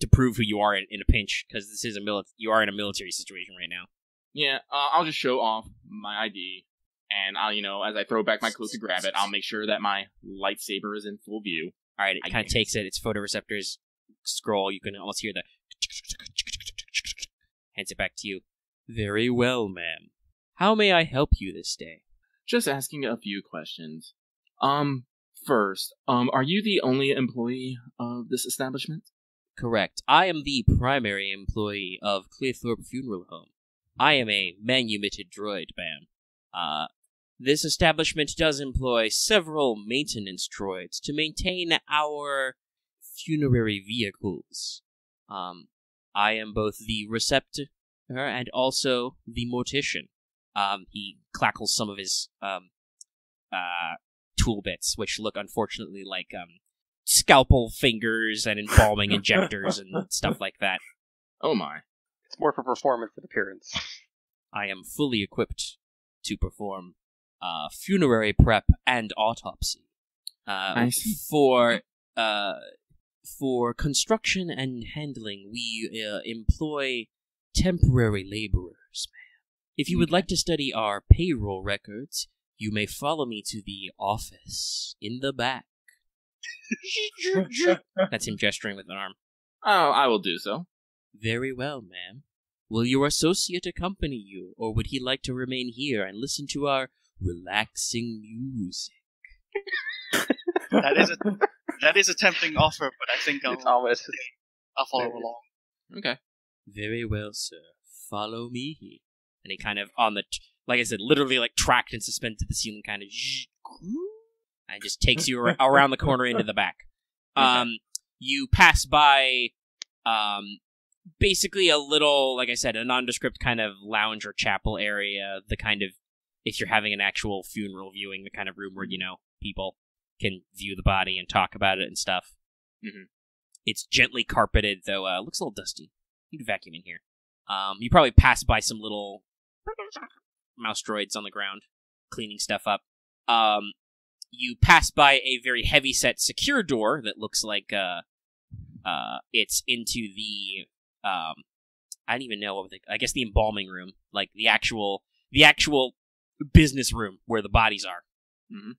prove who you are in a pinch, because this is you are in a military situation right now. Yeah, I'll just show off my ID, and I'll, as I throw back my cloak to grab it, I'll make sure that my lightsaber is in full view. All right, it kind of takes it. Its photoreceptors scroll. You can almost hear the hands it back to you. Very well, ma'am. How may I help you this day? Just asking a few questions. First, are you the only employee of this establishment? Correct. I am the primary employee of Clearthorpe Funeral Home. I am a manumitted droid, ma'am. This establishment does employ several maintenance droids to maintain our funerary vehicles. I am both the receptor and also the mortician. He clackles some of his tool bits, which look unfortunately like scalpel fingers and embalming injectors and stuff like that. Oh my. It's more for performance than appearance. I am fully equipped to perform funerary prep and autopsy. I see. For construction and handling, we employ temporary laborers, ma'am. If you would like to study our payroll records, you may follow me to the office in the back. That's him gesturing with an arm. Oh, I will do so. Very well, ma'am. Will your associate accompany you, or would he like to remain here and listen to our relaxing music? That is a tempting offer, but I think I'll follow along. Okay. Very well, sir. Follow me. And he kind of like I said, literally like tracked and suspended to the ceiling, kind of, and just takes you around the corner into the back. Okay. You pass by, basically a little, like I said, a nondescript kind of lounge or chapel area. The kind of, if you're having an actual funeral viewing, the kind of room where people can view the body and talk about it and stuff. Mm-hmm. It's gently carpeted, though. Looks a little dusty. You can vacuum in here. You probably pass by some little mouse droids on the ground, cleaning stuff up. You pass by a very heavy-set secure door that looks like it's into the I don't even know I guess the embalming room, like the actual business room where the bodies are. Mm-hmm.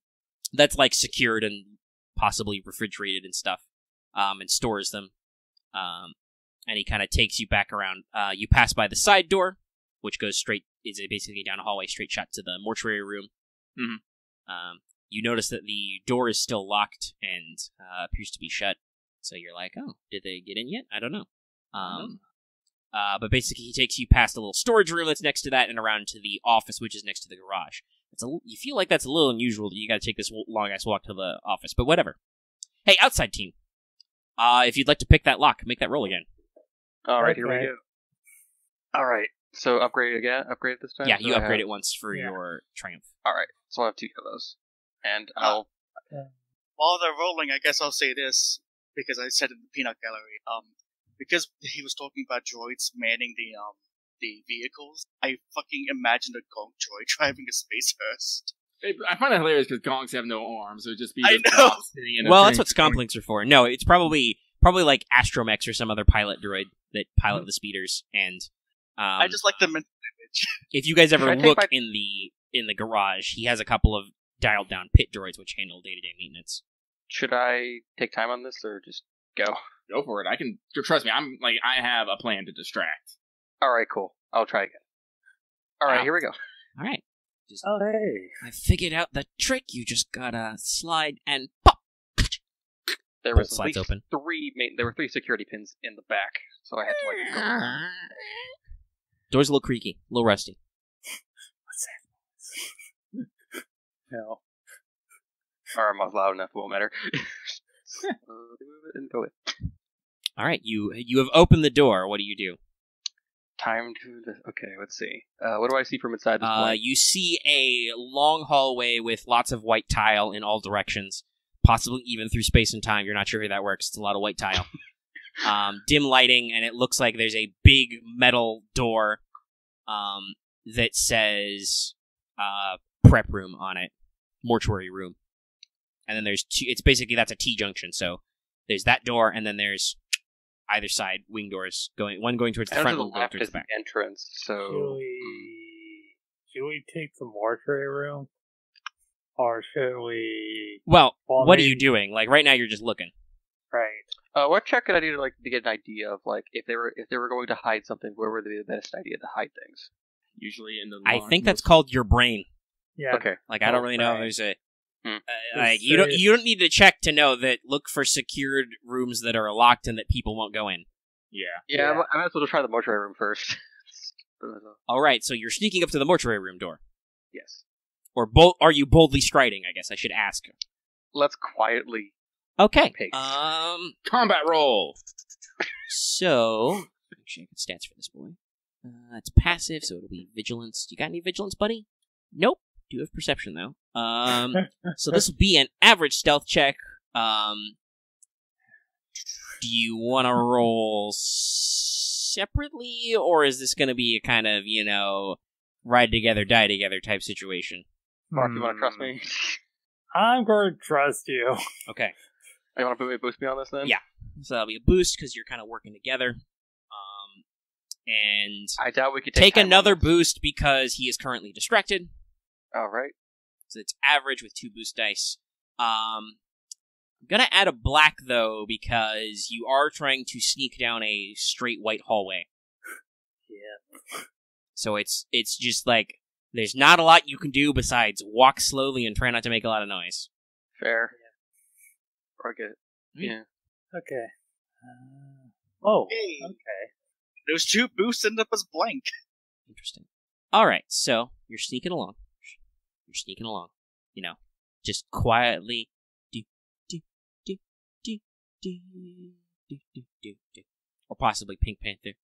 That's like secured and possibly refrigerated and stuff, and stores them. And he kind of takes you back around. You pass by the side door, which goes straight, is basically down a hallway, straight shot to the mortuary room. Mm-hmm. You notice that the door is still locked and appears to be shut. So you're like, oh, did they get in yet? I don't know. But basically, he takes you past a little storage room that's next to that and around to the office, which is next to the garage. You feel like that's a little unusual that you gotta take this long-ass walk to the office, but whatever. Hey, outside team. If you'd like to pick that lock, make that roll again. Alright, here we go. Alright, so upgrade this time? Yeah, you upgrade it once for your triumph. Alright, so I'll have 2 of those. And while they're rolling, I guess I'll say this, because I said in the peanut gallery, because he was talking about droids manning the vehicles, I fucking imagined a Gonk droid driving a space hearse. I find that hilarious because Gonks have no arms, so it'd just be I know. Well, that's what Scomplinks are for. No, it's probably like Astromex or some other pilot droid that pilot the speeders. And I just like the mental image. If you guys ever look in the garage, he has a couple of dialed down pit droids which handle day-to-day maintenance. Should I take time on this or just go? Go for it. I can. Trust me. I have a plan to distract. All right, cool. I'll try again. All right, here we go. All right. Hey. I figured out the trick. You just gotta slide and pop. There was slides open. There were 3 security pins in the back, so I had to go. Door's a little creaky, a little rusty. What's that? No. Arama's loud enough, it won't matter. Move it and go in. All right, you have opened the door. What do you do? Time to... Okay, let's see. What do I see from inside this blank? You see a long hallway with lots of white tile in all directions, possibly even through space and time. You're not sure how that works. It's a lot of white tile. Dim lighting, and it looks like there's a big metal door that says prep room on it, mortuary room. And then there's two, it's basically, that's a T-junction, so there's that door, and then there's either side wing doors, one going towards the front, one going towards the back. Entrance, so... Should we take the mortuary room? Or should we... Well, what are you doing? Like, right now you're just looking. Right. What check could I do to get an idea of, like, if they were going to hide something, where would be the best idea to hide things? Usually in the... I think that's called your brain. Yeah. Okay. Like, I don't really know if there's a... like, you don't need to check to know that look for secured rooms that are locked and that people won't go in. Yeah, I might as well try the mortuary room first. Alright, so you're sneaking up to the mortuary room door. Yes. Or are you boldly striding, I guess I should ask. Let's quietly... Okay. Pace. Combat roll! So... Make sure I get stats for this boy. It's passive, so it'll be vigilance. You got any vigilance, buddy? Nope. Do have perception, though. So this will be an average stealth check. Do you want to roll separately, or is this going to be a kind of, ride together, die together type situation? Marth, you want to trust me? I'm going to trust you. Okay. You want to boost me on this, then? Yeah. So that'll be a boost, because you're kind of working together. And I doubt we could take another boost, because he is currently distracted. Alright. So it's average with 2 boost dice. I'm gonna add a black, though, because you are trying to sneak down a straight white hallway. Yeah. So it's just like, there's not a lot you can do besides walk slowly and try not to make a lot of noise. Fair. Yeah. Or get... Yeah. Okay. Hey. Okay. Those 2 boosts end up as blank. Interesting. Alright, so you're sneaking along. Just quietly. Or possibly Pink Panther.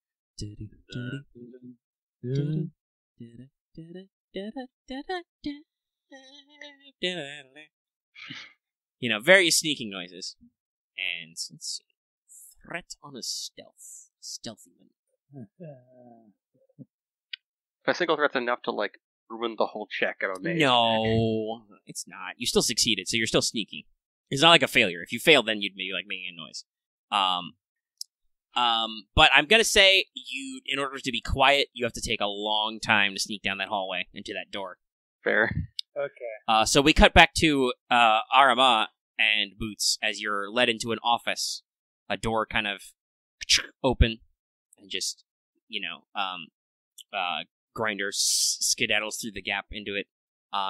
Various sneaking noises. And let's see. Threat on a stealthy one. If a single threat's enough to, ruin the whole check, I don't know. No, it's not. You still succeeded, so you're still sneaky. It's not like a failure. If you fail, then you'd be making a noise. But I'm gonna say in order to be quiet, you have to take a long time to sneak down that hallway into that door. Fair. Okay. So we cut back to Aramaa and Boots as you're led into an office. A door kind of open and just, Grinder skedaddles through the gap into it.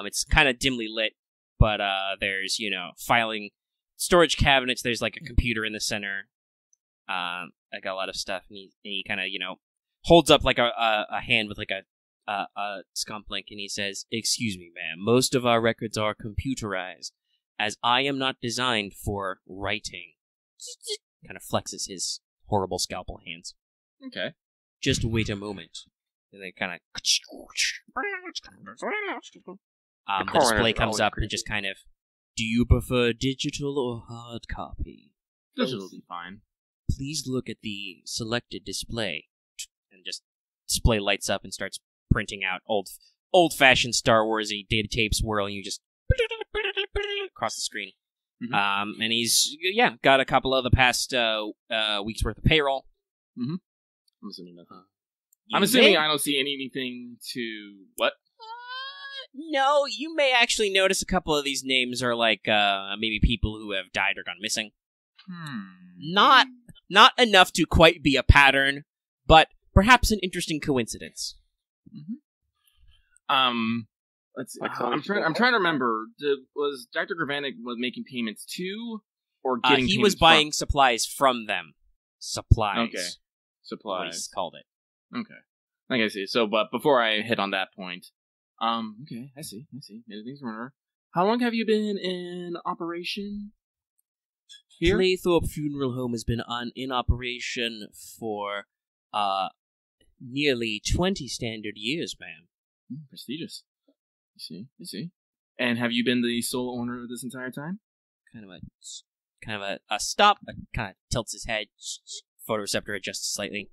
It's kind of dimly lit, but there's, filing storage cabinets. There's a computer in the center. I got a lot of stuff, and he kind of, holds up a hand with a scomp link, and he says, "Excuse me, ma'am, most of our records are computerized, as I am not designed for writing." Kind of flexes his horrible scalpel hands. Okay. Just wait a moment. And they kind of... the display comes up and just kind of... Do you prefer digital or hard copy? Digital will be fine. Please look at the selected display. And just display lights up and starts printing out old-fashioned Star Wars-y data tape swirl, and you just... across the screen. Mm-hmm. And he's, got a couple of the past week's worth of payroll. Mm-hmm. I'm assuming that. I'm assuming I don't see anything to... What? No, you may actually notice a couple of these names are maybe people who have died or gone missing. Not enough to quite be a pattern, but perhaps an interesting coincidence. Mm-hmm. Let's see. I'm trying to remember. Was Dr. Gravanic making payments to, or getting? He was buying supplies from them. Supplies. Okay. Supplies. He's called it. Okay. Like I see. So, but before I hit on that point, okay, I see. Anything's runner. How long have you been in operation? Here? Claythorpe Funeral Home has been in operation for nearly 20 standard years, ma'am. Prestigious. You see. And have you been the sole owner this entire time? Kind of a stop. Kind of tilts his head. Photoreceptor adjusts slightly.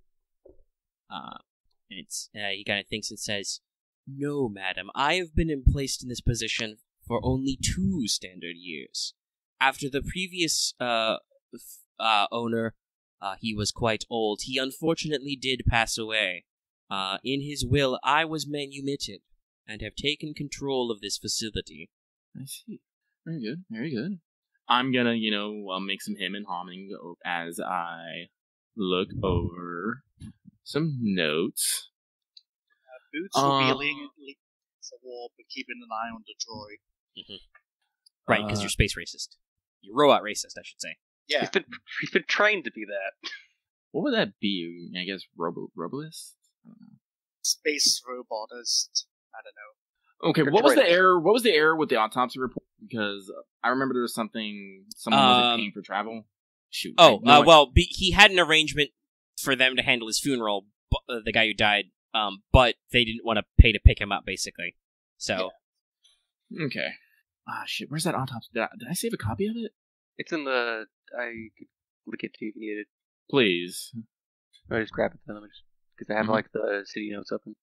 And he kind of thinks and says, "No, madam. I have been placed in this position for only 2 standard years. After the previous owner, he was quite old. He unfortunately did pass away. In his will, I was manumitted and have taken control of this facility." I see. Very good. Very good. I'm gonna, make some him and hawing as I look over some notes. Boots will be leaning against the wall, but keeping an eye on the droid. Mm-hmm. Right, because you're space racist. You're robot racist, I should say. Yeah. He's been trained to be that. What would that be? I guess roboist? I don't know. Space robotist. I don't know. Okay, what was the error? What was the error with the autopsy report? Because I remember there was someone wasn't paying for travel. Shoot. He had an arrangement for them to handle his funeral, the guy who died, but they didn't want to pay to pick him up, basically. So. Yeah. Okay. Shit, where's that autopsy? Did I save a copy of it? It's in the... I could look it to you if you need it. Please. I just grab it then, because I have, the city notes open.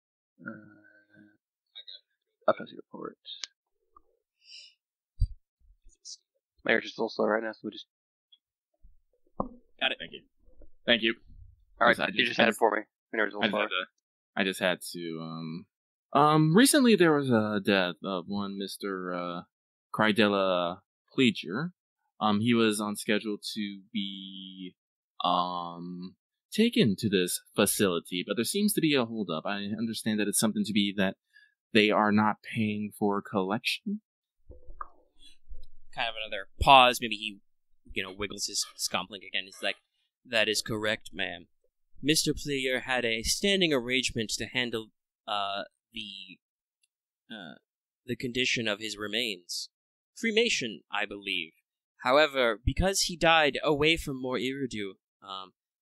Autopsy report. My air is a little slow right now, so we just... Got it. Thank you. Alright, you just had it for me. I just had to, recently there was a death of one Mr. Crydella Pleager. He was on schedule to be, taken to this facility, but there seems to be a holdup. I understand that it's something to be that they are not paying for collection. Kind of another pause. Maybe he, wiggles his scomplink again. He's like, "That is correct, ma'am. Mr. Pleager had a standing arrangement to handle the condition of his remains. Cremation, I believe. However, because he died away from Mor Iridu,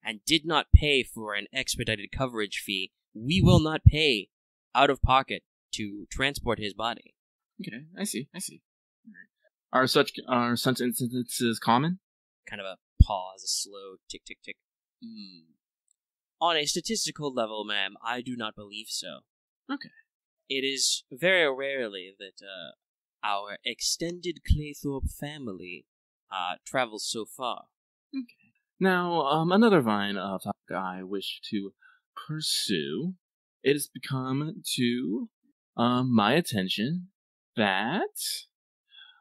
and did not pay for an expedited coverage fee, we will not pay out of pocket to transport his body." Okay, I see. Are such instances common? Kind of a pause, a slow tick, tick, tick. On a statistical level, ma'am, I do not believe so. Okay. It is very rarely that our extended Claythorpe family travels so far. Okay. Now, another vine of topic I wish to pursue. It has become to my attention that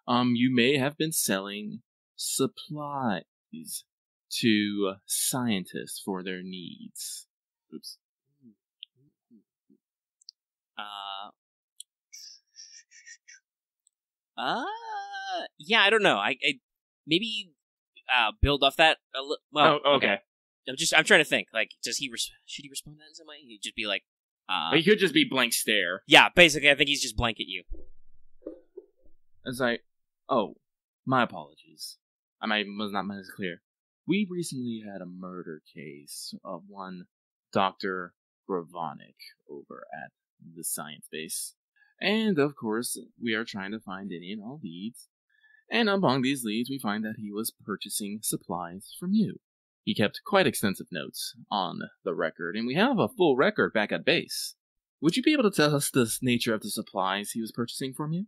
you may have been selling supplies to scientists for their needs. Oops. Yeah, I don't know. I maybe build off that a little. Well, okay. I'm trying to think. Like, should he respond to that in some way? He'd just be like, he could just be blank stare. Yeah, basically, I think he's just blank at you. It's like, oh, my apologies. I was not as clear. We recently had a murder case of one Dr. Gravonic over at the science base. And, of course, we are trying to find any and all leads. And among these leads, we find that he was purchasing supplies from you. He kept quite extensive notes on the record, and we have a full record back at base. Would you be able to tell us the nature of the supplies he was purchasing from you?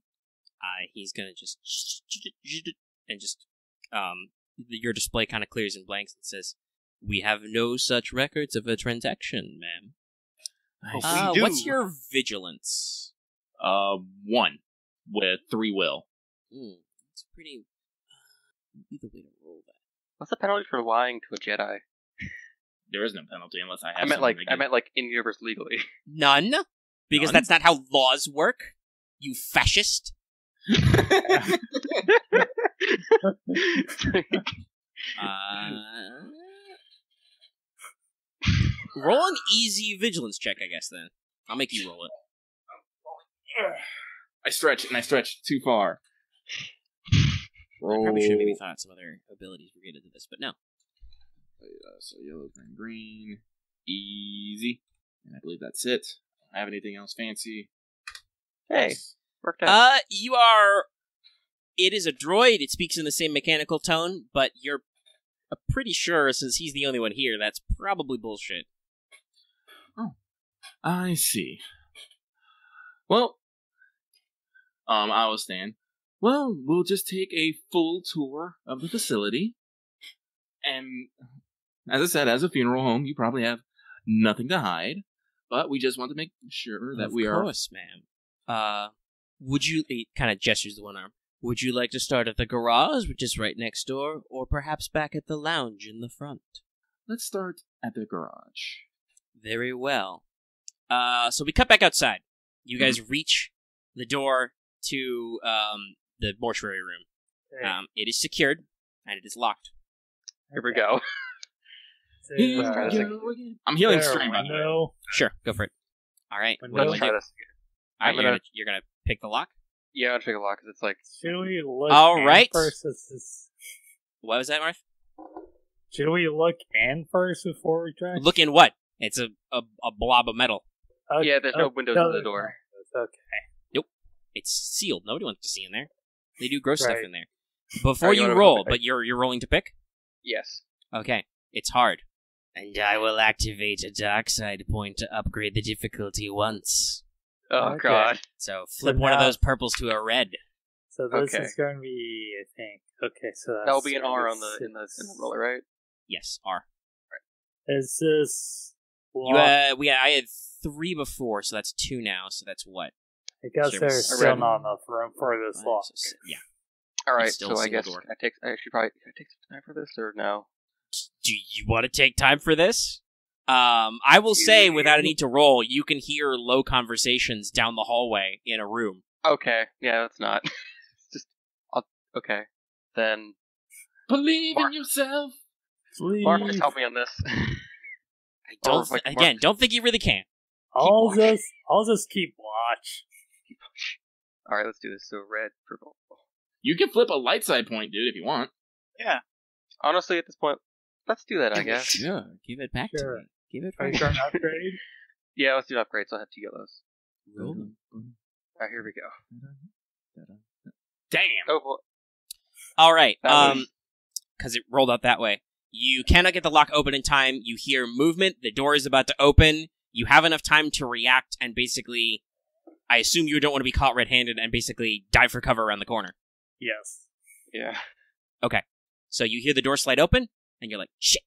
He's gonna just... And just, your display kind of clears in blanks and says, "We have no such records of a transaction, ma'am." What's your vigilance? 1 with 3 will. It's pretty. Be the way to roll that. What's the penalty for lying to a Jedi? There is no penalty unless I have. I meant in universe legally. None, because that's not how laws work. You fascist. Roll an easy vigilance check, I guess. Then I'll make you roll it. I stretch too far. I probably should have maybe thought some other abilities related to this, but no. So yellow, green, easy. And I believe that's it. I don't have anything else fancy. Hey, worked out. You are... It is a droid. It speaks in the same mechanical tone, but you're pretty sure, since he's the only one here, that's probably bullshit. Oh, I see. Well, I will stand. Well, we'll just take a full tour of the facility. And, as I said, as a funeral home, you probably have nothing to hide. But we just want to make sure that we are... Of course, ma'am. Would you... He kind of gestures the one arm. Would you like to start at the garage, which is right next door, or perhaps back at the lounge in the front? Let's start at the garage. Very well. So we cut back outside. You guys reach the door to the mortuary room. Hey. It is secured, and it is locked. Here we go. I'm healing stream, by the way. Sure, go for it. All right. Window. All right, you're gonna pick the lock? Yeah, I'll take a lock, because it's like... Should we look All right. first? What was that, Marth? Should we look in first before we try? Look in what? It's a blob of metal. Okay. Yeah, there's no windows in the door. Okay. Nope. It's sealed. Nobody wants to see in there. They do gross stuff Right. in there. Before Alright, you you wanna roll, pick? but you're rolling to pick? Yes. Okay. It's hard. And I will activate a dark side point to upgrade the difficulty once. Oh, Okay. God. So flip So one of now- those purples to a red. So this Okay. is going to be, I think. Okay, so that's... That'll be an R on the in the roller, right? Yes, R. Is this... You I had 3 before, so that's 2 now. So that's what? I guess Sure, there's I still read- not enough room for this 5, lock. 6, yeah. All right, It's still so a I single guess door. I should probably take some time for this, or no? Do you want to take time for this? I will say, without a need to roll, you can hear low conversations down the hallway in a room. Okay, yeah, that's not. Just, okay, then Believe Mark. in yourself. Please. Mark, just help me on this. I don't. Or, like, Don't think you really can. I'll just keep watch. All right, let's do this. So red, purple. You can flip a light side point, dude, if you want. Yeah. Honestly, at this point, let's do that. I guess. Sure, give it back Sure. to me. Give it Are you back. trying to upgrade? Yeah, let's do an upgrade. So I'll have 2 yellows. Roll. All right, here we go. Damn. Oh, well, All right. That was- Because it rolled out that way. You cannot get the lock open in time. You hear movement. The door is about to open. You have enough time to react and basically, I assume you don't want to be caught red-handed and basically dive for cover around the corner. Yes. yeah. So you hear the door slide open, and you're like, shit!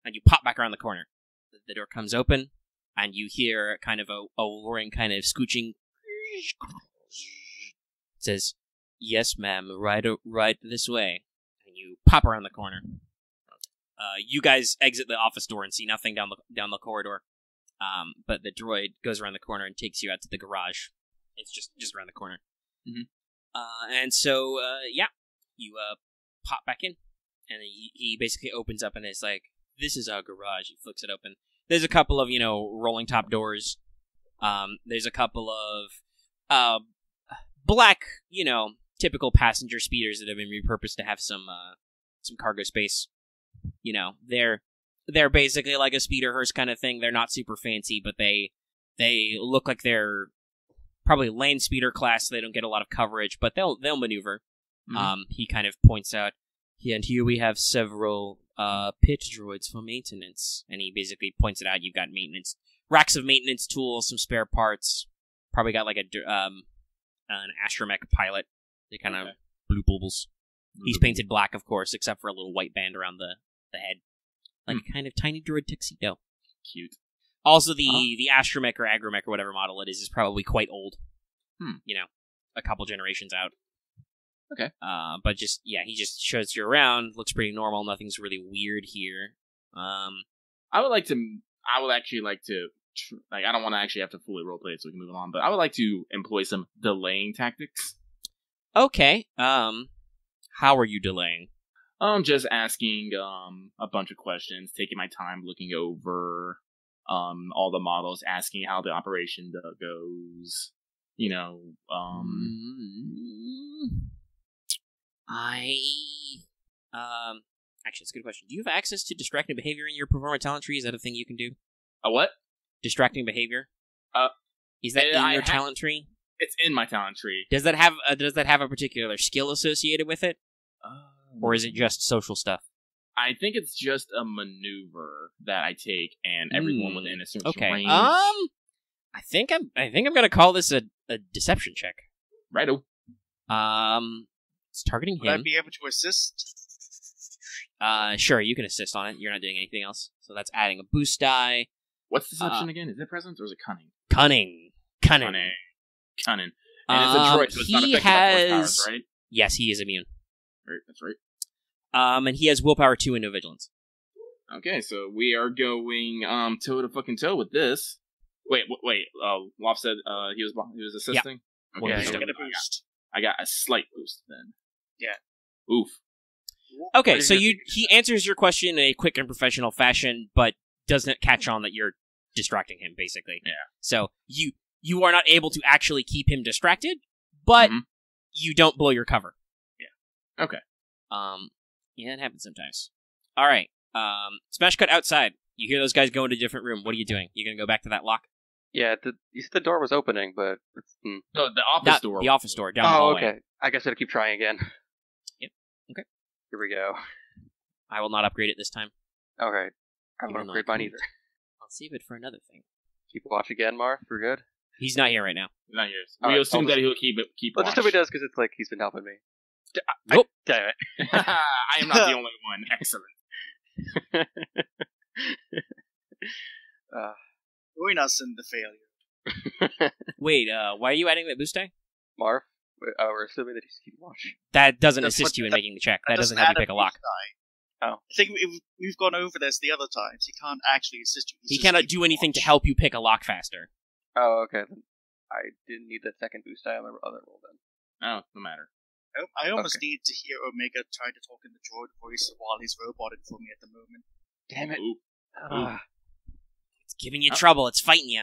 And you pop back around the corner. The door comes open, and you hear kind of a whirring kind of scooching. It says, yes, ma'am, right this way. And you pop around the corner. You guys exit the office door and see nothing down the corridor. But the droid goes around the corner and takes you out to the garage. It's just around the corner. Mm-hmm. And so, yeah, you pop back in, and he basically opens up and is like, this is our garage. He flicks it open. There's a couple of, rolling top doors. There's a couple of black, typical passenger speeders that have been repurposed to have some cargo space. They're basically like a speeder hearse kind of thing. They're not super fancy, but they look like they're probably land speeder class, so they don't get a lot of coverage, but they'll maneuver. Mm-hmm. He kind of points out, and here we have several pit droids for maintenance. And he basically points it out. You've got maintenance racks of maintenance tools, some spare parts. Probably got like an astromech pilot. They kind of blue bubbles. He's painted black, of course, except for a little white band around the head, like a kind of tiny droid tuxedo. Cute. Also, the astromech or agromech or whatever model it is probably quite old. A couple generations out. Okay. But he just shows you around. Looks pretty normal. Nothing's really weird here. I would actually like to, I don't want to actually have to fully roleplay it so we can move on, but I would like to employ some delaying tactics. Okay. How are you delaying? Just asking a bunch of questions, taking my time looking over all the models, asking how the operation goes. Actually, it's a good question. Do you have access to distracting behavior in your performer talent tree? Is that a thing you can do? A what? distracting behavior? Is that in your talent tree? It's in my talent tree. Does that have a particular skill associated with it? Or is it just social stuff? I think it's just a maneuver that I take, and everyone within a certain range. I think I'm gonna call this a deception check. Righto. It's targeting him. Would I be able to assist? Sure, you can assist on it. You're not doing anything else, so that's adding a boost die. What's deception again? Is it presence or is it cunning? Cunning. And it's a droid, so it's not affected by force powers, right? Yes, he is immune. Right, that's right. And he has willpower 2 and no vigilance. Okay, so we are going toe to fucking toe with this. Wait. Loth said he was assisting. Yeah. Okay, Yeah, get a boost. I got a slight boost then. Yeah. Oof. Okay, so he answers your question in a quick and professional fashion, but doesn't catch on that you're distracting him, basically. Yeah. So you are not able to actually keep him distracted, but you don't blow your cover. Yeah. Okay. Yeah, it happens sometimes. All right. Smash cut outside. You hear those guys go into a different room. What are you doing? You gonna go back to that lock? Yeah, you said the door was opening, but No, the office door. The office door down the hallway. Okay. I guess I gotta keep trying again. Yep. Okay. Here we go. I will not upgrade it this time. Okay. I won't upgrade mine either. I'll save it for another thing. Keep watch again, Marth. We're good. He's not here right now. Not yours. All We right, assume that he'll keep Well, watch. just hope he does, because it's like he's been helping me. Nope. Damn it. I am not the only one. Excellent. Join us in the failure. Wait, why are you adding that boost die? Marth, we're assuming that he's keeping watch. That doesn't That's assist what- you in that- making the check. That That doesn't help you pick a lock. Oh. I think we've gone over this the other times. He can't actually assist you. He cannot do anything to help you pick a lock faster. Oh, okay. Then I didn't need that second boost die on my other roll then. Oh, no matter. I almost need to hear Omega try to talk in the droid voice while he's roboted for me at the moment. Damn it. Ooh. It's giving you trouble. It's fighting you.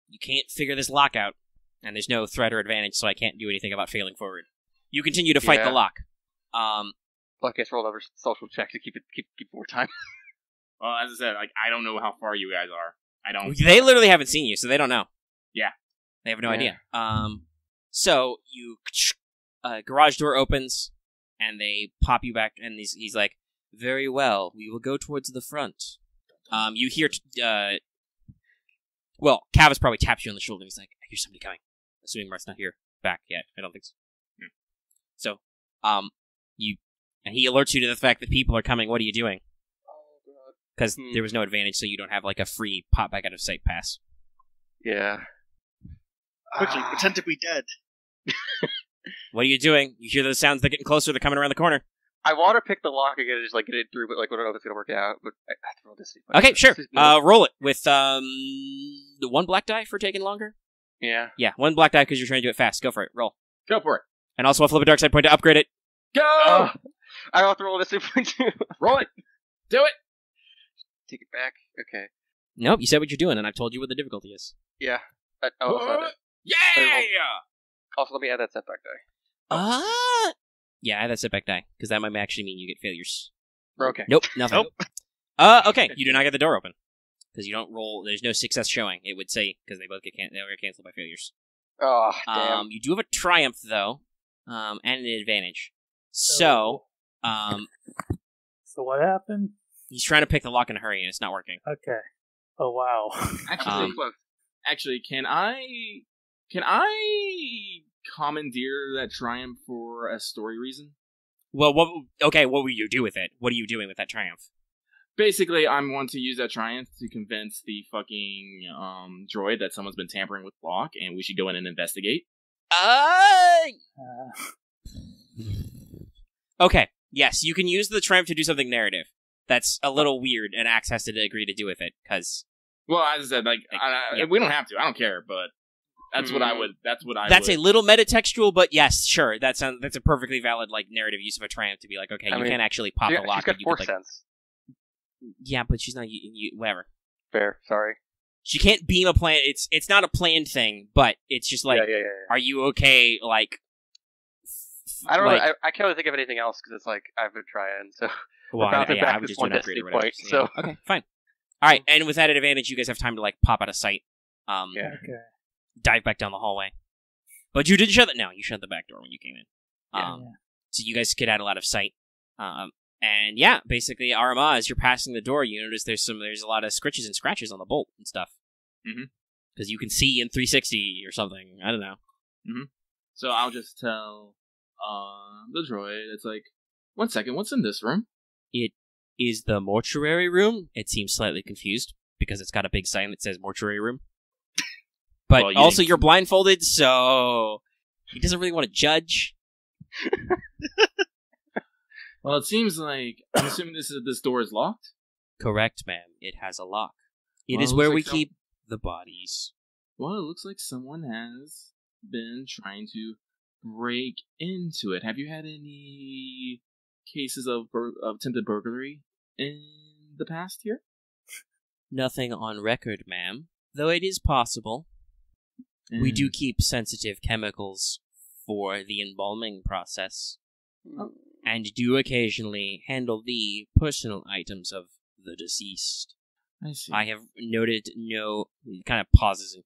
You can't figure this lock out. And there's no threat or advantage, so I can't do anything about failing forward. You continue to fight the lock. Luck gets rolled over social check to keep more time. Well, as I said, like I don't know how far you guys are. I don't. They literally haven't seen you, so they don't know. Yeah. They have no idea. So you garage door opens, and they pop you back, and he's like, "Very well, we will go towards the front." You hear, well, Kavis probably taps you on the shoulder, and he's like, "I hear somebody coming." Assuming Marth's not here back yet. I don't think so. So, and he alerts you to the fact that people are coming. What are you doing? Oh, God. Because there was no advantage, so you don't have like a free pop back out of sight pass. Yeah. Quickly, pretend to be dead. What are you doing? You hear those sounds? They're getting closer. They're coming around the corner. I want to pick the lock again and just like get it through, but like I don't know if it's gonna work out. But I have to roll this. Okay, sure. Roll it with the 1 black die for taking longer. Yeah. Yeah, 1 black die because you're trying to do it fast. Go for it. Roll. Go for it. And also, I'll flip a dark side point to upgrade it. Go. I have to roll this point too. Roll it. Do it. Take it back. Okay. Nope, you said what you're doing, and I've told you what the difficulty is. Yeah. That's not it. Yeah. Also, let me add that setback die. Yeah, add that setback die, because that might actually mean you get failures. Okay. Nope, nothing. Nope. Okay, you do not get the door open. Because you don't roll, there's no success showing. It would say, because they both get canceled by failures. Oh, damn. You do have a triumph, though, and an advantage. So what happened? he's trying to pick the lock in a hurry, and it's not working. Okay. Oh, wow. Actually, can I commandeer that triumph for a story reason? Well, what will you do with it? What are you doing with that triumph? Basically, I'm going to use that triumph to convince the fucking droid that someone's been tampering with Locke, and we should go in and investigate. Okay, yes, you can use the triumph to do something narrative. That's a little weird, and Axe has to agree to do with it, because... Well, as I said, we don't have to. I don't care, but that's what I would. That's a little metatextual, but yes, sure. That's a perfectly valid narrative use of a triumph to be like, okay, you can't actually pop the lock. She's got force sense. Yeah, but she's not. Whatever. Fair. Sorry. She can't beam a plan. It's not a planned thing, but it's just like, yeah. Are you okay? I don't know. I can't really think of anything else because it's like I've been trying. So I would just do an upgrade or whatever. So okay, fine. All right, and with that advantage, you guys have time to pop out of sight Dive back down the hallway. But you did shut it. No, you shut the back door when you came in. So you guys skedaddle out of sight. And yeah, basically, Aramaa, as you're passing the door, you notice there's a lot of scritches and scratches on the bolt and stuff. Because you can see in 360 or something. I don't know. So I'll just tell the droid, it's like, 1 second, what's in this room? It is the mortuary room. It seems slightly confused because it's got a big sign that says mortuary room. But well, also you're blindfolded, so he doesn't really want to judge. Well, it seems like, I'm assuming this door is locked? Correct, ma'am. It has a lock. It is where we keep the bodies. Well, it looks like someone has been trying to break into it. Have you had any cases of attempted burglary in the past year? Nothing on record, ma'am. Though it is possible. We do keep sensitive chemicals for the embalming process. And do occasionally handle the personal items of the deceased. I see. I have noted no... He kind of pauses and...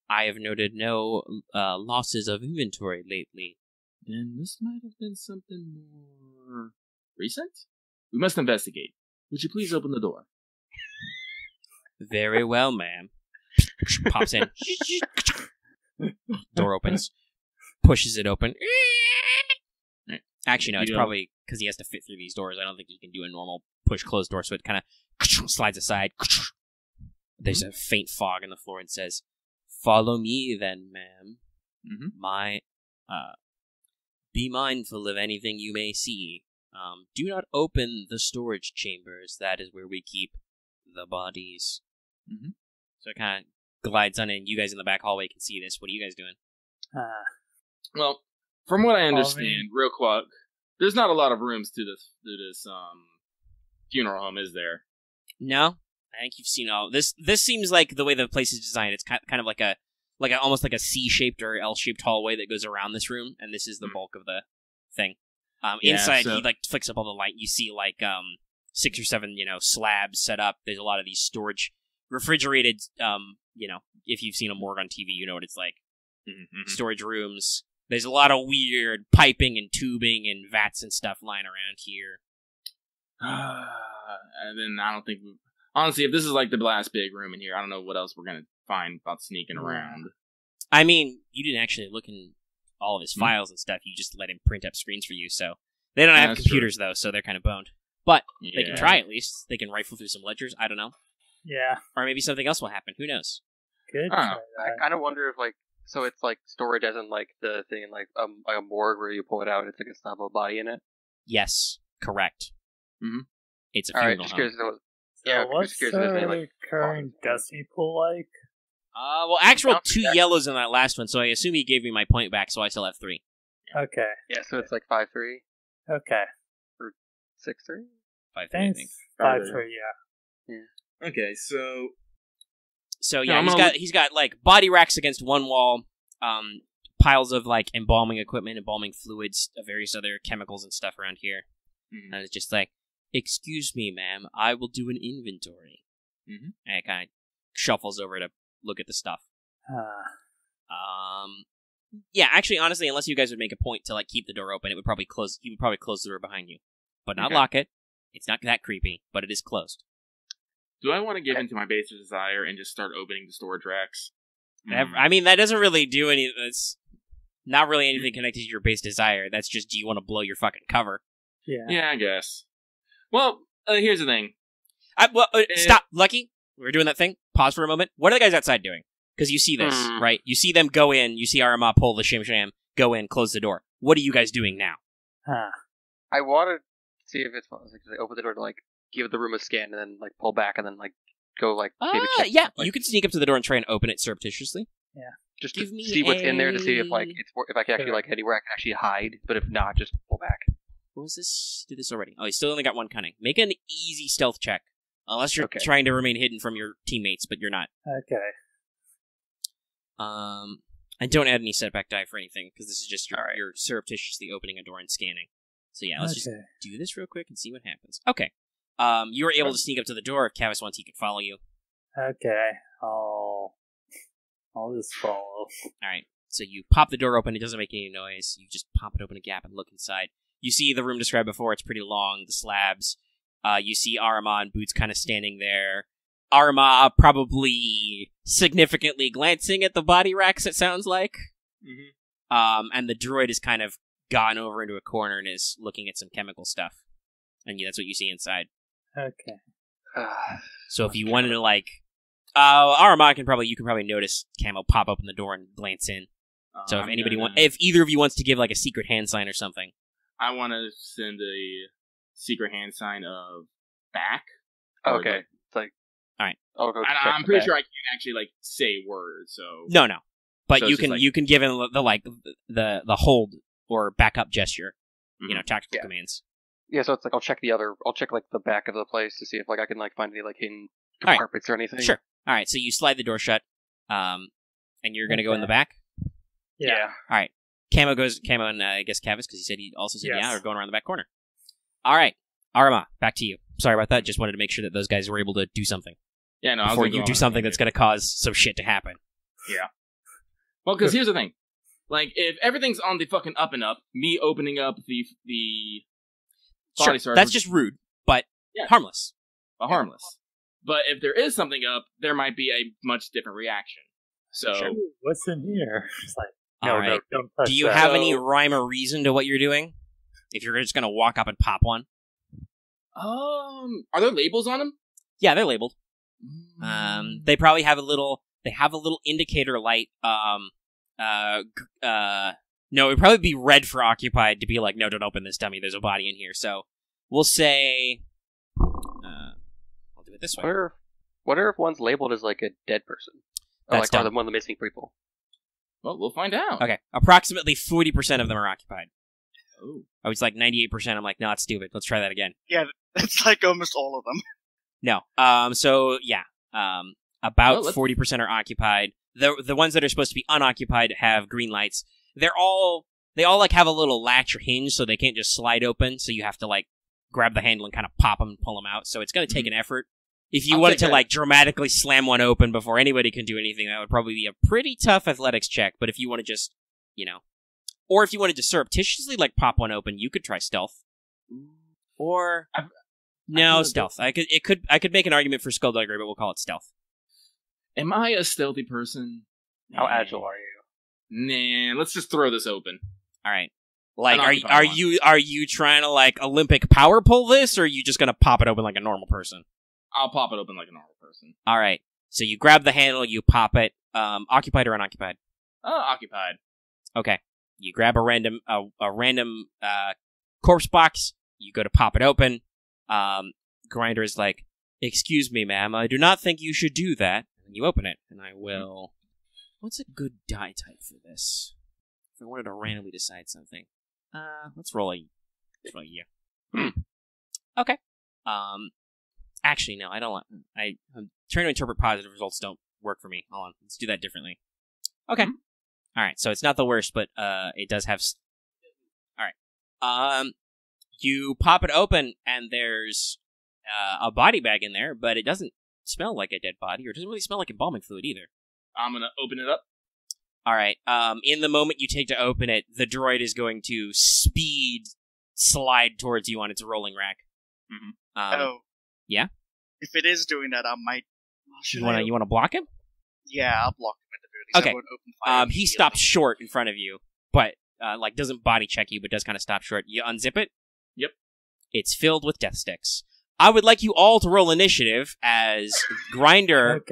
I have noted no losses of inventory lately. Then this might have been something more recent? We must investigate. Would you please open the door? Very well, ma'am. Pops in. Door opens. Pushes it open. Actually, no, it's probably because he has to fit through these doors. I don't think he can do a normal push-close door, so it kind of slides aside. There's a faint fog on the floor and says, "Follow me, then, ma'am. Be mindful of anything you may see. Do not open the storage chambers. That is where we keep the bodies." So it kind of glides on in. You guys in the back hallway can see this. What are you guys doing? Well, from what I understand, real quick, there's not a lot of rooms to this funeral home, is there? No, I think you've seen all this. This seems like the way the place is designed. It's kind of like almost like a C-shaped or L-shaped hallway that goes around this room, and this is the bulk of the thing. Inside, he flicks up all the light. You see 6 or 7 slabs set up. There's a lot of these storage, refrigerated. If you've seen a morgue on TV, you know what it's like. Storage rooms. There's a lot of weird piping and tubing and vats and stuff lying around here. And then I don't think... Honestly, if this is like the last big room in here, I don't know what else we're going to find about sneaking around. I mean, you didn't actually look in all of his files and stuff. You just let him print up screens for you, so... They don't have computers, though, so they're kind of boned. But they can try, at least. They can rifle through some ledgers. I don't know. Yeah. Or maybe something else will happen. Who knows? Good. I kind of wonder if, so it's storage as in the thing in a morgue where you pull it out and it's a slab of a body in it? Yes, correct. It's a funeral home. Alright, just curious to know. What's the current destiny pool like? Well, actual 2 yellows in that last one, so I assume he gave me my point back, so I still have 3. Okay. Yeah, so it's 5-3. Okay. Or 6-3? 5-3, I think. 5-3, yeah. Okay, so... So yeah, he's got body racks against one wall, piles of embalming equipment, embalming fluids, various other chemicals and stuff around here. And it's just "Excuse me, ma'am, I will do an inventory." And it kind of shuffles over to look at the stuff. Yeah, actually, honestly, unless you guys would make a point to keep the door open, it would probably close. He would probably close the door behind you, but not lock it. It's not that creepy, but it is closed. Do I want to give in to my base desire and just start opening the storage racks? I mean, that doesn't really do any... That's not really anything connected to your base desire. That's just, do you want to blow your fucking cover? Yeah, I guess. Well, here's the thing. Stop, Lucky. We're doing that thing. Pause for a moment. What are the guys outside doing? Because you see this, right? You see them go in. You see Aramaa pull the shim-sham, go in, close the door. What are you guys doing now? I want to see if it's open the door to give the room a scan and then pull back and then go maybe check. Yeah, you can sneak up to the door and try and open it surreptitiously. Yeah, just to see what's in there to see if if I can actually anywhere I can actually hide. But if not, just pull back. What was this? Did this already? Oh, he's still only got 1 cunning. Make an easy stealth check, unless you're trying to remain hidden from your teammates, but you're not. Okay. And don't add any setback die for anything because this is just you're surreptitiously opening a door and scanning. So yeah, let's just do this real quick and see what happens. Okay. You were able to sneak up to the door. If Kavis wants, he could follow you. Okay. I'll I'll just follow. Alright, so you pop the door open, it doesn't make any noise, you just pop it open a gap and look inside. You see the room described before, it's pretty long, the slabs. You see Aramaa and Boots kind of standing there. Aramaa probably significantly glancing at the body racks, it sounds like. Mm-hmm. And the droid is kind of gone over into a corner and is looking at some chemical stuff. And that's what you see inside. Okay. So if you wanted to, like... Aramaa you can probably notice Camo pop open the door and glance in. So if either of you wants to give, like, a secret hand sign or something. I want to send a secret hand sign of back. Okay. It's like... Alright. I'm pretty sure I can't actually, like, say words, so... No. But so you can give him the hold or backup gesture. Mm-hmm. Tactical commands. Yeah, so it's like I'll check like the back of the place to see if like I can like find any like hidden compartments or anything. Sure. Alright, so you slide the door shut, and you're gonna go in the back? Yeah. Alright. Camo and I guess Kavis, because he said he also said are going around the back corner. Alright. Aramaa, back to you. Sorry about that, just wanted to make sure that those guys were able to do something. Yeah, no, before you do something that's gonna cause some shit to happen. Yeah. Well, because here's the thing. Like, if everything's on the fucking up and up, me opening up the body sure, that's just rude, but harmless. Harmless. But if there is something up, there might be a much different reaction. So, what's in here? It's like, no, don't touch do you that. have any rhyme or reason to what you're doing? If you're just gonna walk up and pop one? Are there labels on them? Yeah, they're labeled. They probably have a little indicator light. No, it'd probably be red for occupied to be like, no, don't open this, dummy. There's a body in here. So we'll say, I'll do it this way. Wonder if one's labeled as like a dead person, or like one of the missing people. Well, we'll find out. Okay, approximately 40% of them are occupied. Oh, I was like 98%. I'm like, no, it's stupid. Let's try that again. Yeah, that's like almost all of them. No. So yeah. About 40% are occupied. The ones that are supposed to be unoccupied have green lights. They all like have a little latch or hinge, so they can't just slide open. So you have to like grab the handle and kind of pop them and pull them out. So it's going to take an effort. If you wanted to like dramatically slam one open before anybody can do anything, that would probably be a pretty tough athletics check. But if you want to just, or if you wanted to surreptitiously like pop one open, you could try stealth. Or stealth. I could make an argument for skullduggery, but we'll call it stealth. Am I a stealthy person? How agile are you? Nah, let's just throw this open. All right. Like, are you trying to like Olympic power pull this, or are you just gonna pop it open like a normal person? I'll pop it open like a normal person. All right. So you grab the handle, you pop it. Occupied or unoccupied? Occupied. Okay. You grab a random corpse box. You go to pop it open. Grinder is like, "Excuse me, ma'am. I do not think you should do that." And you open it, and I will. What's a good die type for this? If I wanted to randomly decide something, let's roll a year. Okay. Actually, no, I don't want. I'm trying to interpret positive results. Don't work for me. Hold on, let's do that differently. Okay. All right. So it's not the worst, but it does have. All right. You pop it open, and there's a body bag in there, but it doesn't smell like a dead body, or it doesn't really smell like embalming fluid either. I'm gonna open it up. All right. In the moment you take to open it, the droid is going to slide towards you on its rolling rack. Mm-hmm. Yeah. If it is doing that, I might. You want to block him? Yeah, I'll block him at the very least. Okay. I won't open fire he stops short in front of you, but doesn't body check you, but does kind of stop short. You unzip it. Yep. It's filled with death sticks. I would like you all to roll initiative as Grinder.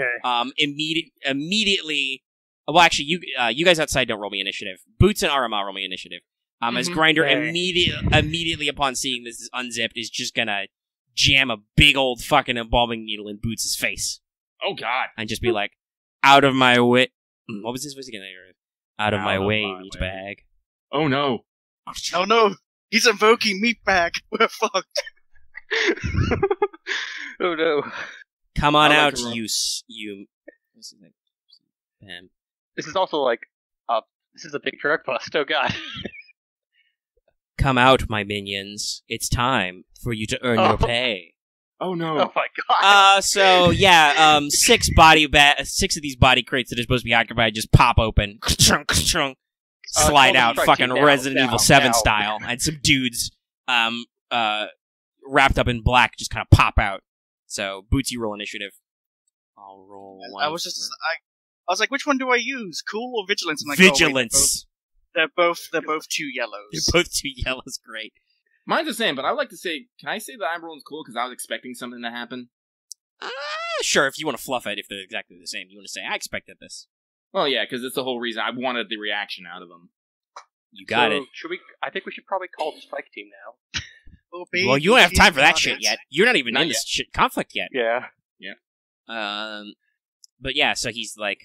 Immediately. Well, actually, you guys outside don't roll me initiative. Boots and Aramaa roll me initiative. As Grinder immediately upon seeing this is unzipped is just gonna jam a big old fucking embalming needle in Boots' face. Oh God! And just be like, "Out of my way." What was his voice again? Out of my way, meatbag. Oh no! Oh no! He's invoking meatbag. We're fucked. Oh no! Come on out, you. What's his name? Bam. This is also like, this is a big drug bust. Oh God! Come out, my minions! It's time for you to earn your pay. Oh no! Oh my god! So yeah, six of these body crates that are supposed to be occupied just pop open, slide out, fucking Resident Evil 7 style, and some dudes, wrapped up in black just kind of pop out. So, Bootsy, roll initiative. I'll roll one. I was like, which one do I use? Cool or vigilance? I'm like, Vigilance. They're both 2 yellows. They're both 2 yellows. Great. Mine's the same, but I would like to say, can I say that I'm rolling cool because I was expecting something to happen? Sure, if you want to fluff it, if they're exactly the same. You want to say, I expected this. Well, yeah, because it's the whole reason. I wanted the reaction out of them. You got it. I think we should probably call the strike team now. Oh, baby, well, you don't have time for that shit yet. You're not even in this shit conflict yet. Yeah. But yeah, so he's like,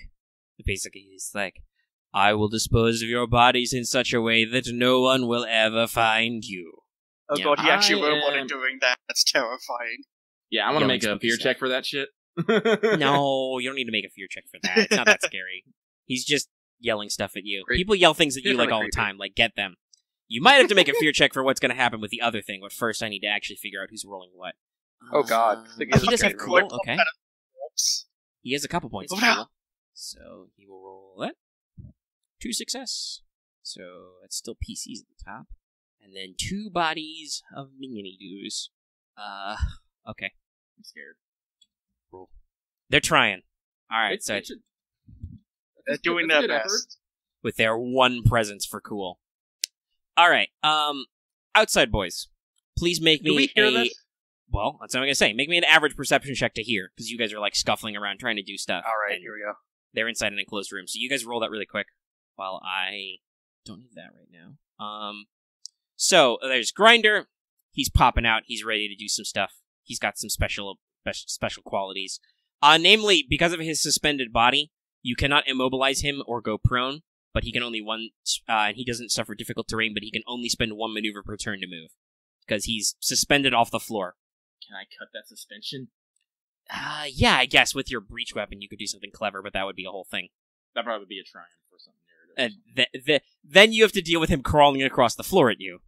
I will dispose of your bodies in such a way that no one will ever find you. Oh god, he actually won't want it doing that. That's terrifying. Yeah, I want to make a fear check for that shit. No, you don't need to make a fear check for that. It's not that scary. He's just yelling stuff at you. People yell things at you like all the time, like get them. You might have to make a fear check for what's going to happen with the other thing, but first I need to actually figure out who's rolling what. Oh god. He does have cool, okay. He has a couple points of cool. So he will roll that. 2 success. So that's still PCs at the top. And then 2 bodies of miniony-doos. Okay. I'm scared. Roll. They're trying. Alright, so... They're doing their best. With their 1 presence for cool. Alright, outside boys. Please make me Do we hear this? Well, that's what I'm going to say. Make me an average perception check to hear, because you guys are, like, scuffling around trying to do stuff. Alright, here we go. They're inside an enclosed room, so you guys roll that really quick, while I don't need that right now. So, there's Grinder. He's popping out. He's ready to do some stuff. He's got some special qualities. Namely, because of his suspended body, you cannot immobilize him or go prone, but he can only and he doesn't suffer difficult terrain, but he can only spend 1 maneuver per turn to move, because he's suspended off the floor. Can I cut that suspension? Yeah, I guess with your breach weapon you could do something clever, but that would be a whole thing. That'd probably be a triumph or something narrative. And then you have to deal with him crawling across the floor at you,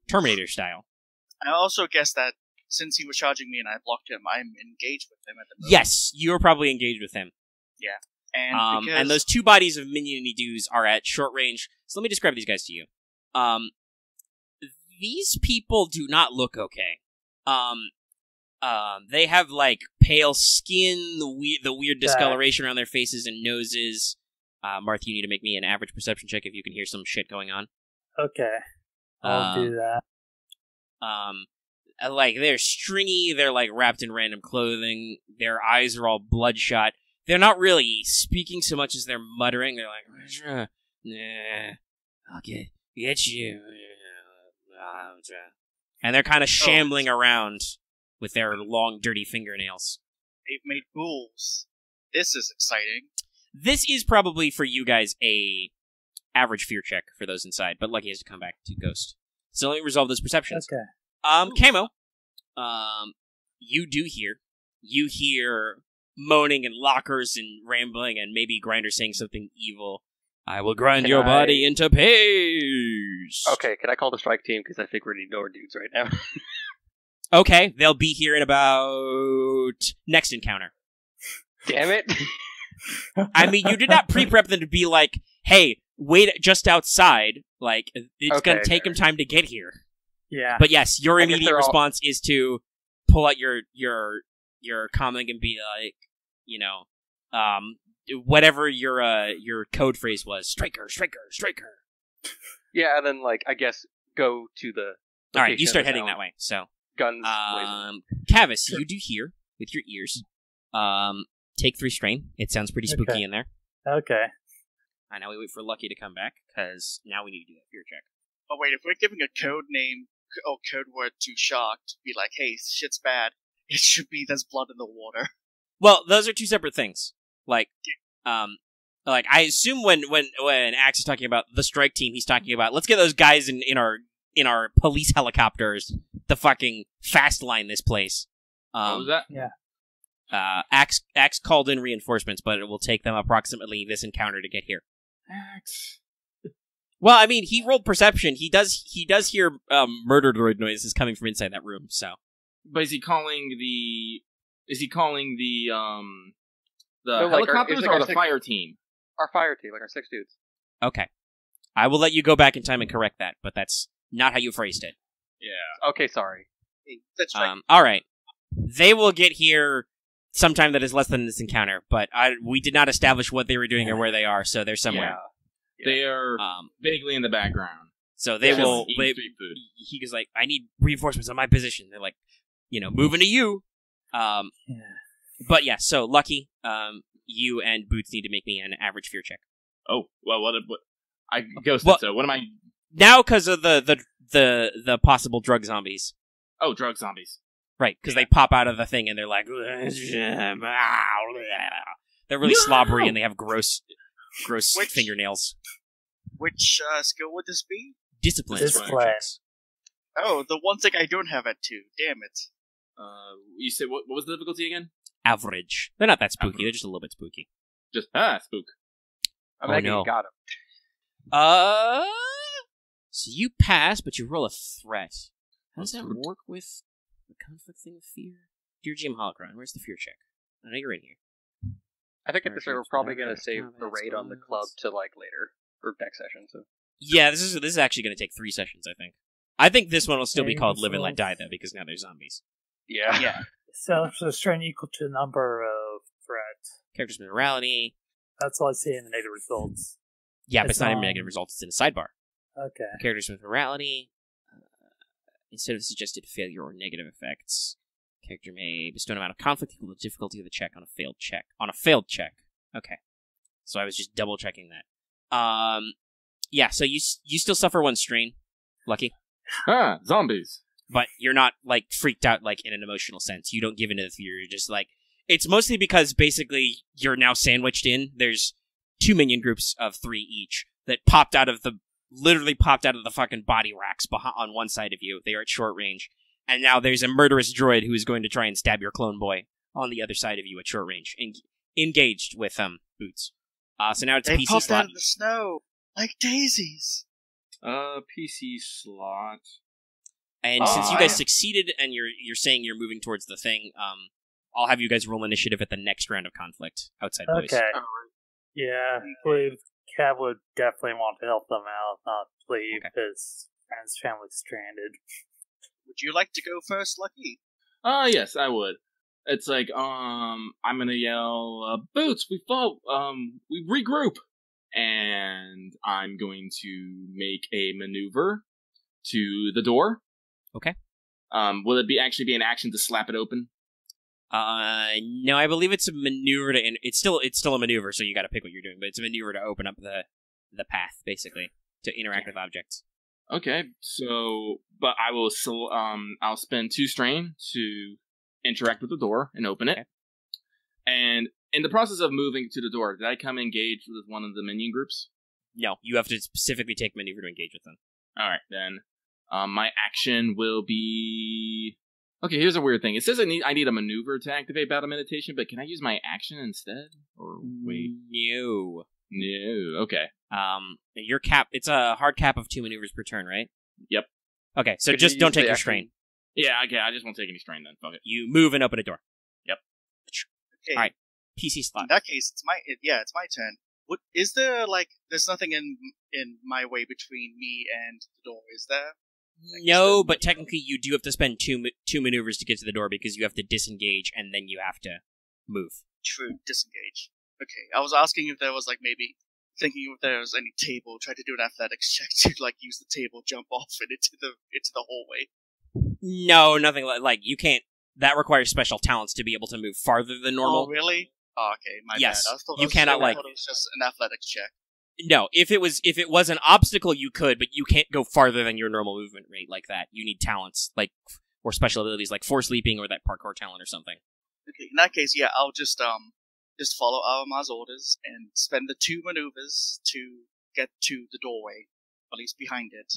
Terminator style. I also guess that since he was charging me and I blocked him, I'm engaged with him at the moment. Yes, you're probably engaged with him. Yeah. And those 2 bodies of miniony-doos are at short range. So let me describe these guys to you. These people do not look okay. They have, like, pale skin, the weird discoloration around their faces and noses. Marth, you need to make me an average perception check if you can hear some shit going on. Okay. I'll do that. Like, they're stringy, they're, like, wrapped in random clothing, their eyes are all bloodshot. They're not really speaking so much as they're muttering. They're like, nah, I'll get you. And they're kind of shambling around with their long, dirty fingernails. They've made ghouls. This is exciting. This is probably, for you guys, a average fear check for those inside, but Lucky has to come back to Ghost. So let me resolve those perceptions. Okay. Camo, you do hear. You hear moaning and lockers and rambling and maybe Grinder saying something evil. I will grind your body into paste. Okay, can I call the strike team? Because I think we're going to ignore dudes right now. Okay, they'll be here in about next encounter. Damn it. I mean, you did not pre-prep them to be like, hey, wait just outside. Like, it's going to take them time to get here. Yeah. But yes, your immediate response is to pull out your comic and be like, you know, whatever your code phrase was, striker. Yeah, and then, like, I guess go to the... All right, you start heading that way, so... Guns. Kavis, you do hear with your ears. Take 3 strain. It sounds pretty spooky in there. Okay. And now we wait for Lucky to come back, because now we need to do that fear check. Oh wait, if we're giving a code name or code word to Shocked, be like, hey, shit's bad. It should be there's blood in the water. Well, those are 2 separate things. Like I assume when Axe is talking about the strike team, he's talking about let's get those guys in our police helicopters to fucking fast line this place. What was that? Yeah. Axe called in reinforcements, but it will take them approximately this encounter to get here. Axe. Well, I mean, he rolled perception. He does hear murder droid noises coming from inside that room. So But is he calling the No, helicopters like or the fire team? Our fire team, like our 6 dudes. Okay. I will let you go back in time and correct that, but that's not how you phrased it. Yeah. Okay, sorry. That's right. All right. They will get here sometime that is less than this encounter, but we did not establish what they were doing or where they are, so they're somewhere. Yeah. They are vaguely in the background. So they will. Street food. He goes like, "I need reinforcements on my position." They're like, moving to you. But yeah. So Lucky, you and Boots need to make me an average fear check. Oh well, what I ghosted. So what am I now? Because of the possible drug zombies. Oh, drug zombies. Right, because they pop out of the thing and they're like, they're really slobbery and they have gross fingernails. Which skill would this be? Discipline. Oh, the one thing I don't have at 2. Damn it. You said what was the difficulty again? Average. They're not that spooky. They're just a little bit spooky. Just spook. You got him. So you pass, but you roll a threat. How does that work with the conflict thing of fear? Dear Jim Holocron, where's the fear check? I know you're in here. I think at this rate we're probably going to save the raid on the club to later or next session. So yeah, this is actually going to take 3 sessions. I think this one will still be called Live and Let Die though, because now there's zombies. Yeah. So strain equal to the number of threats. Character's morality. That's all I see in the negative results. Yeah, but it's not in negative results. It's in a sidebar. Okay. Characters with morality. Instead of suggested failure or negative effects, character may bestow an amount of conflict equal to the difficulty of the check on a failed check. Okay. So I was just double checking that. Yeah, so you still suffer 1 strain, Lucky. Zombies. But you're not, freaked out, in an emotional sense. You don't give in to the fear. You're just, it's mostly because, basically, you're now sandwiched in. There's 2 minion groups of 3 each that literally popped out of the fucking body racks on one side of you. They are at short range. And now there's a murderous droid who is going to try and stab your clone boy on the other side of you at short range. Engaged with, Boots. So now it's a PC slot. They popped out of the snow, like daisies. PC slot. And since you guys succeeded and you're saying you're moving towards the thing, I'll have you guys roll initiative at the next round of conflict outside boys. Okay. Yeah, I believe Cav would definitely want to help them out, not leave his friend's family stranded. Would you like to go first, Lucky? Yes, I would. It's like, I'm gonna yell, Boots, we fall, we regroup. And I'm going to make a maneuver to the door. Okay. Will it actually be an action to slap it open? No, I believe it's a maneuver to. It's still a maneuver, so you got to pick what you're doing. But it's a maneuver to open up the path, basically, to interact with objects. Okay, so but I will. I'll spend 2 strain to interact with the door and open it. Okay. And in the process of moving to the door, did I come engaged with one of the minion groups? No, you have to specifically take maneuver to engage with them. All right, then. My action will be... Okay, here's a weird thing. It says I need a maneuver to activate battle meditation, but can I use my action instead? Or wait. No. Okay. Your cap, it's a hard cap of 2 maneuvers per turn, right? Yep. Okay, so just don't take your strain. Yeah, okay, I just won't take any strain then. Fuck it. You move and open a door. Yep. Okay. Alright, PC slot. In that case, it's my turn. Is there, there's nothing in my way between me and the door, is there? No, but technically you do have to spend two maneuvers to get to the door because you have to disengage and then you have to move. True, disengage. Okay, I was asking if there was maybe thinking if there was any table. Try to do an athletics check to use the table, jump off and into the hallway. No, nothing you can't. That requires special talents to be able to move farther than normal. Oh, really? Oh, okay, my bad. You cannot I thought it was just an athletics check. No, if it was an obstacle, you could, but you can't go farther than your normal movement rate like that. You need talents, or special abilities like force leaping or that parkour talent or something. Okay, in that case, yeah, I'll just follow Aramaa's orders and spend the 2 maneuvers to get to the doorway, at least behind it.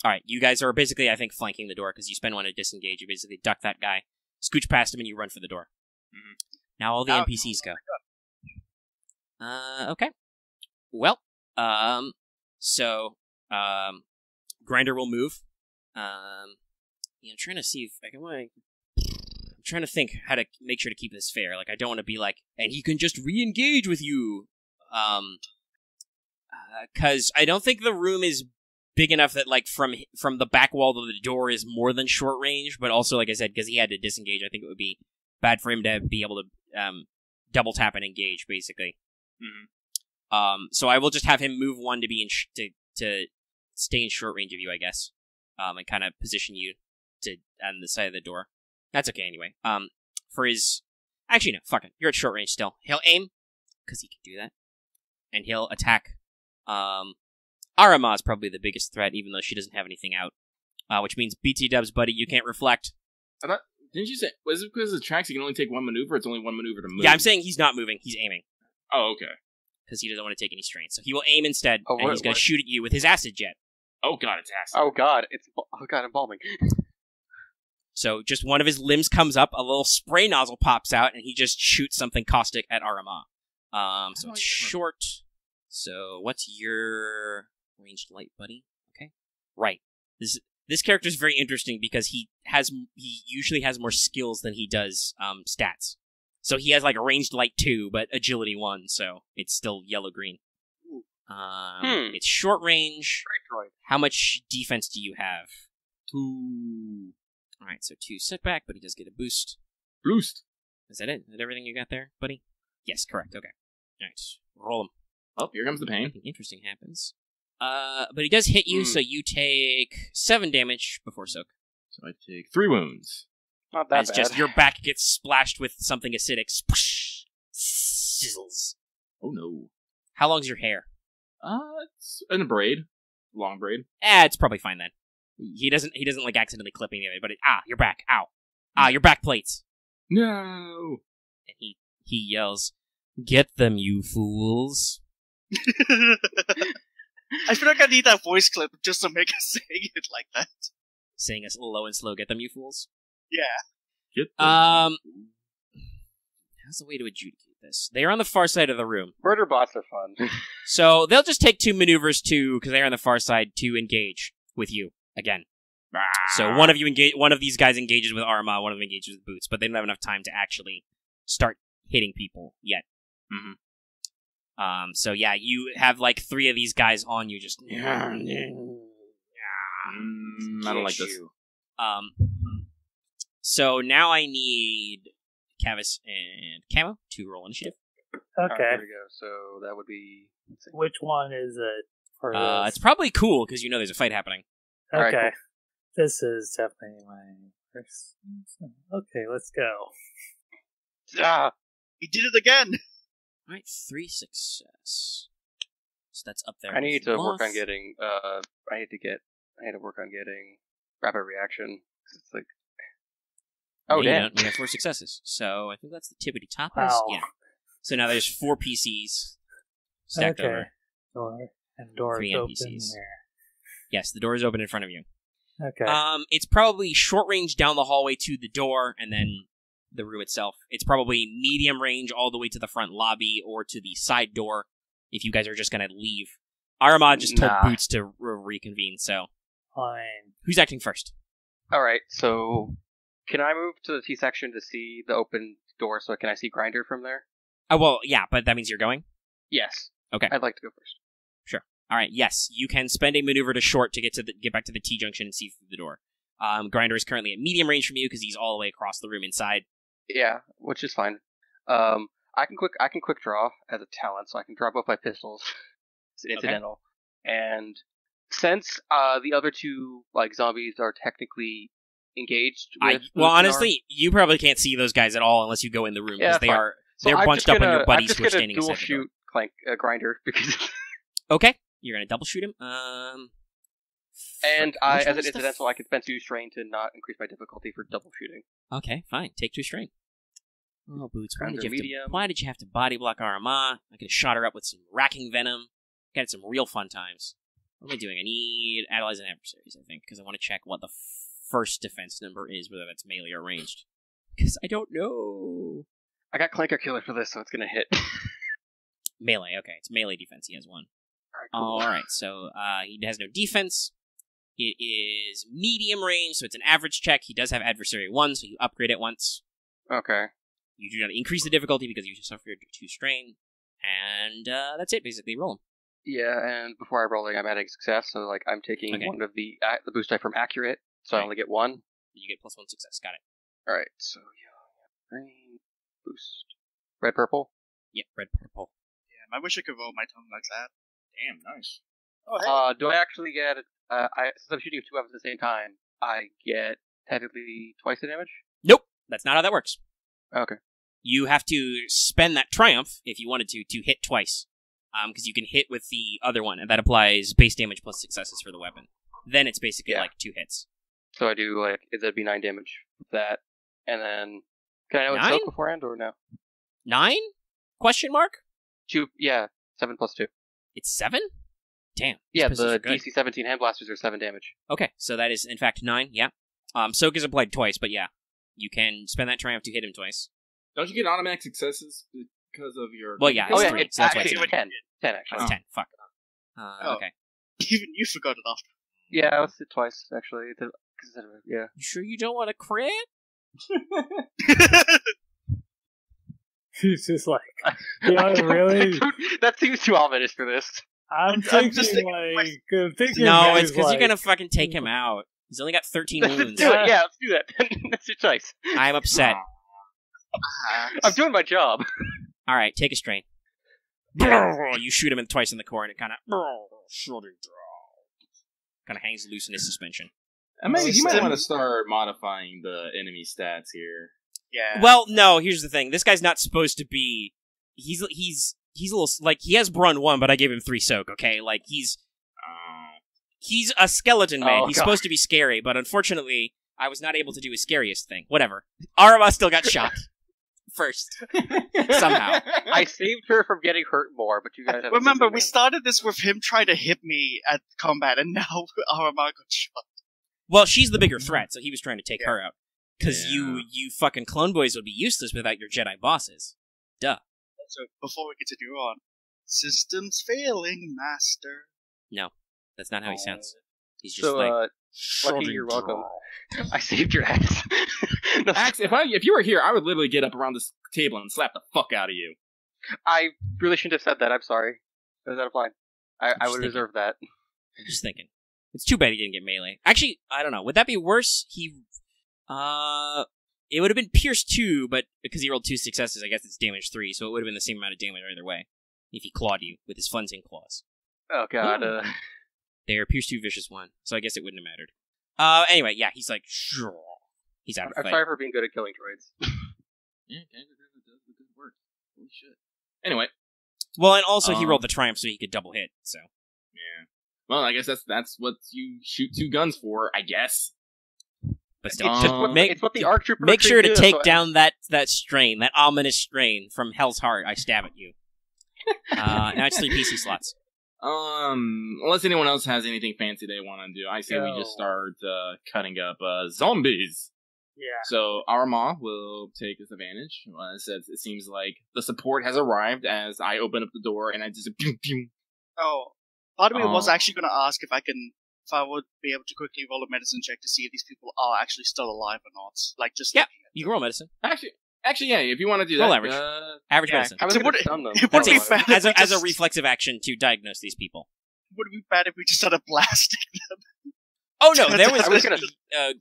Alright, you guys are basically, I think, flanking the door because you spend one to disengage. You basically duck that guy, scooch past him, and you run for the door. Mm-hmm. Now all the NPCs go. Okay. Well, Grinder will move. I'm trying to see if I can. trying to think how to make sure to keep this fair. Like, I don't want to be like, and he can just re-engage with you. Because I don't think the room is big enough that, like, from the back wall to the door is more than short range, but also, like I said, because he had to disengage, I think it would be bad for him to be able to double tap and engage, basically. Mm-hmm. So I will just have him move one to be to stay in short range of you, I guess, and kind of position you on the side of the door. That's okay anyway. For his... Actually, no, fuck it. You're at short range still. He'll aim, because he can do that, and he'll attack. Aramaa is probably the biggest threat, even though she doesn't have anything out. Which means BT dubs, buddy, you can't reflect. Didn't you say... Was it because of the tracks he can only take one maneuver? It's only one maneuver to move? Yeah, I'm saying he's not moving. He's aiming. Oh, okay. Because he doesn't want to take any strain. So he will aim instead, and he's going to shoot at you with his acid jet. Oh god, it's acid. Oh god, embalming. So just one of his limbs comes up, a little spray nozzle pops out, and he just shoots something caustic at Aramaa. So it's short. So what's your ranged light, buddy? Okay. Right. This character is very interesting because he usually has more skills than he does stats. So he has like a ranged light 2, but agility 1, so it's still yellow-green. It's short range. How much defense do you have? 2. Alright, so 2 setback, but he does get a boost. Boost. Is that it? Is that everything you got there, buddy? Yes, correct, okay. Alright, roll him. Oh, here comes the pain. Nothing interesting happens. But he does hit you, so you take 7 damage before soak. So I take 3 wounds. Not that it's bad. Just your back gets splashed with something acidic. Spoosh, sizzles. Oh no. How long's your hair? It's in a braid. Long braid. It's probably fine then. He doesn't like accidentally clip any of it, but your back, ow. Your back plates. No. And he yells, "Get them, you fools." I feel like I need that voice clip just to make us saying it like that. Saying us low and slow, "Get them, you fools." Yeah. Get them. How's the way to adjudicate this? They're on the far side of the room. Murder bots are fun. So they'll just take 2 maneuvers because they're on the far side, to engage with you again. So one of these guys engages with Aramaa, one of them engages with Boots, but they don't have enough time to actually start hitting people yet. Mm-hmm. So yeah, you have like 3 of these guys on you, just. I don't like this. So now I need Kavis and Camo to roll initiative. Okay. Right, there we go. So that would be... Which one is it for this? It's probably cool, because you know there's a fight happening. Okay. Alright, cool. This is definitely my first... Okay, let's go. He did it again! Alright, 3 success. So that's up there. I need to work on Loth. getting... I need to work on getting rapid reaction. It's like... Oh, Yeah, damn. you have 4 successes. So I think that's the tippity top. Wow. Yeah. So now there's 4 PCs stacked over. Door 3 open NPCs. here. Yes, the door is open in front of you. Okay. It's probably short range down the hallway to the door, and then the room itself. It's probably medium range all the way to the front lobby or to the side door, if you guys are just going to leave. Aramaa just told Boots to reconvene, so... Fine. Who's acting first? Alright, so... Can I move to the T section to see the open door, so can I see Grinder from there? Oh, well, yeah, but that means you're going? Yes. Okay. I'd like to go first. Sure. Alright, yes, you can spend a maneuver to short to get back to the T-junction and see through the door. Grinder is currently at medium range from you, because he's all the way across the room inside. Yeah, which is fine. I can quick draw as a talent, so I can draw both my pistols. It's incidental. Okay. And since the other 2 like zombies are technically engaged with honestly, you probably can't see those guys at all unless you go in the room, because they're bunched up on your buddies who are standing inside the door. I'm just gonna dual shoot Grinder because Okay, you're gonna double shoot him. And as an incidental, I can spend 2 strain to not increase my difficulty for double shooting. Okay, fine. Take 2 strain. Oh, Boots, why Grinder did you have to body block Aramaa? I could have shot her up with some racking venom. Got some real fun times. What am I doing? I need allies and adversaries, I think, because I want to check what the first defense number is, whether that's melee or ranged. Because I don't know. I got Clanker Killer for this, so it's gonna hit. Melee, okay. It's melee defense. He has 1. Alright, cool. Alright, so he has no defense. It is medium range, so it's an average check. He does have adversary 1, so you upgrade it once. Okay. You do not increase the difficulty because you suffer 2 strain, and that's it. Basically, roll them. Yeah, and before I roll, I'm adding success, so like I'm taking one of the boost die from accurate, so I only get 1. You get +1 success. Got it. All right, so green boost, red, purple. Yep, red, purple. Damn, I wish I could roll my tongue like that. Damn, nice. Oh, hey. Do I actually get? Since I'm shooting 2 weapons at the same time, I get technically twice the damage. Nope, that's not how that works. Okay. You have to spend that triumph if you wanted to hit twice, because you can hit with the other one, and that applies base damage plus successes for the weapon. Then it's basically like 2 hits. So I do that'd be 9 damage with that, and then can I know it's 9? soak beforehand or no? 9? Question mark? 2. Yeah, 7 plus 2. It's 7? Damn. Yeah, pistols the are good. DC 17 hand blasters are 7 damage. Okay, so that is in fact 9. Yeah. Soak is applied twice, but yeah, you can spend that triumph to hit him twice. Don't you get automatic successes because of your... Well, yeah, it's 3, it's so that's why actually it's 9. 10 actually. Oh, it's 10. Fuck. Okay. Even you forgot it after. Yeah, I was it twice actually. Yeah. You sure you don't want to crit? He's just like, yeah, really? That seems too ominous for this. I'm just thinking No, it's because you're gonna fucking take him out. He's only got 13 Let's wounds. do it. Yeah, let's do that. That's your choice. I'm upset. I'm doing my job. All right, take a strain. You shoot him twice in the core, and it kind of hangs loose in his suspension. You might want to start modifying the enemy stats here. Yeah. Well, no. Here's the thing. This guy's not supposed to be. He's a little like he has Brun 1, but I gave him 3 soak. Okay, like he's a skeleton man. Oh, he's God. supposed to be scary, but unfortunately, I was not able to do his scariest thing. Whatever. Aramaa still got shot first somehow. I saved her from getting hurt more, but you guys have Remember, we started this with him trying to hit me at combat, and now Aramaa got shot. Well, she's the bigger threat, so he was trying to take her out. Because you fucking clone boys would be useless without your Jedi bosses. Duh. So, before we continue on, systems failing, Master. No, that's not how he sounds. He's just So, Lucky, you're welcome. I saved your ass. No, Axe, if you were here, I would literally get up around this table and slap the fuck out of you. I really shouldn't have said that. I'm sorry. That was out of line. I would reserve that. I'm just thinking. It's too bad he didn't get melee. Actually, I don't know. Would that be worse? It would have been Pierce 2, but because he rolled 2 successes, I guess it's damage 3, so it would have been the same amount of damage either way. If he clawed you with his flensing claws. Oh, God. They're Pierce 2, Vicious 1, so I guess it wouldn't have mattered. Anyway, yeah, he's like, sure. He's out of I'm fight. sorry for being good at killing droids. Yeah, Kangaroo does the good work. Holy shit. Anyway. Well, and also he rolled the triumph so he could double hit, so. Yeah. Well, I guess that's what you shoot 2 guns for, I guess. But still, it's what the ARC Trooper make sure to do, take so down that strain, that ominous strain from Hell's Heart. I stab at you. Now it's 3 PC slots. Unless anyone else has anything fancy they want to do, I say we just start cutting up zombies. Yeah. So Aramaa will take this advantage. It seems like the support has arrived as I open up the door and I just pew pew. Oh, part of me was actually going to ask if I would be able to quickly roll a medicine check to see if these people are actually still alive or not. Like, just yeah, you can roll medicine. Actually, yeah. If you want to do that, roll average. Average medicine. I was going to stun them. It would be bad as a reflexive action to diagnose these people. Would it be bad if we just started blasting them? Oh no, there was. I was gonna.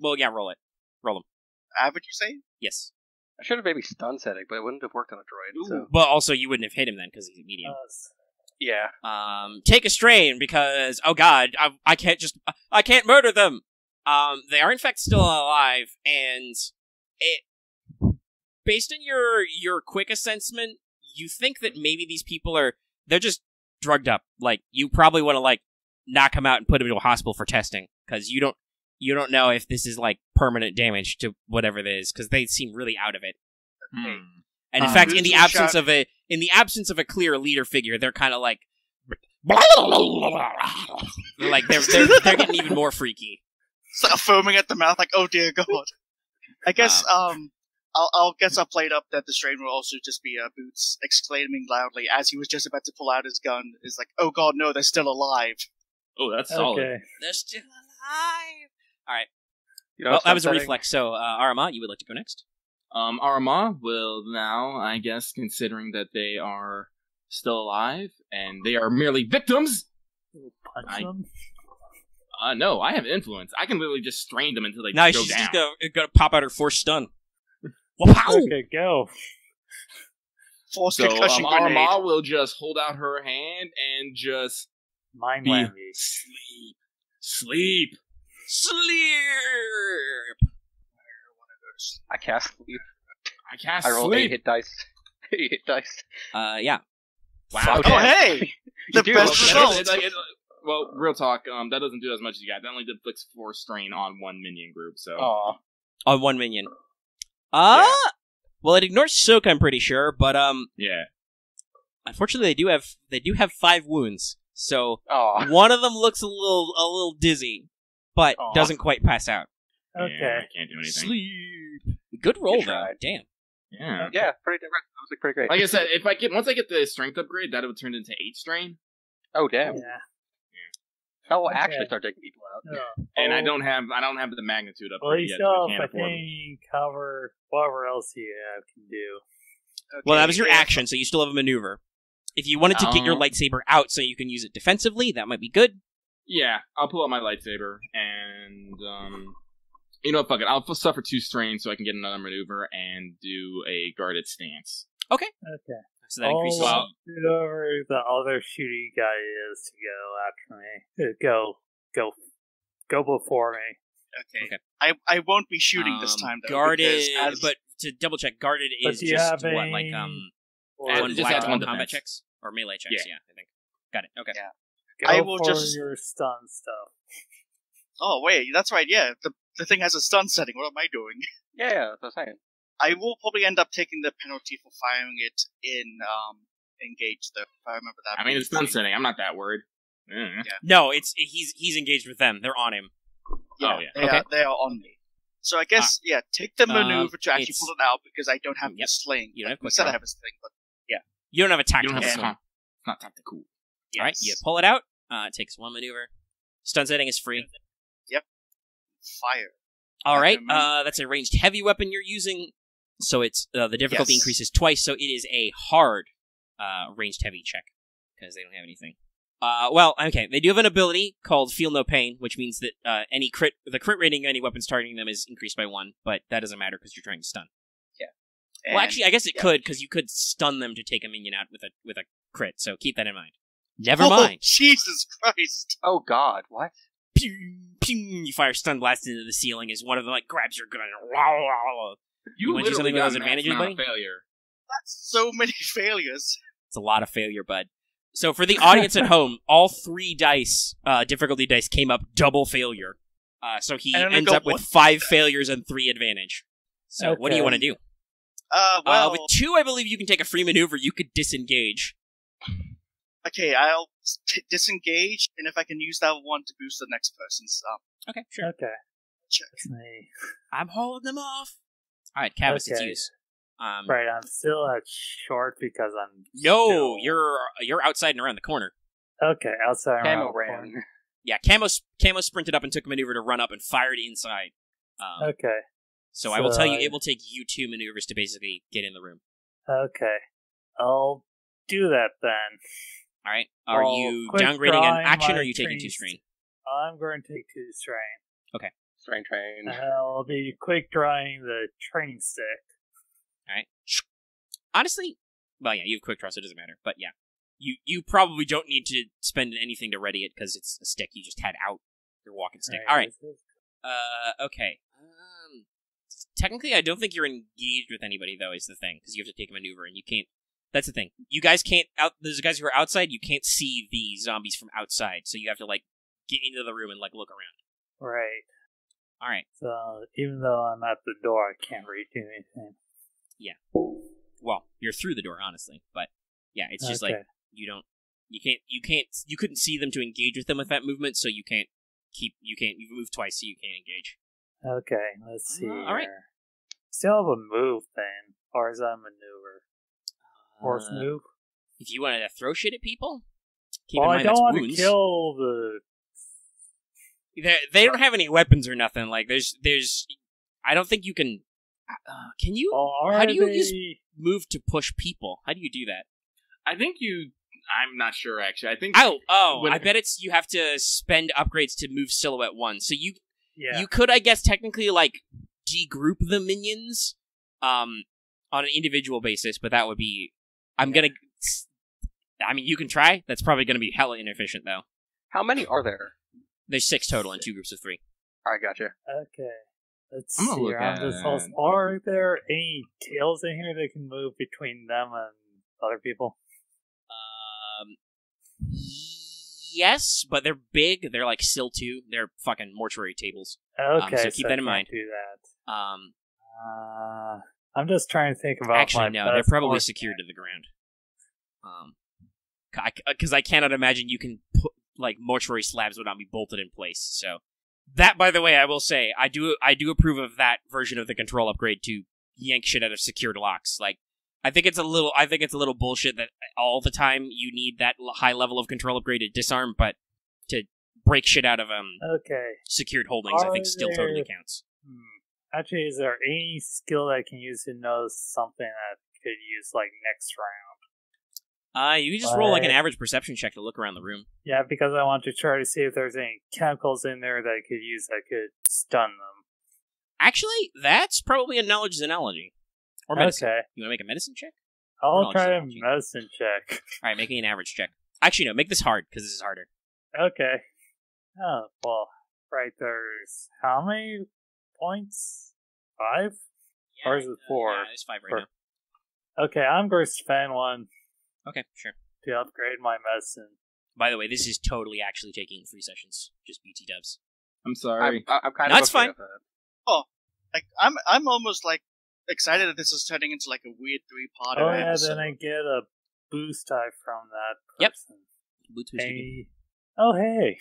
Well, yeah, roll it. Roll them. Average, you say? Yes. I should have maybe stun setting, but it wouldn't have worked on a droid. So. Well, also you wouldn't have hit him then because he's medium. Yeah. Take a strain because oh god, I can't murder them. They are in fact still alive, and based on your quick assessment, you think that maybe these people they're just drugged up. Like you probably want to like knock them out and put them into a hospital for testing because you don't know if this is like permanent damage to whatever it is because they seem really out of it. And in fact, in the absence of a clear leader figure, they're kind of like, they're getting even more freaky. Start foaming at the mouth, like, oh dear god. I guess I'll play it up that the strain will also just be Boots exclaiming loudly as he was just about to pull out his gun. Is like, oh god, no, they're still alive. Oh, that's solid. They're still alive. All right. You know, well, that was a reflex. So, Aramaa, you would like to go next? Aramaa will now, I guess, considering that they are still alive and they are merely victims. Punch them? No, I have influence. I can literally just strain them until they No, go she's down. just gonna pop out her force stun. Wow! Okay, go. Force So concussion grenade. Aramaa will just hold out her hand and just Mind be language. sleep. I cast sleep. I cast I roll sleep. 8 hit dice. 8 hit dice. Yeah. Wow. Okay. Oh, hey! The do, best well, result! Well, real talk, that doesn't do as much as you got. That only inflicts 4 strain on one minion group, so... Aw. On one minion. Yeah. Well, it ignores soak, I'm pretty sure, but Yeah. unfortunately they do have 5 wounds. So Aw. one of them looks a little dizzy, but Aw. doesn't quite pass out. Okay. Yeah, I can't do anything. Sleep. Good roll Good though. try. Damn. Yeah. Yeah, pretty that was like pretty great. Like I said, once I get the strength upgrade, that would turn into 8 strain. Oh damn. Yeah. That will Okay. actually start taking people out. No. And I Oh, don't have the magnitude Well, upgrade you yet. still So I have, can't I afford it. think, cover whatever else you have can do. Well, that was your if- action, so you still have a maneuver. If you wanted to get your Oh. lightsaber out so you can use it defensively, that might be good. Yeah, I'll pull out my lightsaber and you know what, fuck it. I'll suffer 2 strain so I can get another maneuver and do a guarded stance. Okay. So that increases. Well- Whoever the other shooty guy is to go after me. Go before me. Okay. I won't be shooting this time, though. Guarded, because as- but to double check, guarded But is do you just have what, a- like Or It one just black adds on one combat defense. checks or melee checks. Yeah. I think. Got it. Okay. Yeah. go I will for just- your stun stuff. Oh, wait, that's right, yeah. The thing has a stun setting. What am I doing? Yeah, that's what I'm saying. I will probably end up taking the penalty for firing it in engage, though, if I remember that. I mean, it's stun setting. I'm not that worried. Yeah. No, he's engaged with them. They're on him. Yeah, Oh, yeah. they, Okay. are, they are on me. So I guess, take the maneuver to actually it's- pull it out, because I don't have Yep. the sling. You don't have I said quick I draw. have a sling, but You don't have a You tactical don't have swing. it's not tactical. yes. All right, you pull it out. It takes 1 maneuver. Stun setting is free. Fire. All right, Okay, that's a ranged heavy weapon you're using, so it's the difficulty Yes. increases twice. So it is a hard ranged heavy check because they don't have anything. Well, okay, they do have an ability called Feel No Pain, which means that the crit rating of any weapons targeting them is increased by 1, but that doesn't matter because you're trying to stun. Well, And- actually, I guess it yeah. could, because you could stun them to take a minion out with a crit. So keep that in mind. Never Oh, mind. Jesus Christ! Oh god, what? Pew, pew, you fire stun blast into the ceiling as one of them like grabs your gun. You wanna do something with those advantages, buddy? Failure. That's so many failures. It's a lot of failure, bud. So for the audience at home, all 3 dice, difficulty dice, came up double failure. So he And I ends go, up with what 5 failures and 3 advantage. So what do you Okay. want to do? Well, With 2, I believe you can take a free maneuver. You could disengage. okay, I'll disengage, and if I can use that one to boost the next person's Okay, sure. Okay. check. That's me. I'm holding them off. All right, Kavis, it's Okay. use. Right, I'm still at short because I'm No, still... you're outside and around the corner. Okay, outside around Camo the ran. corner. Yeah, Camo sprinted up and took a maneuver to run up and fired inside. Okay. So I will tell you, so- it will take you 2 maneuvers to basically get in the room. Okay. I'll do that then. All right. Are Well, you quick downgrading an drawing action, or my are you taking 2 trees. strain? I'm going to take 2 strain. Strain train. I'll be quick drawing the training stick. All right. Honestly, well, yeah, you have quick draw, so it doesn't matter. But yeah, you probably don't need to spend anything to ready it because it's a stick you just had out. Your walking stick. All right. Okay. Technically, I don't think you're engaged with anybody though. Is the thing because you have to take a maneuver and you can't. That's the thing. You guys can't out. There's guys who are outside. You can't see the zombies from outside, so you have to like get into the room and like look around. Right. All right. So even though I'm at the door, I can't really do anything. Well, you're through the door, honestly, but yeah, it's just like Okay. you couldn't see them to engage with them with that movement, so you you've moved twice, so you can't engage. Okay, let's see. all right. Here. Still have a move then, or is that a maneuver? Force move? If you wanted to throw shit at people, keep Well, in I mind don't that's want wounds. to kill the. They don't have any weapons or nothing. Like there's I don't think you can. Can you? How do you use move to push people? How do you do that? I think I'm not sure, actually. I think... I bet you have to spend upgrades to move Silhouette 1. So you could, I guess, technically, like, degroup the minions on an individual basis, but that would be... you can try. That's probably going to be hella inefficient, though. How many are there? There's 6 total in 2 groups of 3. Alright, gotcha. Okay. Let's see. Are there any tails in here that can move between them and other people? Yes, but they're big. They're like Sill 2. They're fucking mortuary tables. Okay, so keep that in mind. Do that. I'm just trying to think about. Actually, no, they're probably secured to the ground. Because I cannot imagine you can put like mortuary slabs would not be bolted in place. So that, by the way, I will say I do approve of that version of the control upgrade to yank shit out of secured locks. Like, I think it's a little bullshit that all the time you need that high level of control upgrade to disarm, but to break shit out of secured holdings, I think still totally counts. Actually, is there any skill that I can use to know something that could use like next round? You can just roll like an average perception check to look around the room. Yeah, because I want to try to see if there's any chemicals in there that I could use that could stun them. Actually, that's probably a knowledge xenology. Or medicine. Okay. You want to make a medicine check? I'll try a medicine check. Alright, making an average check. Actually, no, make this hard, because this is harder. Okay. Oh, well, right, there's how many points? 5? Yeah, or is it 4? Yeah, it's 5 right now. Okay, I'm going to spend 1. Okay, sure. To upgrade my medicine. By the way, this is totally actually taking 3 sessions. Just BT dubs. I'm sorry. I'm kind of that's fine. Oh, like I'm almost like excited that this is turning into like a weird 3-part. Oh yeah, then I get a boost die from that person. Yep. Hey. Oh hey.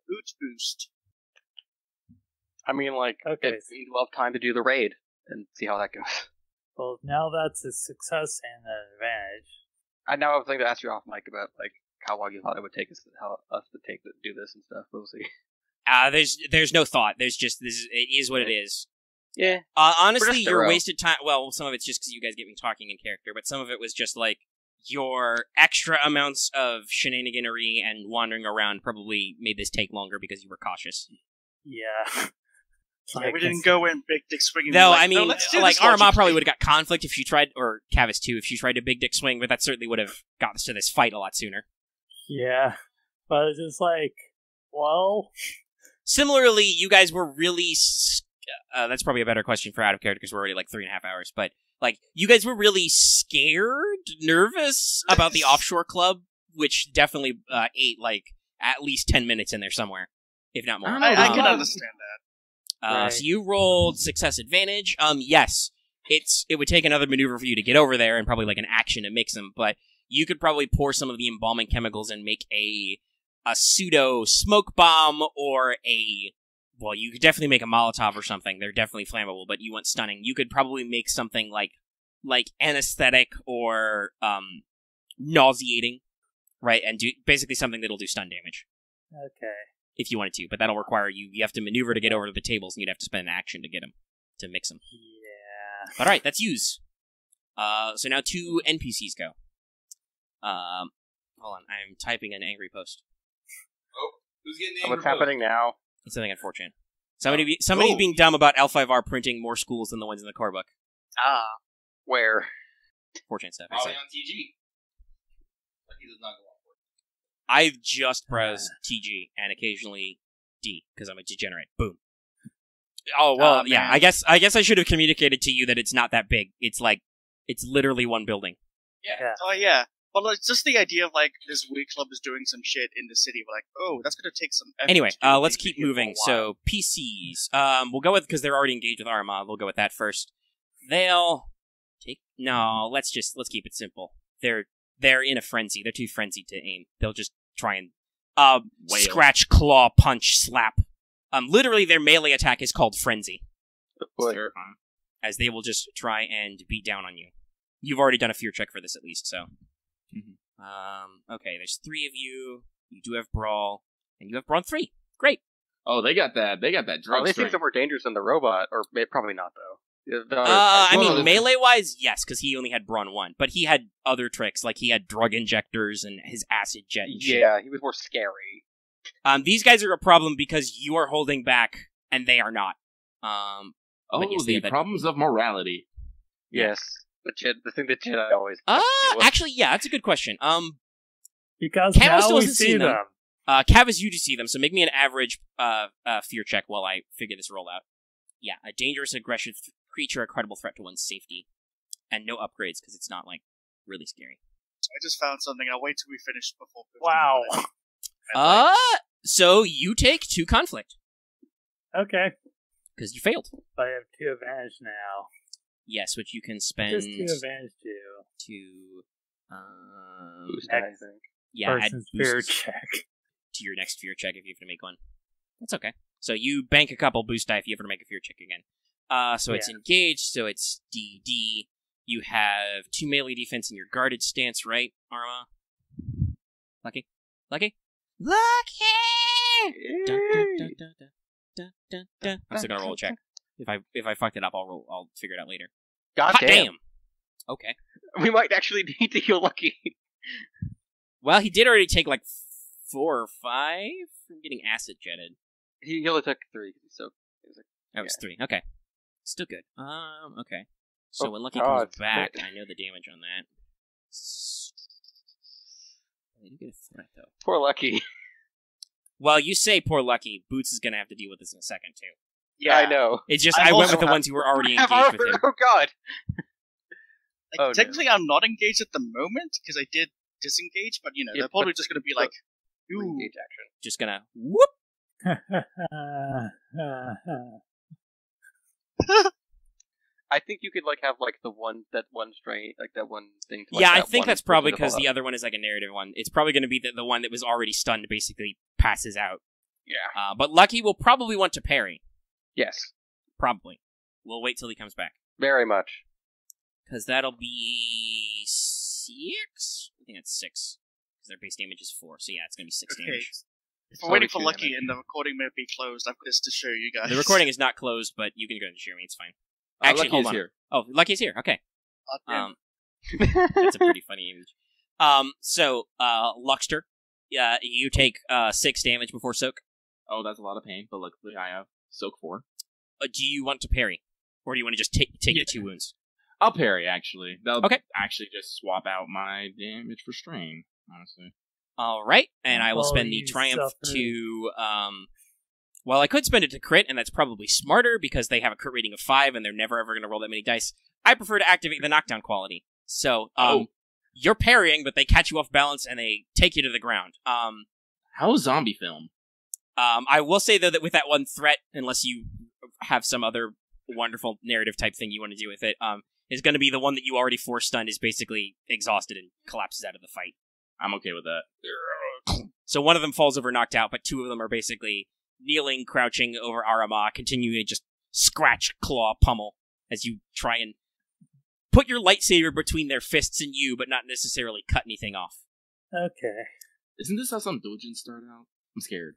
Boost. I mean, like, okay, we'll have time to do the raid and see how that goes. Well, now that's a success and an advantage. I now have a thing to ask you off mic about like how long you thought it would take us to do this and stuff. We'll see. There's no thought. There's just it is what it is. Yeah. Honestly, your wasted time. Well, some of it's just because you guys get me talking in character, but some of it was just like your extra amounts of shenaniganery and wandering around probably made this take longer because you were cautious. Yeah. Yeah, we didn't go in big dick swinging. No, like, I mean, no, like Aramaa probably would have got conflict if she tried, or Kavis too, if she tried a big dick swing, but that certainly would have got us to this fight a lot sooner. Yeah, but it's just like, well. Similarly, you guys were really. That's probably a better question for out of character because we're already like 3.5 hours. But like, you guys were really scared, nervous about the offshore club, which definitely ate like at least 10 minutes in there somewhere, if not more. I can understand that. Right. So you rolled success advantage. Yes, it would take another maneuver for you to get over there and probably like an action to mix them, but you could probably pour some of the embalming chemicals and make a pseudo smoke bomb or well, you could definitely make a Molotov or something. They're definitely flammable, but you want stunning. You could probably make something like anesthetic or nauseating, right? And do basically something that'll do stun damage. Okay. If you wanted to, but that'll require you have to maneuver to get over to the tables, and you'd have to spend an action to get them, to mix them. Yeah. But alright, that's use. So now 2 NPCs go. Hold on, I'm typing an angry post. Oh, who's getting the angry What's happening now? It's something unfortunate. Somebody's being dumb about L5R printing more schools than the ones in the core book. Where? Fortunate stuff. Probably on TG. But he does not go on. I just browse TG and occasionally D because I'm a degenerate. Boom. Oh well, yeah. I guess I should have communicated to you that it's not that big. It's literally one building. Yeah. Oh yeah. Well, it's just the idea of like this weird club is doing some shit in the city. We're like, oh, that's gonna take some effort. Anyway, let's keep moving. So PCs. We'll go with because they're already engaged with Aramaa. We'll go with that first. They'll take. No, let's keep it simple. They're in a frenzy. They're too frenzied to aim. They'll just try and scratch, claw, punch, slap. Literally, their melee attack is called Frenzy. Terrifying. As they will just try and beat down on you. You've already done a fear check for this, at least, so. Mm-hmm. Okay, there's 3 of you. You do have Brawl, and you have Brawn 3. Great. Oh, they got that drug they strength. seem some more dangerous than the robot, or probably not, though. Melee-wise, yes, because he only had Brawn 1. But he had other tricks, like he had drug injectors and his acid jet and shit. Yeah, he was more scary. These guys are a problem because you are holding back, and they are not. The problems of morality. Yes. The thing that Jedi always... Actually, yeah, that's a good question. Because Kavis now we doesn't see them. Kavis, you do see them, so make me an average fear check while I figure this roll out. Yeah, a dangerous, aggressive creature, a credible threat to one's safety. And no upgrades, because it's not, really scary. I just found something. I'll wait till we finish before... Wow. So you take 2 conflict. Okay. Because you failed. But I have 2 advantage now. Yes, which you can spend... Just 2 advantage to... boost, I think. Yeah, add fear boosts check. to your next fear check if you have to make one. That's okay. So you bank a couple boost die if you ever make a fear check again. It's engaged, so it's DD. You have 2 melee defense in your guarded stance, right, Aramaa? Lucky? Lucky! I'm still gonna roll a check. If I fucked it up, I'll figure it out later. God damn. Okay. We might actually need to heal Lucky. Well, he did already take 4 or 5 from getting acid jetted. He only took 3 because he's so... That was 3. Okay. Still good. Okay. So when Lucky comes back, I know the damage on that. I didn't get a threat, though. Poor Lucky. Well, you say poor Lucky. Boots is gonna have to deal with this in a second, too. Yeah, I know. It's just, I went with the ones who were already engaged with him. Oh, God! Technically, I'm not engaged at the moment, because I did disengage, but, they're probably just gonna be like, ooh. Engage action. Just gonna, whoop! I think you could have that one strain, that one thing. To, yeah, I think that's probably because the other one is a narrative one. It's probably going to be the one that was already stunned basically passes out. Yeah. But Lucky will probably want to parry. Yes. Probably. We'll wait till he comes back. Very much. Because that'll be 6? I think that's 6. Because their base damage is 4. So yeah, it's going to be 6 damage. If we're waiting for Lucky and the recording may be closed, I've got this to show you guys. The recording is not closed, but you can go and share me. It's fine. Actually, hold on. Here. Oh, Lucky's here. Okay. That's a pretty funny image. Luxter, you take 6 damage before soak. Oh, that's a lot of pain, but luckily I have soak 4. Do you want to parry? Or do you want to just take the 2 wounds? I'll parry, actually. That'll okay. Actually just swap out my damage for strain, honestly. Alright, and I will spend the triumph to... Well, I could spend it to crit, and that's probably smarter, because they have a crit rating of 5, and they're never ever going to roll that many dice. I prefer to activate the knockdown quality. So, you're parrying, but they catch you off balance, and they take you to the ground. How zombie film? I will say, though, that with that one threat, unless you have some other wonderful narrative type thing you want to do with it, is going to be the one that you already force-stunned is basically exhausted and collapses out of the fight. I'm okay with that. So one of them falls over knocked out, but 2 of them are basically... kneeling, crouching over Aramaa, continuing to just scratch, claw, pummel, as you try and put your lightsaber between their fists and you, but not necessarily cut anything off. Okay. Isn't this how some doujins start out? I'm scared.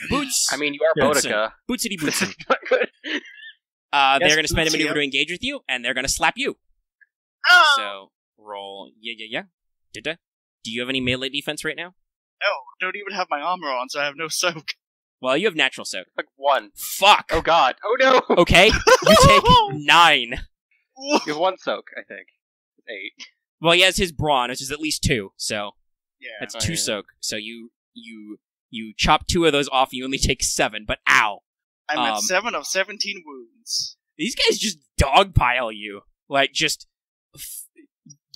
Boots! I mean, you are Boudica. Bootsity Bootsin. They're going to spend a maneuver to engage with you, and they're going to slap you. Oh! So, roll... Yeah. Do you have any melee defense right now? No, I don't even have my armor on, so I have no soak. Well, you have natural soak. 1. Fuck! Oh god. Oh no! Okay, you take 9. You have 1 soak, I think. 8. Well, he has his brawn, which is at least 2, so... Yeah. That's 2 soak. So you chop 2 of those off, and you only take 7, but ow! I'm at 7 of 17 wounds. These guys just dogpile you. Just...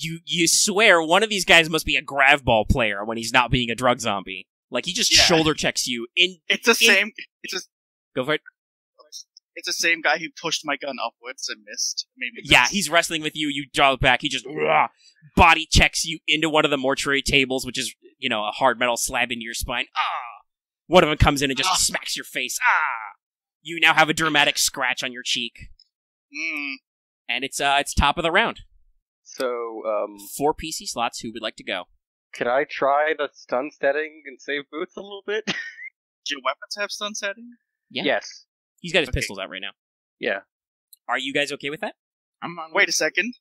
You swear one of these guys must be a grav ball player when he's not being a drug zombie. He just shoulder checks you in. It's the same. Go for it. It's the same guy who pushed my gun upwards and missed. Maybe. Yeah, he's wrestling with you. You draw back. He just body checks you into one of the mortuary tables, which is a hard metal slab into your spine. One of them comes in and just smacks your face. You now have a dramatic scratch on your cheek. And it's top of the round. So 4 PC slots. Who would like to go? Could I try the stun setting and save Boots a little bit? Do your weapons have stun setting? Yeah. Yes. He's got his pistols out right now. Yeah. Are you guys okay with that? I'm on. Wait a second.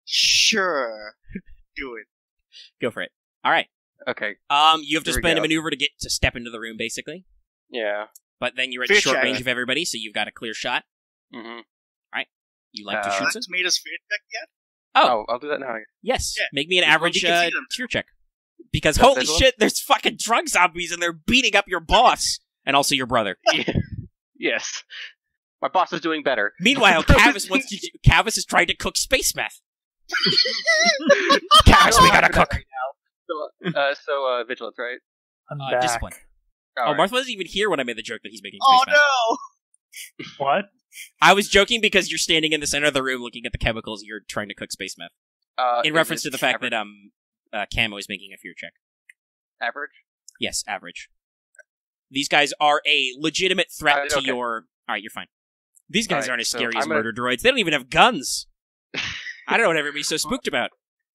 Sure. Do it. Go for it. All right. Okay. You have to Here we spend a go. maneuver to step into the room, basically. Yeah. But then you're at Fear short check. range of everybody, so you've got a clear shot. Mm-hmm. You like to Uh, shoot Not some? made us fear check yet? Oh, I'll do that now. yes. Yeah. Make me an Well, average you can see them. fear check. Because That's holy this one? shit, there's fucking drug zombies and they're beating up your boss and also your brother. Yes. My boss is doing better. Meanwhile, Kavis is trying to cook space meth. Kavis, we gotta cook. So, vigilance, right? I'm back. Discipline. All right. Marth wasn't even here when I made the joke that he's making space Oh meth. no! What? I was joking because you're standing in the center of the room looking at the chemicals and you're trying to cook space meth. In Is reference it to the fact average? that Camo is making a fear check. Average? Yes, average. These guys are a legitimate threat to Okay. your... Alright, you're fine. These guys Alright, aren't as so scary as I'm gonna- murder droids. They don't even have guns. I don't know what everybody's so spooked about.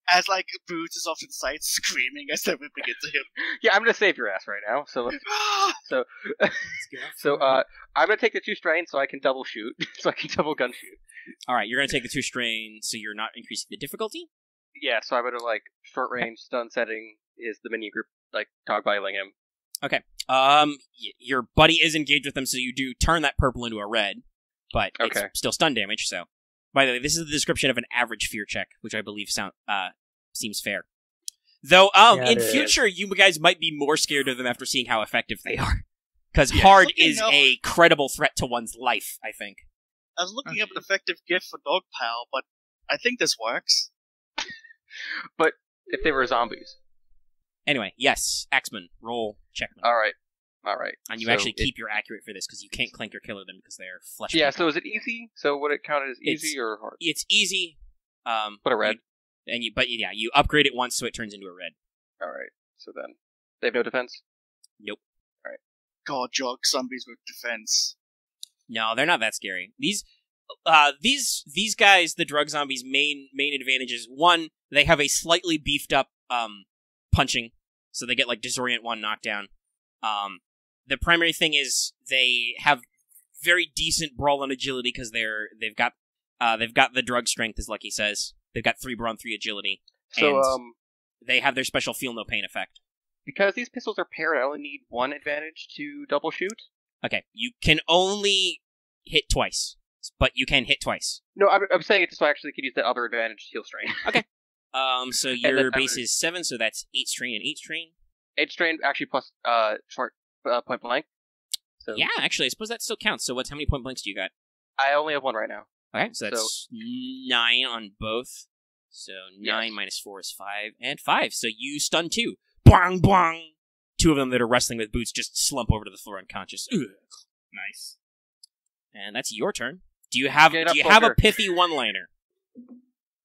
As like Boots is off to the side screaming as they're whipping into him. Yeah, I'm gonna save your ass right now. So I'm gonna take the 2 strain so I can double shoot, so I can double gun shoot. Alright, you're gonna take the 2 strain so you're not increasing the difficulty? Yeah, so I'm gonna short range stun setting is the minion group dogpiling him. Your buddy is engaged with them, so you do turn that purple into a red, but Okay. it's still stun damage, so... By the way, this is the description of an average fear check, which I believe seems fair. Though, in it is. future, you guys might be more scared of them after seeing how effective they are. Because Yeah, hard looking is up- a credible threat to one's life, I think. I was looking up an effective gift for Dog Pal, but I think this works. But if they were zombies. Anyway, yes, Axeman, roll checkman. Alright. And you So actually keep your accurate for this, because you can't clank or killer them because they're flesh. Yeah, people. so is it easy? So would it count as easy It's- or hard? It's easy. But a red. You upgrade it once so it turns into a red. Alright. So then. They have no defense? Nope. God, jog zombies with defense. No, they're not that scary. These guys, the drug zombies' main advantage is, one, they have a slightly beefed up punching, so they get disorient 1 knockdown. The primary thing is they have very decent brawl and agility because they've got the drug strength, as Lucky says. They've got 3 brawn, 3 agility. So, and they have their special feel no pain effect. because these pistols are paired, I only need 1 advantage to double shoot? Okay, you can only hit twice, but you can hit twice. No, I'm saying it just so I actually could use that other advantage to heal strain. So then your I base would- is 7, so that's 8 strain and 8 strain. 8 strain actually plus short point blank. So Yeah, actually, I suppose that still counts. So how many point blanks do you got? I only have 1 right now. Okay, so that's 9 on both. So 9 minus 4 is 5, and 5. So you stun 2. Bong, bong! 2 of them that are wrestling with boots just slump over to the floor unconscious. Ugh. Nice. And that's your turn. Do you have Get up, a soldier. pithy one-liner?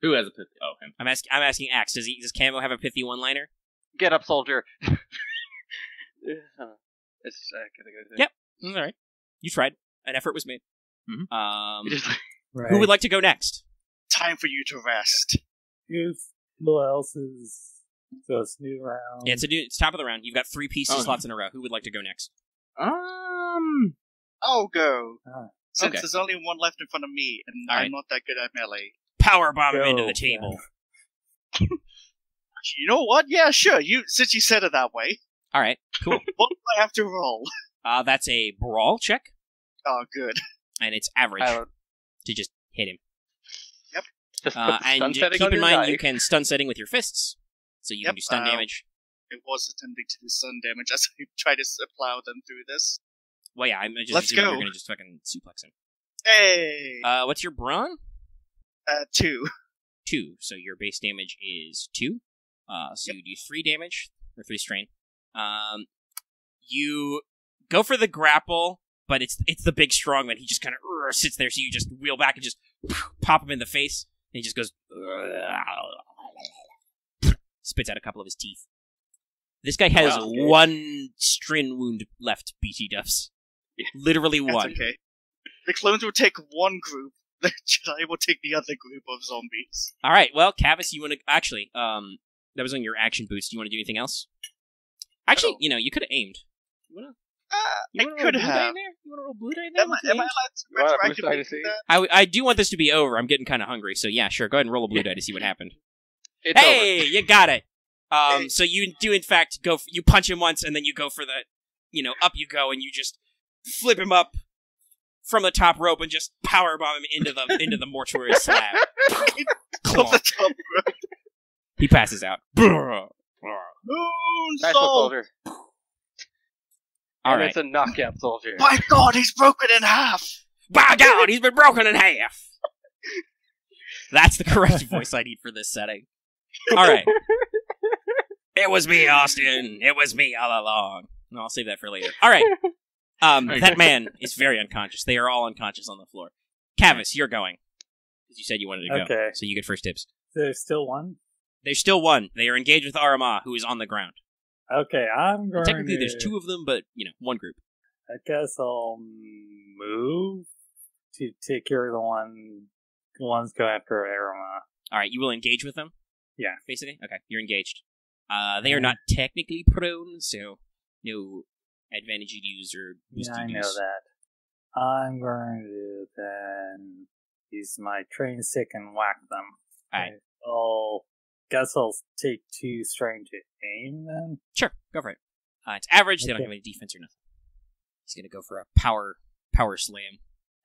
Who has a pit? Oh, him. I'm asking Axe. Does Camo have a pithy one-liner? Get up, soldier. It's Yep. All right. You tried. An effort was made. Mhm. Right. Who would like to go next? Time for you to rest. Who else is... So it's new round. Yeah, it's top of the round. You've got 3 PC Oh. slots in a row. Who would like to go next? I'll go. Ah. Since Okay. there's only 1 left in front of me, and All right. I'm not that good at melee. Power bomb him Go, into the table. You know what? Yeah, sure. Since you said it that way. All right, cool. What do I have to roll? That's a brawl check, Oh, good. and it's average to just hit him. Just put the And stun setting keep on in your mind, die. you can stun setting with your fists, so you can Yep, do stun damage. It was attempting to do sun damage as I try to plow them through this. Well, yeah, I'm just Let's assuming go. you're going to just fucking suplex him. Hey! What's your brawn? 2. 2. So your base damage is 2. So you do 3 damage, or 3 strain. You go for the grapple, but it's the big strong man. He just kind of sits there, so you just wheel back and just pop him in the face, and he just goes... spits out a couple of his teeth. This guy has Wow, okay. 1 strain wound left, BT Duffs. Literally That's 1. okay. The clones will take one group, the Jedi will take the other group of zombies. All right, well, Kavis, you want to... Actually, that was on your action boost. Do you want to do anything else? Actually, you could have aimed. You wanna... I could have. You want to roll blue die there? Am I allowed to retroactively do that? I do want this to be over. I'm getting kind of hungry, so yeah, sure. Go ahead and roll a blue die to see what happened. It's hey, over. you got it. So you do in fact go. You punch him once, and then you go for the, up you go, and you just flip him up from the top rope and just power bomb him into the mortuary slab. He passes out. Moonsault! Soldier. All and right. It's a knockout soldier. My God, he's broken in half. By God, he's been broken in half. That's the correct voice I need for this setting. All right. It was me, Austin. It was me all along. No, I'll save that for later. All right. That man is very unconscious. They are all unconscious on the floor. Kavis, you're going. Because you said you wanted to go. Okay. So you get first dibs. There's still one? There's still one. They are engaged with Aramaa, who is on the ground. Okay, I'm going Technically, to... there's two of them, but, one group. I guess I'll move to take care of the ones going after Aramaa. All right, you will engage with them? Yeah. Basically? Okay, you're engaged. They are not technically prone, so no advantage you'd use or boost Yeah, I you'd know use. that. I'm going to then use my train stick and whack them. Alright. I'll take 2 strain to aim then. Sure, go for it. It's average, they don't Okay. have any defense or nothing. He's gonna go for a power slam.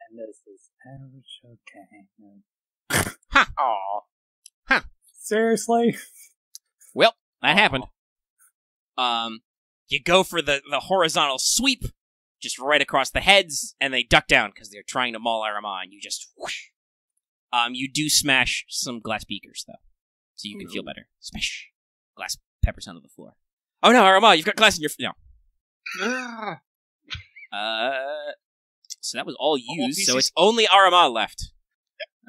And this is average, okay. Ha! Aw. Seriously? Well, that happened. You go for the horizontal sweep, just right across the heads, and they duck down because they're trying to maul Aramaa, and you just whoosh. You do smash some glass beakers, though, so you can feel better. Smash. Glass peppers onto the floor. Oh no, Aramaa, you've got glass in your... No. So that was all used, so it's only Aramaa left.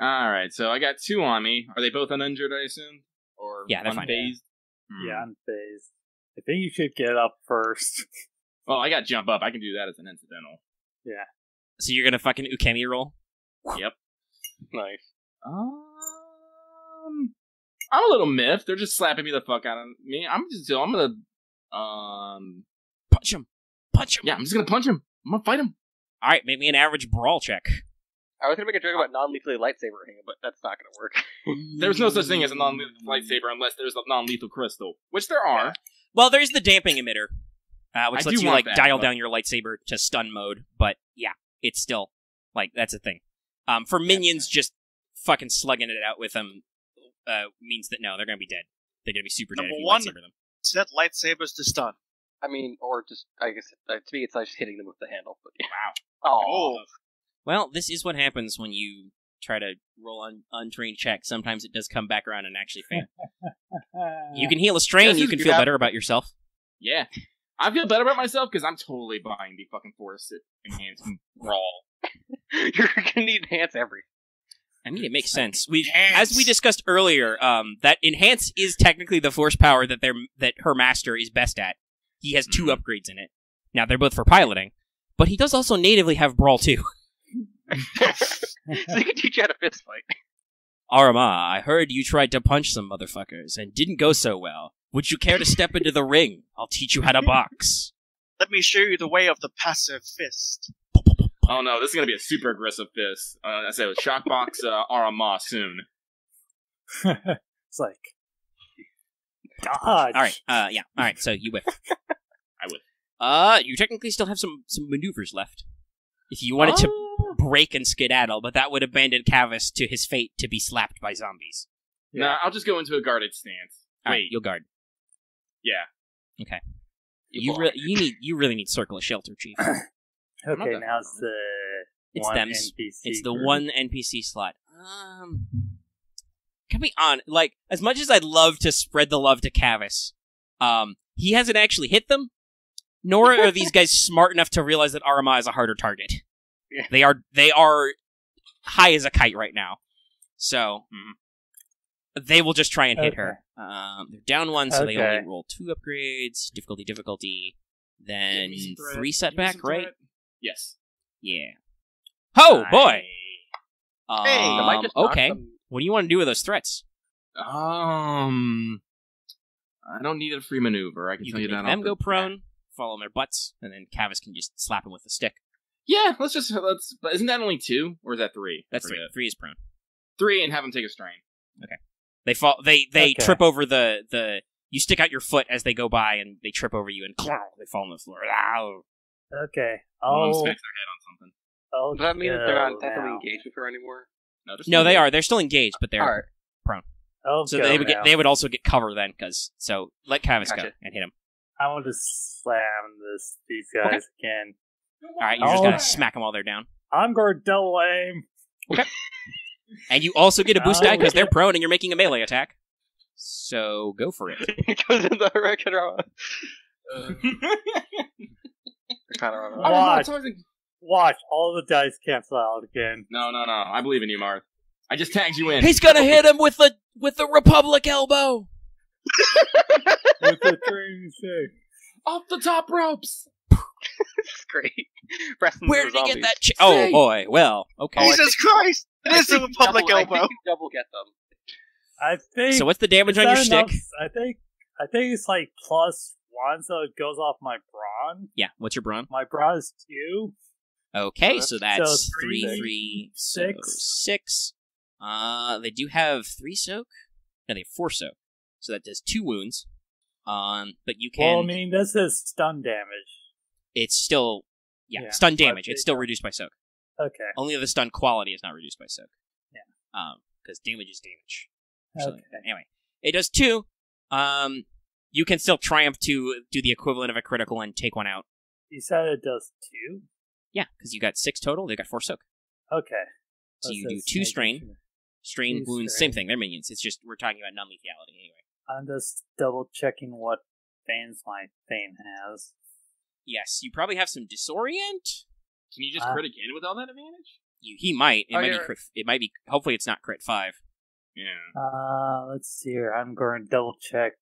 Alright, so I got 2 on me. Are they both uninjured, I assume? Or Yeah, they're fine. unfazed? Yeah, I'm phased. I think you should get up first. Well, I got jump up. I can do that as an incidental. Yeah. So you're gonna fucking Ukemi roll? Yep. Nice. I'm a little miffed. They're just slapping me the fuck out of me. I'm gonna Punch him! Punch him! yeah, I'm just gonna punch him. I'm gonna fight him. Alright, make me an average brawl check. I was gonna make a joke about non-lethally lightsaber-ing, but that's not gonna work. There's no such thing as a non-lethal lightsaber unless there's a non-lethal crystal, which there are. Well, there's the damping emitter, which I lets do you want that, dial but- down your lightsaber to stun mode. But yeah, it's still that's a thing. For minions, just fucking slugging it out with them means that no, they're gonna be dead. They're gonna be super dead if Number you one- lightsaber them. Set lightsabers to stun. I mean, or just, I guess, to me, it's like just hitting them with the handle. But yeah. Wow. Oh. Well, this is what happens when you try to roll on untrained check. Sometimes it does come back around and actually fail. You can heal a strain. Yes, You can you feel have- better about yourself. Yeah. I feel better about myself because I'm totally buying the fucking Force Enhanced Brawl. You're gonna need enhance everything. I mean, it makes sense. As we discussed earlier, that enhance is technically the force power that her master is best at. He has 2 upgrades in it. Now they're both for piloting, but he does also natively have brawl too. So he can teach you how to fist fight. Aramaa, I heard you tried to punch some motherfuckers and didn't go so well. Would you care to step into the ring? I'll teach you how to box. Let me show you the way of the passive fist. Oh no, this is gonna be a super aggressive fist. I say shockbox Aramaa soon. It's like... Dodge! Alright, yeah. Alright, so you whiff. I would. You technically still have some maneuvers left. If you wanted to break and skedaddle, but that would abandon Kavis to his fate to be slapped by zombies. Yeah. Nah, I'll just go into a guarded stance. Alright, Wait. you'll guard. Yeah. Okay. You You really need Circle of Shelter, Chief. Okay, not now it's the It's one them. NPC It's the group. one NPC slot. Can be on, like, as much as I'd love to spread the love to Kavis, he hasn't actually hit them, nor are these guys smart enough to realize that Aramaa is a harder target. Yeah. They are high as a kite right now. So, they will just try and hit her. They're down 1, so they Okay. only roll 2 upgrades, difficulty, then Give me some 3 threat. setback, Give me some right? threat. Yes. Yeah. Oh, boy! Hey, I might just knock okay. them- What do you want to do with those threats? I don't need a free maneuver. I can You tell can you make that. them off go the bat. prone, fall on their butts, and then Kavis can just slap him with a stick. Yeah, let's. But isn't that only 2, or is that 3? That's 3. 3 is prone. 3 and have them take a strain. Okay. They fall. They trip over the. You stick out your foot as they go by, and they trip over you, and they fall on the floor. Okay. One smacks their head on something. Does that mean that they're not technically engaged with her anymore? No, they are. They're still engaged, but they're prone. So they would also get cover then. So let Kavis go and hit him. I want to slam these guys again. All right, you're just gonna smack them while they're down. I'm going to double aim. Okay. And you also get a boost die because they're prone, and you're making a melee attack. So go for it. It goes in the direction. Watch, all the dice cancel out again. No. I believe in you, Marth. I just tagged you in. He's gonna hit him with the Republic elbow. With the training stick. Off the top ropes. It's great. Where did he get that? Oh boy. Well, okay. Jesus Christ! It is the Republic elbow. I think you double get them. I think. So what's the damage on your stick? I think it's like +1, so it goes off my brawn. Yeah. What's your brawn? My brawn is 2. Okay, so that's 3, 6. 6. They do have 3 soak. No, they have 4 soak. So that does 2 wounds. But you can. Well, I mean, this is stun damage. It's still, stun damage. It's still reduced by soak. Okay. Only the stun quality is not reduced by soak. Yeah. Because damage is damage. Okay. Anyway, it does 2. You can still triumph to do the equivalent of a critical and take one out. You said it does 2? Yeah, because you got 6 total. They got 4 soak. Okay. So you do 2 strain. Strain wounds, same thing. They're minions. It's just we're talking about non-lethality anyway. I'm just double checking what Thane's my Thane has. Yes, you probably have some disorient. Can you just crit again with all that advantage? He might. It might be. Hopefully, it's not crit 5. Yeah. Let's see here. I'm going to double check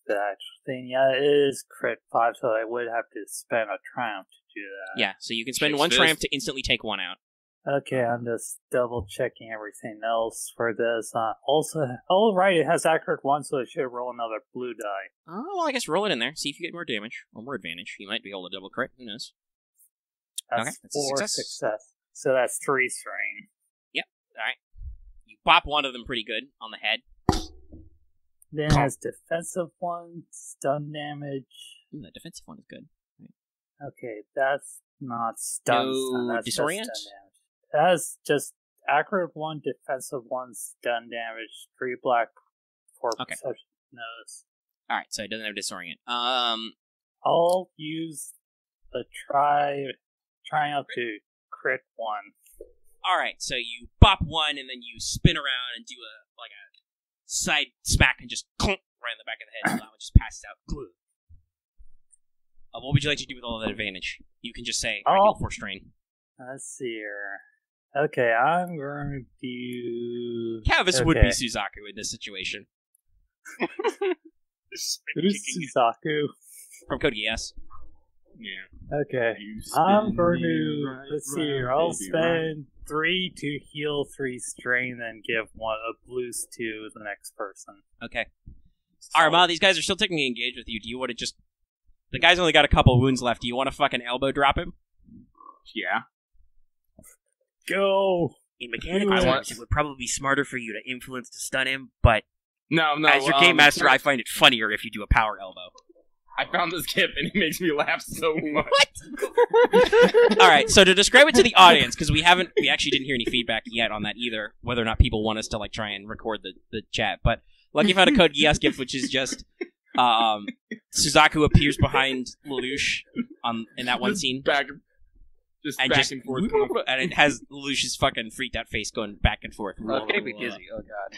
that thing. Yeah, it is crit 5, so I would have to spend a triumph to do that. Yeah, so you can spend 1 triumph to instantly take 1 out. Okay, I'm just double checking everything else for this. Also, right, it has accurate 1, so it should roll another blue die. Oh, well, I guess roll it in there. See if you get more damage or more advantage. You might be able to double crit. Who knows? That's 4 success. So that's 3 strain. Yep. All right. You bop one of them pretty good on the head. Then it has defensive 1, stun damage. Ooh, the defensive one is good. Right. Okay, that's not stun. No that's disorient? Stun damage. That's just accurate 1, defensive 1, stun damage, 3 black, 4 perception notice. Alright, so it doesn't have disorient. I'll use the triumph to crit 1. Alright, so you bop 1 and then you spin around and do a side smack and just right in the back of the head, and that one just passes out. What would you like to do with all of that advantage? You can just say, I deal 4 strain. Let's see here. Okay, I'm going to do... Kavis would be Suzaku in this situation. Who is Suzaku? From Code Geass. Yeah. Okay. I'm going to... Let's see here. I'll spend 3 to heal 3 strain, then give 1 a boost to the next person. Okay. Aramaa, these guys are still technically engaged with you. Do you want to just... The guy's only got a couple wounds left. Do you want to fucking elbow drop him? Yeah. Go! In mechanical terms, it would probably be smarter for you to influence to stun him, but no. As your game master, I find it funnier if you do a power elbow. I found this GIF and it makes me laugh so much. What? Alright, so to describe it to the audience, because we actually didn't hear any feedback yet on that either, whether or not people want us to try and record the chat, but Lucky found a Code Geass GIF, which is just Suzaku appears behind Lelouch in that one scene. Back and forth. And it has Lelouch's fucking freaked out face going back and forth. It's getting me dizzy. Oh, God.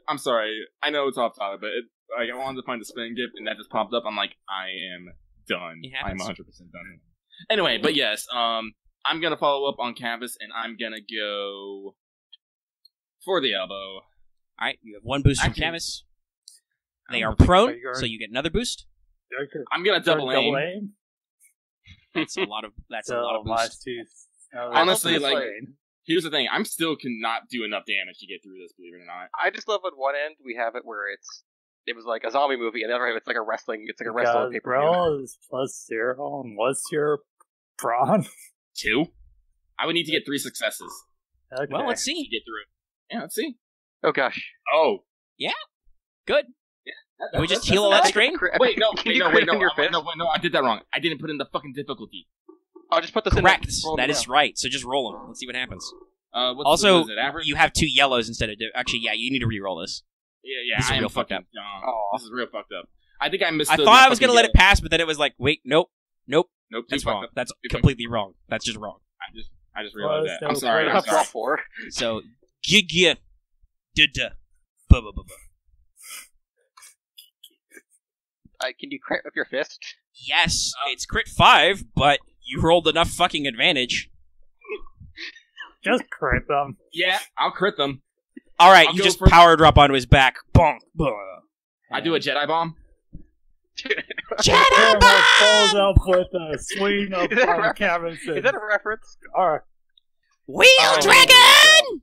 I'm sorry. I know it's off topic, but I wanted to find the spin GIF, and that just popped up. I'm like, I am done. I'm 100% done. Anyway, but yes, I'm going to follow up on Kavis, and I'm going to go for the elbow. Alright, you have 1 boost from Kavis. They are prone, so you get another boost. I'm going to double aim. That's a lot of boost. Honestly, here's the thing. I'm still cannot do enough damage to get through this, believe it or not. I just love at one end we have it where it's it was like a zombie movie, and the other half it's like a wrestling. It's like a wrestling paper. Brawl is +0, and what's your brawn? 2. I would need to get 3 successes. Okay. Well, let's see. To get through it. Yeah, let's see. Oh gosh. Oh. Good. Yeah. Can we just heal all that strain? Wait, no, no. I did that wrong. I didn't put in the fucking difficulty. I'll just put this Correct. in. That is right. So just roll them. Let's see what happens. What is it, average? You have 2 yellows instead of... Actually, yeah, you need to re-roll this. Yeah, This is I real am fucked up. This is real fucked up. I think I missed. I thought I was going to let it pass, but then it was like, wait, nope. That's wrong. That's completely wrong. That's just wrong. I just realized that. I'm no sorry. great. I'm sorry. 4. So, giga, Can you crank up your fist? Yes, it's crit 5, but you rolled enough fucking advantage. Just crit them. Yeah, I'll crit them. Alright, I'll you go just for- power drop onto his back. Bonk. I do a Jedi bomb. Jedi bomb! Falls up with a swing of Is that a Kavis. Is that a reference? Alright. Wheel Dragon!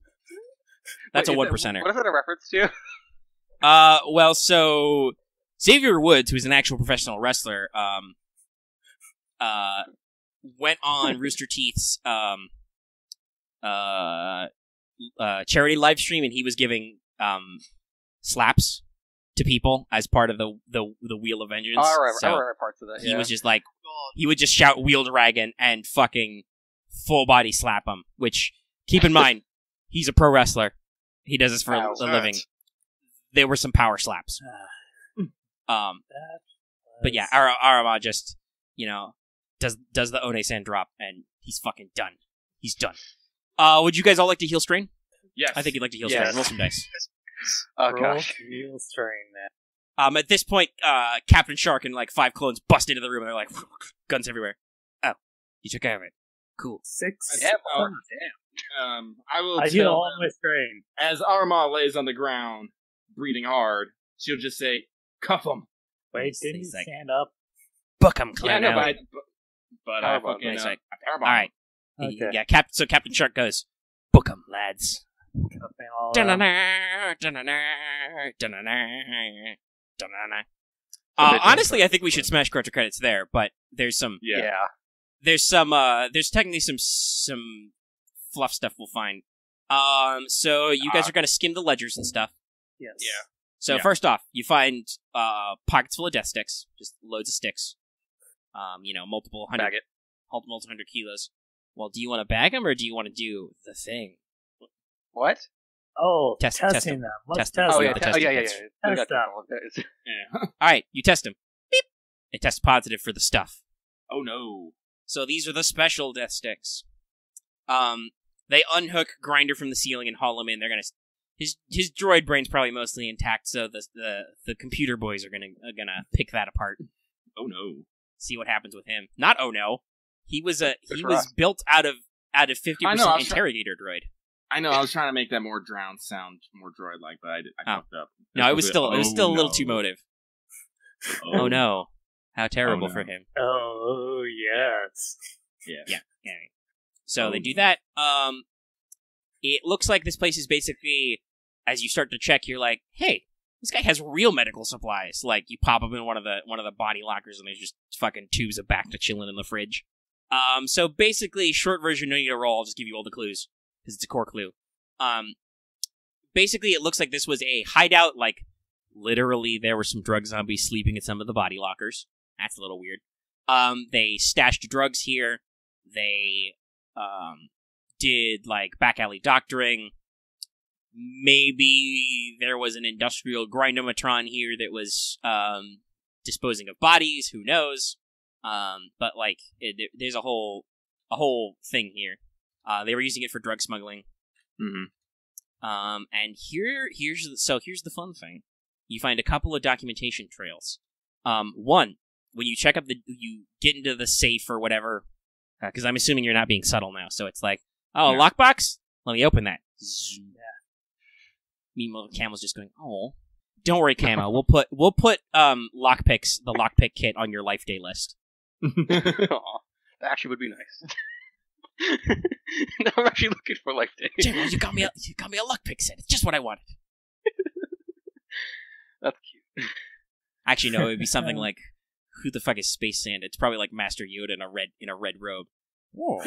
That's Wait, a 1%er. What is that a reference to? Well, so Xavier Woods, who's an actual professional wrestler, went on Rooster Teeth's charity live stream, and he was giving slaps to people as part of the Wheel of Vengeance. I remember So parts of that. he was just like, he would just shout "Wheel Dragon" and fucking full body slap him. Which, keep in mind, he's a pro wrestler. He does this for a living. There were some power slaps. But yeah, Aramaa just, does the One-San drop, and he's fucking done. He's done. Would you guys all like to heal strain? Yes. I think you'd like to heal Yes. strain. Roll some dice. Oh Roll gosh. heal strain, man. At this point, Captain Shark and like 5 clones bust into the room, and they're like, guns everywhere. Oh, you took care of it. Cool. 6. Yeah, damn. I will I heal tell all them, my strain. as Aramaa lays on the ground, breathing hard, she'll just say, cuff him. Wait, Nice, didn't you nice, like- stand up? Book him, Yeah, no, clown. but I Powerbomb, fucking... nice, like- powerbomb. Alright. Okay. Yeah, so Captain Shark goes, book him, lads. Cuffing all Honestly, I think we should smash character credits there, but there's some... Yeah. There's technically some fluff stuff we'll find. So you guys are gonna skim the ledgers and stuff. Yes. Yeah. So Yeah. first off, you find pockets full of death sticks, just loads of sticks. Multiple hundred kilos. Well, do you want to bag them or do you want to do the thing? What? Oh, Test testing them. them. Let's Test them. test Oh, them. yeah, yeah, testing yeah. kits. Test them. Yeah. All right, you test them. Beep. It tests positive for the stuff. Oh, no. So these are the special death sticks. They unhook Grinder from the ceiling and haul him in. They're gonna his droid brain's probably mostly intact, so the computer boys are gonna pick that apart. Oh, no. See what happens with him. Not oh no. He was for us. built out of 50% I know, I was interrogator droid. I know, I was trying to make that more drowned sound, more droid-like, but I fucked up. No, it was still a little no. too motive. Oh no. How terrible no. for him. Oh, yes. Yeah. Yeah. So they do that. It looks like this place is basically, as you start to check, you're like, hey, this guy has real medical supplies. Like, you pop up in one of the body lockers and there's just fucking tubes of Bacta chilling in the fridge. So basically, short version, no need to roll, I'll just give you all the clues, because it's a core clue. Basically, it looks like this was a hideout, like, literally there were some drug zombies sleeping in some of the body lockers. That's a little weird. They stashed drugs here. They, did, like, back alley doctoring. Maybe there was an industrial grindomatron here that was, disposing of bodies, who knows? But, like, there's a whole thing here. They were using it for drug smuggling. Mm-hmm. And here's the fun thing. You find a couple of documentation trails. One, when you check up you get into the safe or whatever, because I'm assuming you're not being subtle now, so it's like, oh, Yeah. lockbox? Let me open that. Zoom. Meanwhile, Camo's just going, oh. Don't worry, Camo. We'll put lockpicks, the lockpick kit on your life day list. Aw, that actually would be nice. I'm actually looking for life day. Camo, you got me a lockpick set. It's just what I wanted. That's cute. Actually, no, it would be something like, who the fuck is Space Sand? It's probably like Master Yoda in a red robe. Whoa.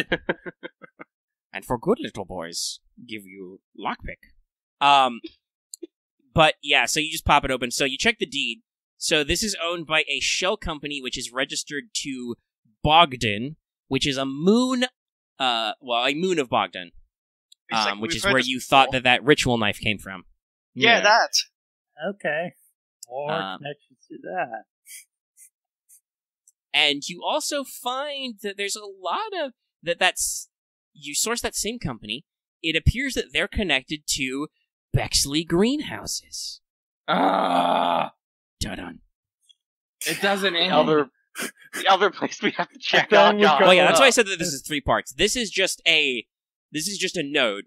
And for good little boys, give you lockpick. But yeah, so you just pop it open. So you check the deed. So this is owned by a shell company, which is registered to Bogdan, which is a moon, a moon of Bogdan, which is where you thought that ritual knife came from. Yeah, that. Okay. More connections to that. And you also find that there's a lot of you source that same company. It appears that they're connected to Bexley greenhouses. Dun-dun. It doesn't end. The other place we have to check Then out. we go Well, yeah, that's up. why I said that this is 3 parts. This is just a node.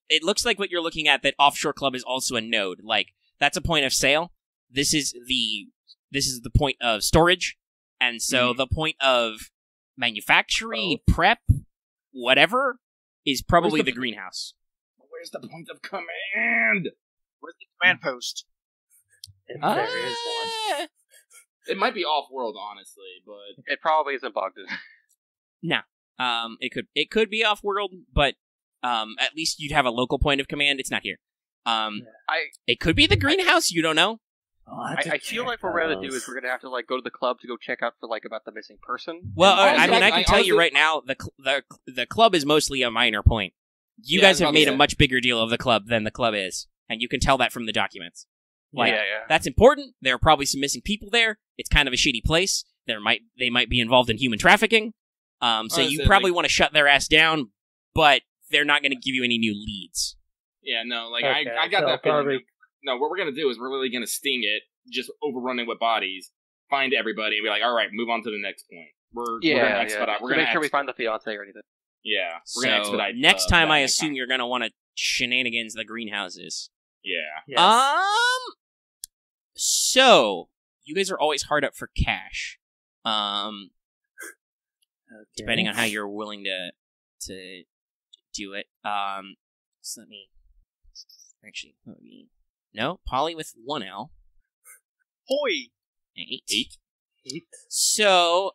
It looks like what you're looking at, that Offshore Club is also a node. Like, that's a point of sale. This is the point of storage. And so the point of manufactory, prep, whatever, is probably the greenhouse. Where's the point of command? Where's the command post? If there is one. It might be off-world, honestly, but It probably isn't Bogdan. No. It could be off-world, but at least you'd have a local point of command. It's not here. It could be the greenhouse. You don't know. I feel like what we're going to do is we're going to have to go to the club to go check out for about the missing person. Well, I honestly, can tell you right now, the club is mostly a minor point. You guys have made a much bigger deal of the club than the club is, and you can tell that from the documents. That's important. There are probably some missing people there. It's kind of a shitty place. They might be involved in human trafficking. So you probably want to shut their ass down, but they're not going to give you any new leads. Yeah, no, Okay, I got that feeling. probably- No, what we're going to do is we're really going to sting it, just overrunning with bodies, find everybody, and be like, all right, move on to the next point. We're going to expedite. We're going to make sure we find the fiance or anything. Yeah, we're going to expedite. Next time, I that assume you're going to want to shenanigans the greenhouses. Yeah. Yes. So you guys are always hard up for cash. Depending on how you're willing to do it. So let me no, Polly with 1 L. Hoi! 8. So,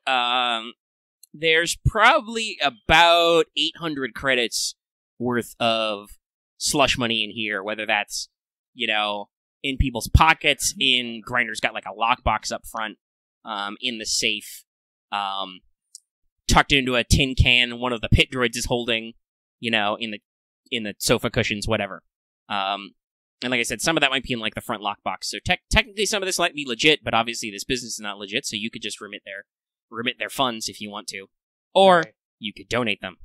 there's probably about 800 credits worth of slush money in here, whether that's, in people's pockets, in Grinder's got like a lockbox up front, in the safe, tucked into a tin can one of the pit droids is holding, in the sofa cushions, whatever. And like I said, some of that might be in like the front lockbox. So technically some of this might be legit, but obviously this business is not legit, so you could just remit their funds if you want to. Or you could donate them.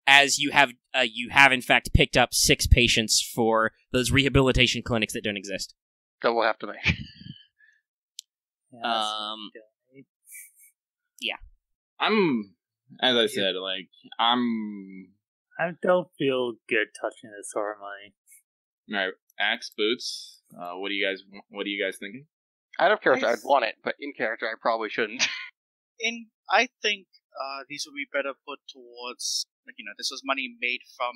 As you have in fact picked up 6 patients for those rehabilitation clinics that don't exist. That we'll have to make. Yeah. As I said, I don't feel good touching this sort of money. Alright, Axe, Boots, what are you guys thinking? Out of character, I'd want it, but in character, I probably shouldn't. I think these would be better put towards, this was money made from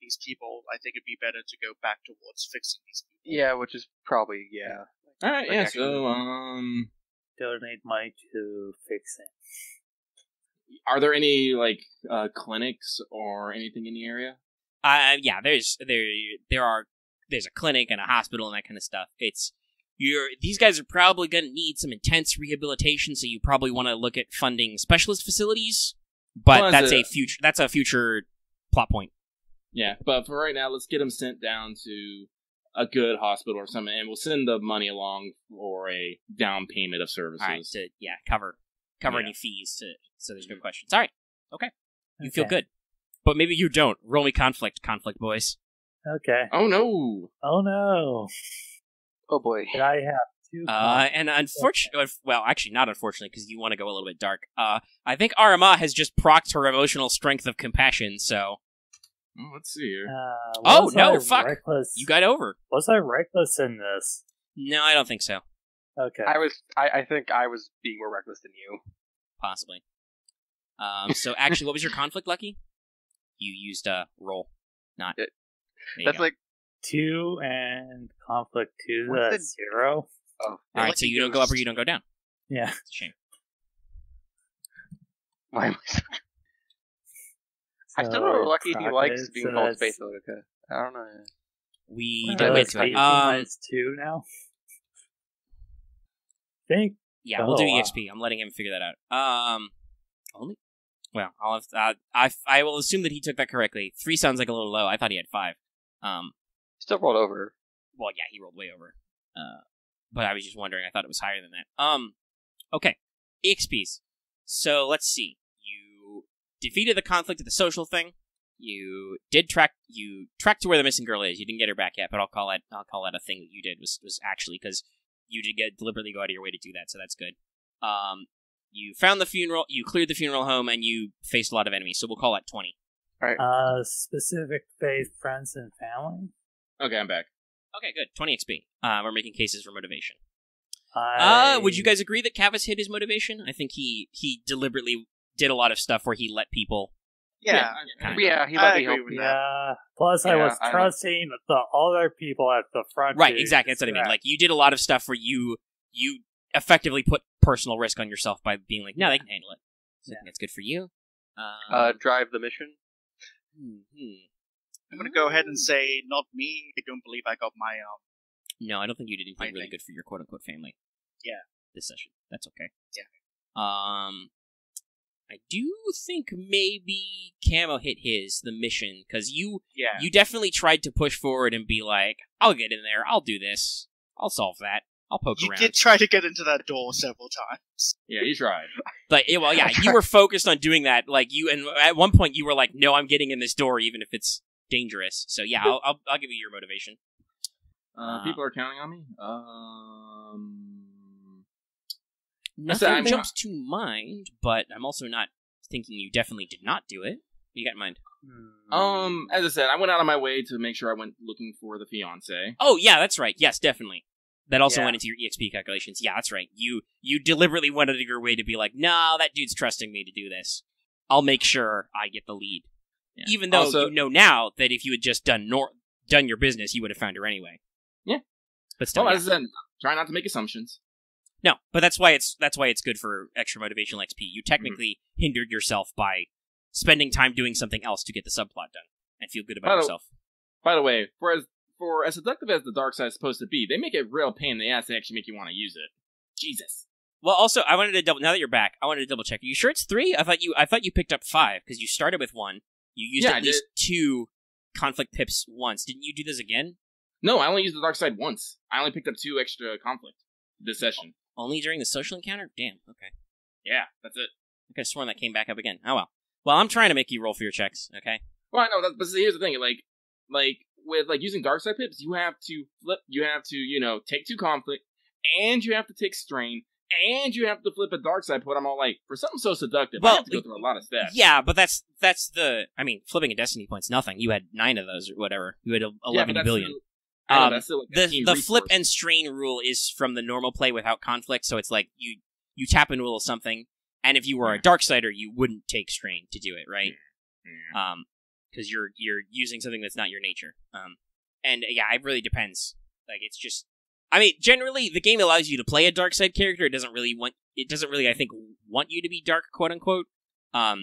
these people. I think it'd be better to go back towards fixing these people. Yeah, which is probably, Alright, yeah, so, Donate money to fix it. are there any, clinics or anything in the area? Yeah, there's a clinic and a hospital and that kind of stuff. These guys are probably going to need some intense rehabilitation, so you probably want to look at funding specialist facilities. But that's a future plot point. Yeah, but for right now, let's get them sent down to a good hospital or something, and we'll send the money along for a down payment of services. All right, to cover any fees. So there's no questions. All right, okay. You feel good, but maybe you don't. Roll me conflict, boys. Okay. Oh no! Oh no! Oh boy. Did I have 2? And unfortunately, well, actually not unfortunately, because you want to go a little bit dark. I think Aramaa has just procced her emotional strength of compassion, so... Oh, let's see here. Oh, no, fuck! Reckless? You got over. Was I reckless in this? No, I don't think so. Okay. I think I was being more reckless than you. Possibly. So actually, what was your conflict, Lucky? You used a roll. Not... That's like 2 and conflict 2, What's that's 0. Oh. All right, so you don't go up or you don't go down. Yeah. It's a shame. Why am I so... I still don't know Lucky if he likes being called Space Otica. I don't know. We did wait to minus 2 now. Think. Yeah, we'll do EXP. I'm letting him figure that out. Only. Well, I'll have, I will assume that he took that correctly. 3 sounds like a little low. I thought he had 5. Still rolled over. Well, yeah, he rolled way over. But I was just wondering. I thought it was higher than that. Okay. EXPs. So let's see. You defeated the conflict of the social thing. You tracked to where the missing girl is. You didn't get her back yet, but I'll call that a thing that you did was actually because you did deliberately go out of your way to do that, so that's good. You found the funeral, you cleared the funeral home, and you faced a lot of enemies, so we'll call that 20. Alright. Specific faith, friends, and family? Okay, I'm back. Okay, good. 20 XP. We're making cases for motivation. Would you guys agree that Kavis hit his motivation? I think he deliberately did a lot of stuff where he let people... Yeah, he let me help. Yeah. Plus, I was trusting the other people at the front. Right, exactly. That's what I mean. Like, you did a lot of stuff where you effectively put personal risk on yourself by being like, no, they can handle it. So I think that's good for you. Drive the mission. I'm going to go ahead and say, not me. I don't believe I got my... No, I don't think you did anything really good for your quote-unquote family. Yeah. This session. That's okay. Yeah. I do think maybe Camo hit the mission, because you definitely tried to push forward and be like, I'll get in there, I'll do this, I'll solve that, I'll poke around. You did try to get into that door several times. Yeah, you tried. But, well, yeah, you were focused on doing that, and at one point you were like, no, I'm getting in this door even if it's dangerous. So yeah, I'll give you your motivation. People are counting on me? Nothing jumps to mind, but I'm also not thinking you definitely did not do it. What you got in mind? As I said, I went out of my way to make sure I went looking for the fiancé. Oh, yeah, that's right. Yes, definitely. That also went into your EXP calculations. Yeah, that's right. You deliberately went out of your way to be like, no, that dude's trusting me to do this. I'll make sure I get the lead. Yeah. Even though you know now that if you had just done your business, you would have found her anyway. Yeah. But still, as I said, try not to make assumptions. No, but that's why it's good for extra motivational XP. You technically hindered yourself by spending time doing something else to get the subplot done and feel good about yourself. By the way, for as seductive as the dark side is supposed to be, they make it real pain in the ass to actually make you want to use it. Jesus. Well, also, I wanted to double. Now that you're back, I wanted to double check. Are you sure it's 3? I thought you picked up 5 because you started with 1. You used at least 2 conflict pips once. Didn't you do this again? No, I only used the dark side once. I only picked up 2 extra conflict this session. Only during the social encounter? Damn, okay. Yeah, that's it. I could have sworn that came back up again. Oh well. Well, I'm trying to make you roll for your checks, okay? Well, I know, but here's the thing, with using dark side pips, you have to flip, take 2 conflict, and you have to take strain, and you have to flip a dark side put. I'm all like, for something so seductive, I have to go through a lot of steps. Yeah, but that's flipping a destiny point's nothing. You had 9 of those or whatever. You had 11 billion. The flip and strain rule is from the normal play without conflict, so it's like you tap into a little something, and if you were a Darksider, you wouldn't take strain to do it, right? Yeah. Because you're using something that's not your nature. And yeah, it really depends. Like, it's just, generally the game allows you to play a dark side character. It doesn't really, I think, want you to be dark, quote unquote. I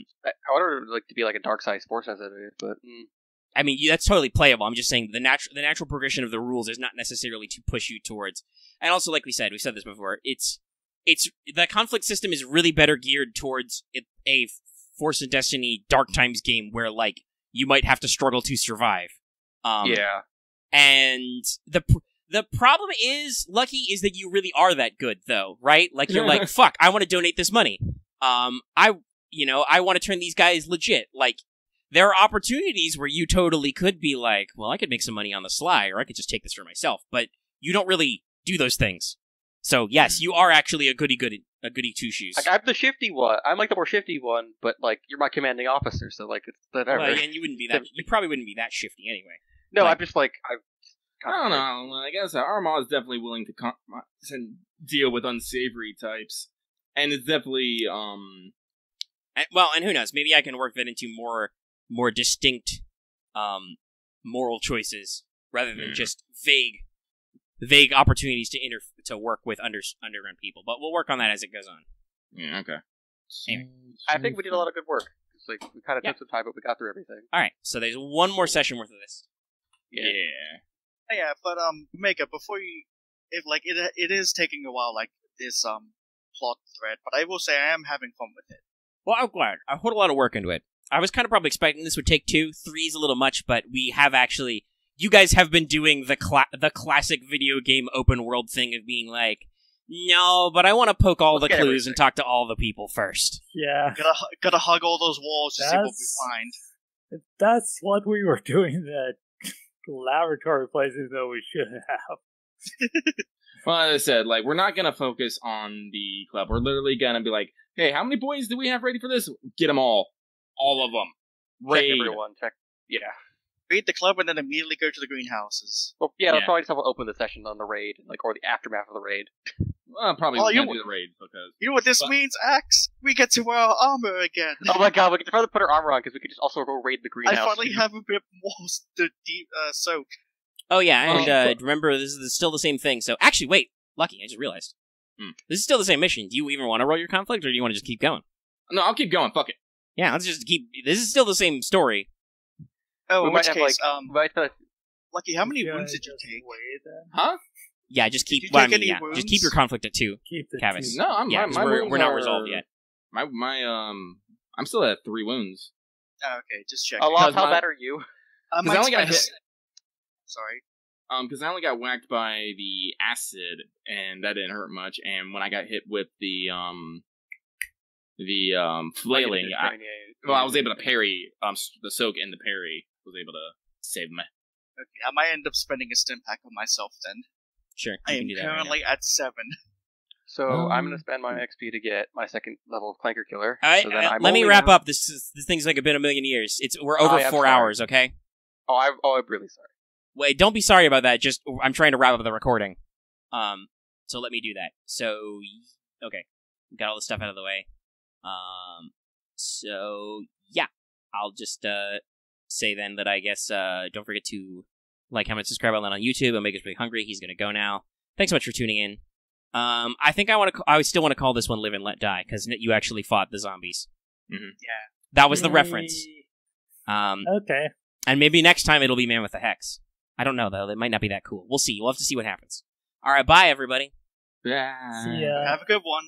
would like to be like a dark side force sensitive, but. That's totally playable. I'm just saying the natural progression of the rules is not necessarily to push you towards. And also, like we've said this before, it's the conflict system is really better geared towards a Force and Destiny Dark Times game where, like, you might have to struggle to survive. Yeah. And the problem is, Lucky, is that you really are that good, though, right? Like, you're like, fuck, I want to donate this money. I want to turn these guys legit. Like, there are opportunities where you totally could be like, well, I could make some money on the sly, or I could just take this for myself. But you don't really do those things. So, yes, you are actually a goody two-shoes. Like, I'm the shifty one. I'm, like, the more shifty one, but, like, you're my commanding officer, so, like, it's whatever. Well, and you probably wouldn't be that shifty anyway. No, I'm just, like, I don't know. I guess Aramaa is definitely willing to deal with unsavory types. And it's definitely, and who knows? Maybe I can work that into more distinct moral choices rather than just vague vague opportunities to work with underground people. But we'll work on that as it goes on. Yeah, okay. Anyway. I think we did a lot of good work. It's like we kind of took some time, but we got through everything. All right, so there's one more session worth of this. Yeah. Yeah, but Omega, before you, it is taking a while, like this plot thread, but I will say I am having fun with it. Well, I'm glad. I put a lot of work into it. I was kind of probably expecting this would take 2. 3 is a little much, but we have actually. You guys have been doing the classic video game open world thing of being like, no, but I want to poke all the clues and talk to all the people first. Yeah. Gotta hug all those walls to see what we find. That's what we were doing in that laboratory places that we shouldn't have. Well, as I said, like, we're not gonna focus on the club. We're literally gonna be like, hey, how many boys do we have ready for this? Get them all. All of them. Check everyone. Check. Yeah. Raid the club and then immediately go to the greenhouses. Well, yeah, that's probably just how we'll open the session on the raid, like, or the aftermath of the raid. Well, probably we're gonna do the raid because you know what this means, Axe? We get to wear our armor again. Oh my god, we could probably put our armor on because we could just also go raid the greenhouse. I finally have a bit more deep soak. Oh yeah, and remember this is still the same thing. So actually, wait, Lucky, I just realized this is still the same mission. Do you even want to roll your conflict, or do you want to just keep going? No, I'll keep going. Fuck it. Yeah, let's just keep. This is still the same story. Oh, in which have, case, like, Lucky, how many wounds did you take? Huh? Yeah, just keep. Did you Well, I take mean, any wounds? just keep your conflict at 2. Keep the Kavis. 2. No, we're not resolved yet. I'm still at 3 wounds. Oh, okay, just check. Loth, how bad are you? I only got hit. Sorry. Because I only got whacked by the acid, and that didn't hurt much. And when I got hit with the flailing, I was able to parry the soak and the parry. Was able to save me. Okay, I might end up spending a stim pack on myself then. Sure, I am currently at 7. So I'm going to spend my XP to get my 2nd level of Clanker Killer. All right, so then let me wrap up. This thing's like been a million years. We're over 4 hours. Okay. I'm really sorry. Wait, don't be sorry about that. Just I'm trying to wrap up the recording. So let me do that. So okay, got all the stuff out of the way. So yeah, I'll just say then that I guess don't forget to like, comment, subscribe on YouTube. It'll make us pretty hungry. He's gonna go now. Thanks so much for tuning in. I think I still want to call this one Live and Let Die because you actually fought the zombies. Mm-hmm. Yeah, that was the reference. Okay. And maybe next time it'll be Man with the Hex. I don't know though. It might not be that cool. We'll see. We'll have to see what happens. All right, bye everybody. Yeah. See ya. have a good one.